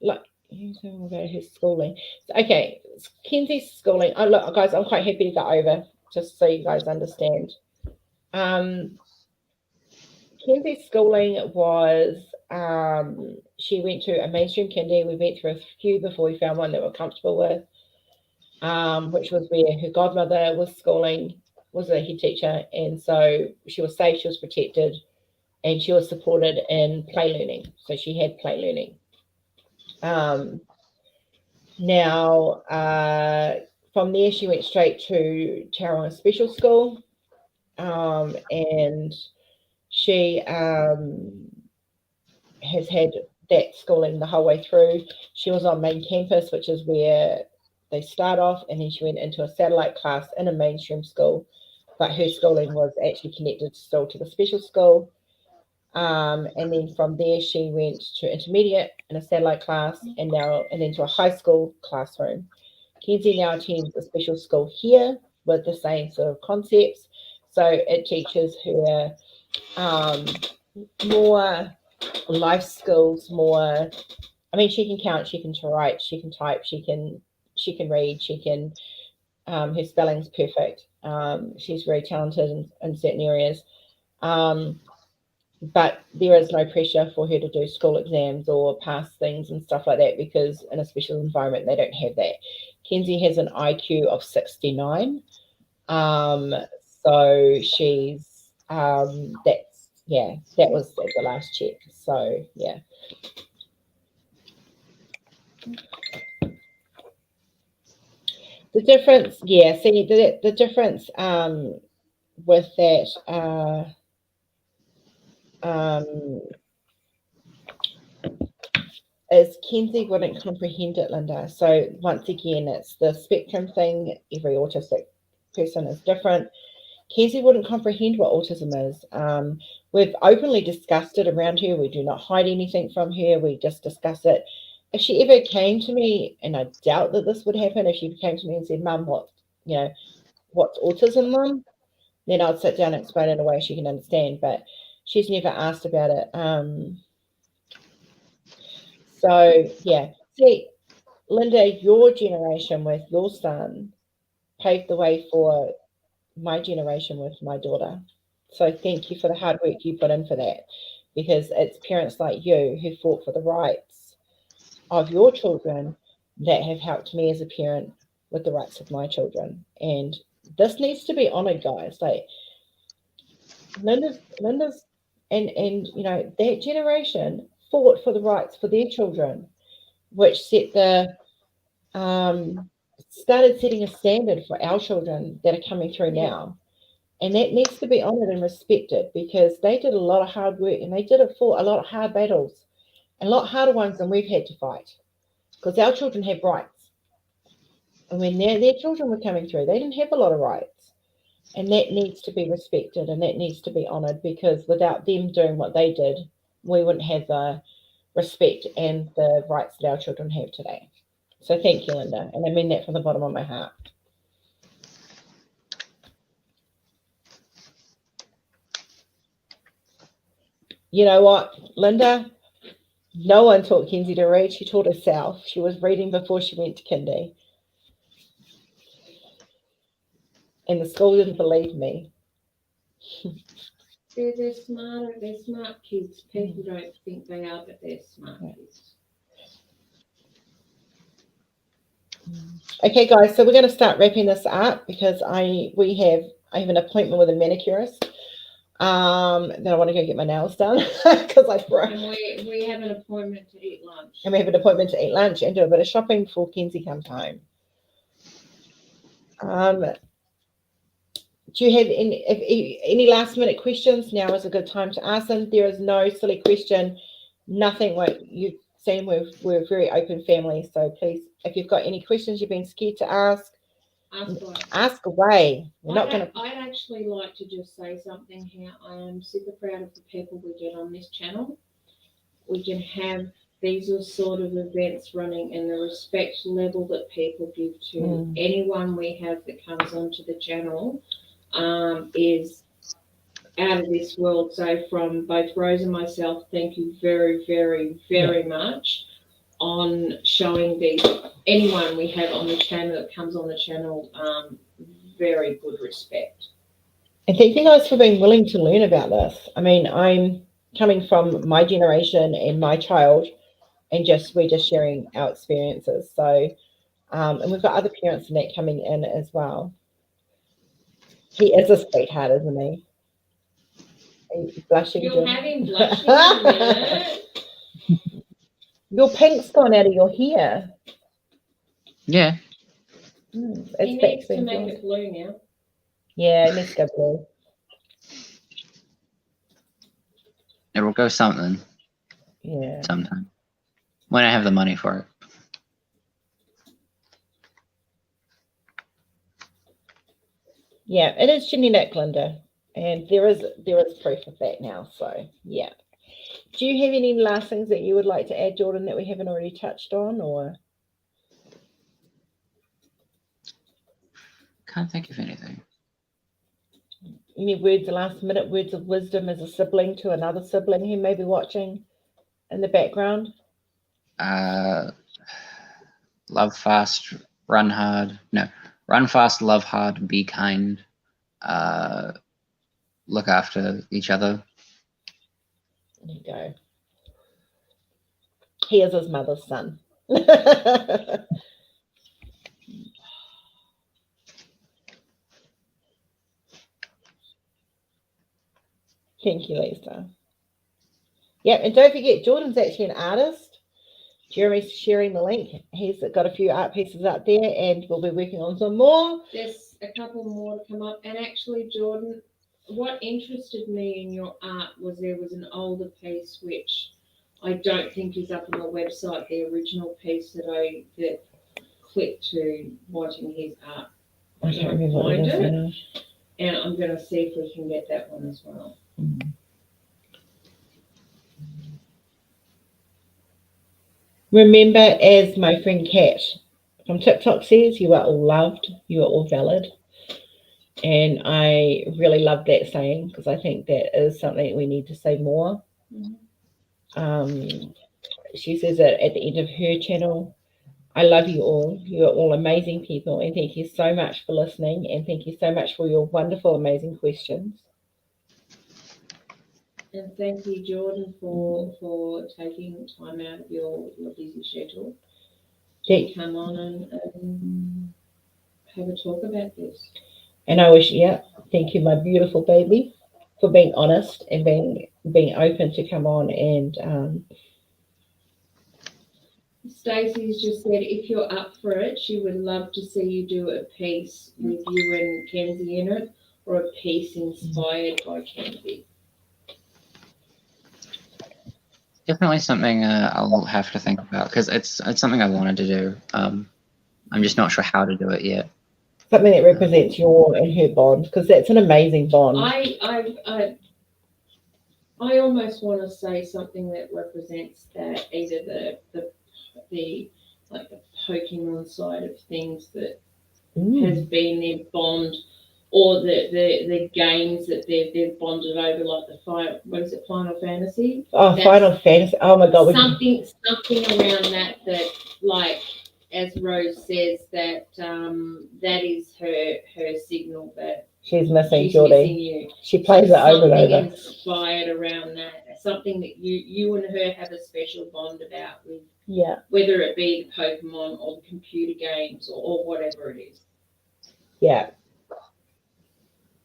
like we'll go to his schooling. So, okay, Kenzie's schooling. Oh, look, guys, I'm quite happy to go over just so you guys understand. Kenzie's schooling was she went to a mainstream kindy. We went through a few before we found one that we're comfortable with, which was where her godmother was schooling, was a head teacher, and so she was safe, she was protected, and she was supported in play learning. So she had play learning. Now, from there, she went straight to Tauranga Special School, and she has had that schooling the whole way through. She was on main campus, which is where they start off, and then she went into a satellite class in a mainstream school, but her schooling was actually connected still to the special school. And then from there, she went to intermediate in a satellite class, and then to a high school classroom. Kenzie now attends a special school here with the same sort of concepts. So it teaches her more life skills, more. I mean, she can count, she can write, she can type, she can read, she can. Her spelling's perfect. She's very talented in certain areas. But there is no pressure for her to do school exams or pass things and stuff like that, because in a special environment they don't have that. Kenzie has an IQ of 69. So she's that was at the last check. So yeah. The difference, see the difference with that is Kenzie wouldn't comprehend it, Linda. So once again, it's the spectrum thing. Every autistic person is different. Kenzie wouldn't comprehend what autism is. We've openly discussed it around her. We do not hide anything from her. We just discuss it. If she ever came to me, and I doubt that this would happen, if she came to me and said, "Mum, what's autism, Mum?" then I'd sit down and explain it in a way she can understand. But she's never asked about it. So yeah, see, Linda, your generation with your son paved the way for my generation with my daughter. So thank you for the hard work you put in for that, because it's parents like you who fought for the rights of your children that have helped me as a parent with the rights of my children. And this needs to be honored, guys. Like Linda's and that generation fought for the rights for their children, which set started setting a standard for our children that are coming through now. And that needs to be honored and respected, because they did a lot of hard work, and they did it for a lot of hard battles, and a lot harder ones than we've had to fight, because our children have rights. And when their children were coming through, they didn't have a lot of rights. And that needs to be respected, and that needs to be honored, because without them doing what they did, we wouldn't have the respect and the rights that our children have today. So thank you, Linda. And I mean that from the bottom of my heart. You know what, Linda? No one taught Kenzie to read. She taught herself. She was reading before she went to kindy. And the school didn't believe me. They're smarter. They're smart kids. People don't think they are, but they're smart kids. Okay, guys, so we're going to start wrapping this up, because I have an appointment with a manicurist. Then I want to go get my nails done because I broke. And we have an appointment to eat lunch. And we have an appointment to eat lunch and do a bit of shopping before Kenzie comes home. Do you have any last minute questions? Now is a good time to ask them. There is no silly question, nothing. Like you've seen, we're a very open family. So please, if you've got any questions you've been scared to ask away. I'd actually like to just say something here. I am super proud of the people we get on this channel. We can have these are sort of events running, and the respect level that people give to anyone we have that comes onto the channel is out of this world. So from both Rose and myself, thank you very, very, very much on showing anyone we have on the channel that comes on the channel very good respect. And thank you guys for being willing to learn about this. I mean, I'm coming from my generation and my child, and we're just sharing our experiences. So, and we've got other parents in that coming in as well. He is a sweetheart, isn't he? Are you blushing? You'll have him blushing in a minute. Your pink's gone out of your hair. Yeah. He needs to make it blue now. Yeah, it needs to go blue. It will go something. Yeah. Sometime. When I have the money for it. Yeah, it is genetic, Linda, and there is proof of that now. So yeah. Do you have any last things that you would like to add, Jordyn, that we haven't already touched on, or? Can't think of anything. Any words, last minute words of wisdom as a sibling to another sibling who may be watching in the background? Love fast, run hard. No, run fast, love hard, be kind. Look after each other. There you go. He is his mother's son. Thank you, Lisa. Yep, and don't forget, Jordyn's actually an artist. Jeremy's sharing the link. He's got a few art pieces up there, and we'll be working on some more. There's a couple more to come up. And actually, Jordyn, what interested me in your art was there was an older piece which I don't think is up on the website, the original piece that clicked to watching his art. I can't remember what it is now. And I'm going to see if we can get that one as well. Remember, as my friend Kat from TikTok says, you are all loved, you are all valid. And I really love that saying because I think that is something we need to say more. She says it at the end of her channel. I love you all. You are all amazing people. And thank you so much for listening. And thank you so much for your wonderful, amazing questions. And thank you, Jordyn, for taking time out of your busy schedule to come on and have a talk about this. And I wish, thank you, my beautiful baby, for being honest and being open to come on. And Stacey's just said if you're up for it, she would love to see you do a piece with you and Kenzie in it, or a piece inspired by Kenzie. Definitely something I'll have to think about because it's something I wanted to do. I'm just not sure how to do it yet. Something that represents your and her bond, because that's an amazing bond. I almost want to say something that represents that, either the poking on side of things that has been their bond, or the games that they've bonded over, like Final Fantasy? Final Fantasy. Oh my God. Something around that, like, as Rose says, that is her signal that she's missing she's Jordyn. missing you. She plays it over and over. Something inspired around that. Something that you and her have a special bond about with. Yeah. Whether it be the Pokemon or the computer games or whatever it is. Yeah.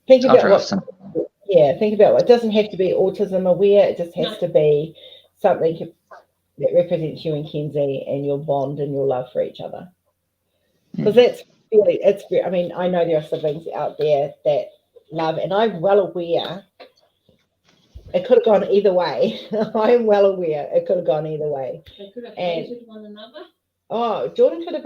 Think about what it doesn't have to be autism aware. It just has to be something that represents you and Kenzie and your bond and your love for each other. Because I mean, I know there are siblings out there that love, and I'm well aware it could have gone either way. I'm well aware it could have gone either way. They could have hated one another. Oh, Jordyn could have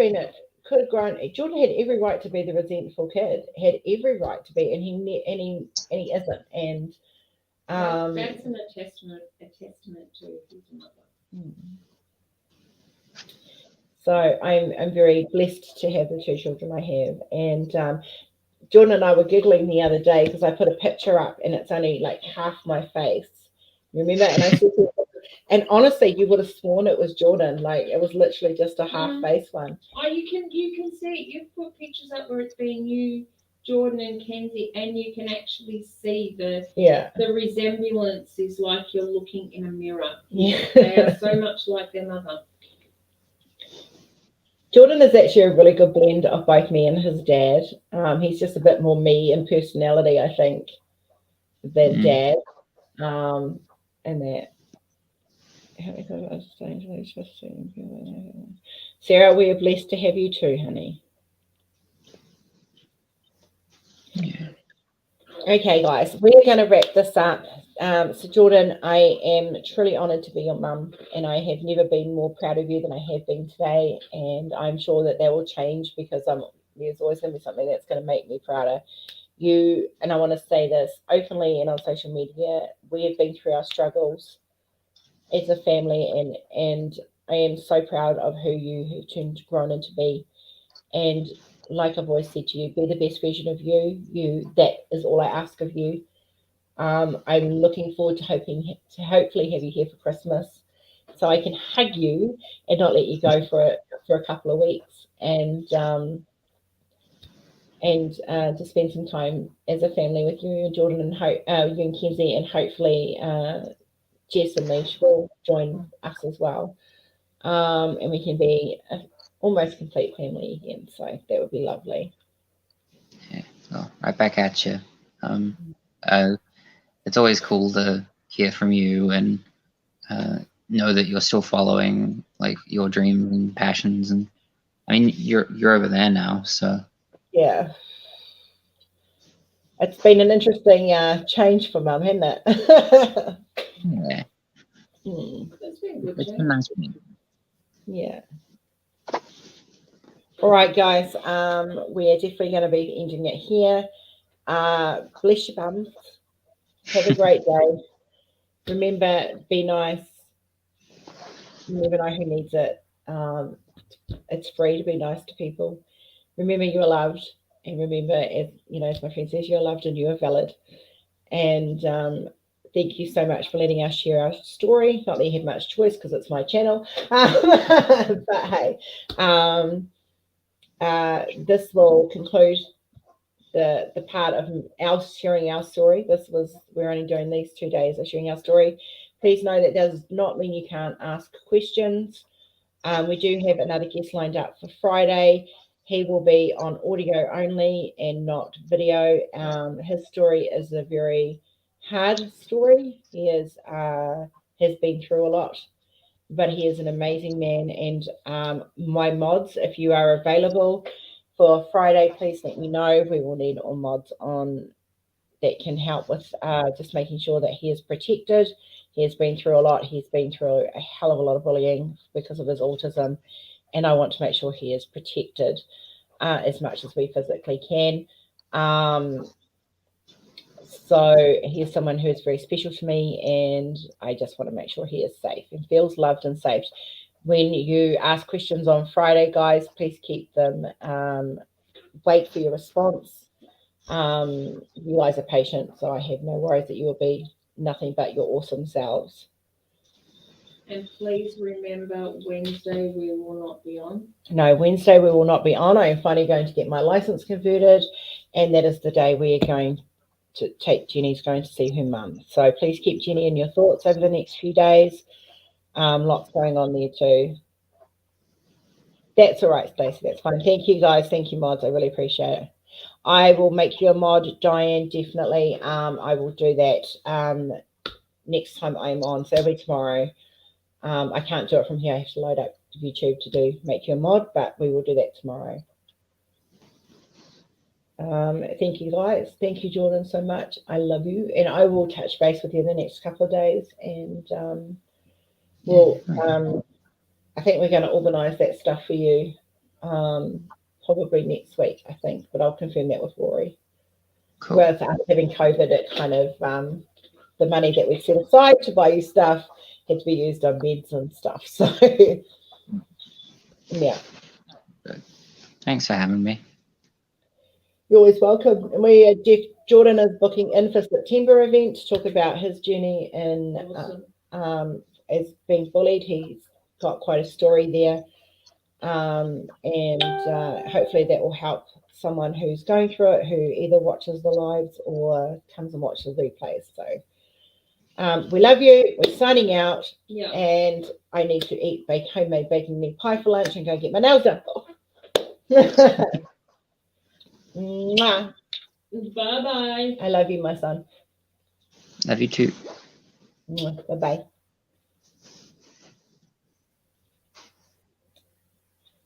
grown. Jordyn had every right to be the resentful kid. Had every right to be, and he isn't. And that's a testament to his mother. So I'm very blessed to have the two children I have. And Jordyn and I were giggling the other day because I put a picture up and it's only like half my face. Remember? And I said, and honestly, you would have sworn it was Jordyn. Like, it was literally just a half face one. Oh, you can see, you've put pictures up where it's been you, Jordyn and Kenzie, and you can actually see the resemblance is like you're looking in a mirror. Yeah. They are so much like their mother. Jordyn is actually a really good blend of both me and his dad. He's just a bit more me in personality, I think, than Dad. And that. Sarah, we are blessed to have you too, honey. Yeah. Okay, guys, we're going to wrap this up. So, Jordyn, I am truly honoured to be your mum, and I have never been more proud of you than I have been today. And I'm sure that will change because there's always going to be something that's going to make me prouder. you, and I want to say this openly and on social media, we have been through our struggles as a family, and I am so proud of who you have grown into be. And like I've always said to you, be the best version of you. That is all I ask of you. I'm looking forward to hopefully have you here for Christmas, so I can hug you and not let you go for a couple of weeks, and to spend some time as a family with you and Jordyn, and you and Kenzie, and hopefully Jess and Leash will join us as well, and we can be an almost complete family again. So that would be lovely. Yeah, well, right back at you. It's always cool to hear from you and know that you're still following like your dreams and passions. And I mean, you're over there now, so Yeah, it's been an interesting change for Mum, hasn't it? yeah, That's been good. it's been nice meeting you. Yeah. All right, guys. We are definitely going to be ending it here. Bless your bums. Have a great day. Remember, be nice. You never know who needs it. It's free to be nice to people. Remember, you are loved, and remember, as you know, as my friend says, you are loved and you are valid. And thank you so much for letting us share our story. Not that you had much choice because it's my channel, but hey, this will conclude the part of our sharing our story. We're only doing these 2 days of sharing our story. Please know that does not mean you can't ask questions. We do have another guest lined up for Friday. He will be on audio only and not video. His story is a very hard story. He has been through a lot, but he is an amazing man. And my mods, if you are available for Friday, please let me know. We will need all mods on that can help with just making sure that he is protected. He has been through a lot. He's been through a hell of a lot of bullying because of his autism, and I want to make sure he is protected as much as we physically can. So he's someone who is very special to me, and I just want to make sure he is safe and feels loved and safe. When you ask questions on Friday, guys, please keep them. Wait for your response. You guys are patient, so I have no worries that you will be nothing but your awesome selves. And please remember, Wednesday we will not be on. No, Wednesday we will not be on. I am finally going to get my license converted, and that is the day we are going to take Jenny's going to see her mum. So please keep Jenny in your thoughts over the next few days. Lots going on there too. That's all right, Stacey. That's fine. Thank you, guys. Thank you, mods. I really appreciate it. I will make you a mod, Diane, definitely. I will do that next time I'm on, so it'll be tomorrow. I can't do it from here. I have to load up YouTube to make you a mod, but we will do that tomorrow. Thank you, guys. Thank you, Jordyn, so much. I love you, and I will touch base with you in the next couple of days, and I think we're going to organise that stuff for you. Probably next week, I think, but I'll confirm that with Rory. Cool. Whereas having COVID, it kind of the money that we set aside to buy you stuff had to be used on beds and stuff. So yeah. Good. Thanks for having me. You're always welcome. And Jordyn is booking in for September event to talk about his journey in as being bullied. He's got quite a story there. And hopefully that will help someone who's going through it, who either watches the lives or comes and watches the replays. So we love you. We're signing out. Yeah. And I need to eat homemade bacon meat pie for lunch and go get my nails done. Mwah. Bye-bye. I love you, my son. Love you too. Bye-bye.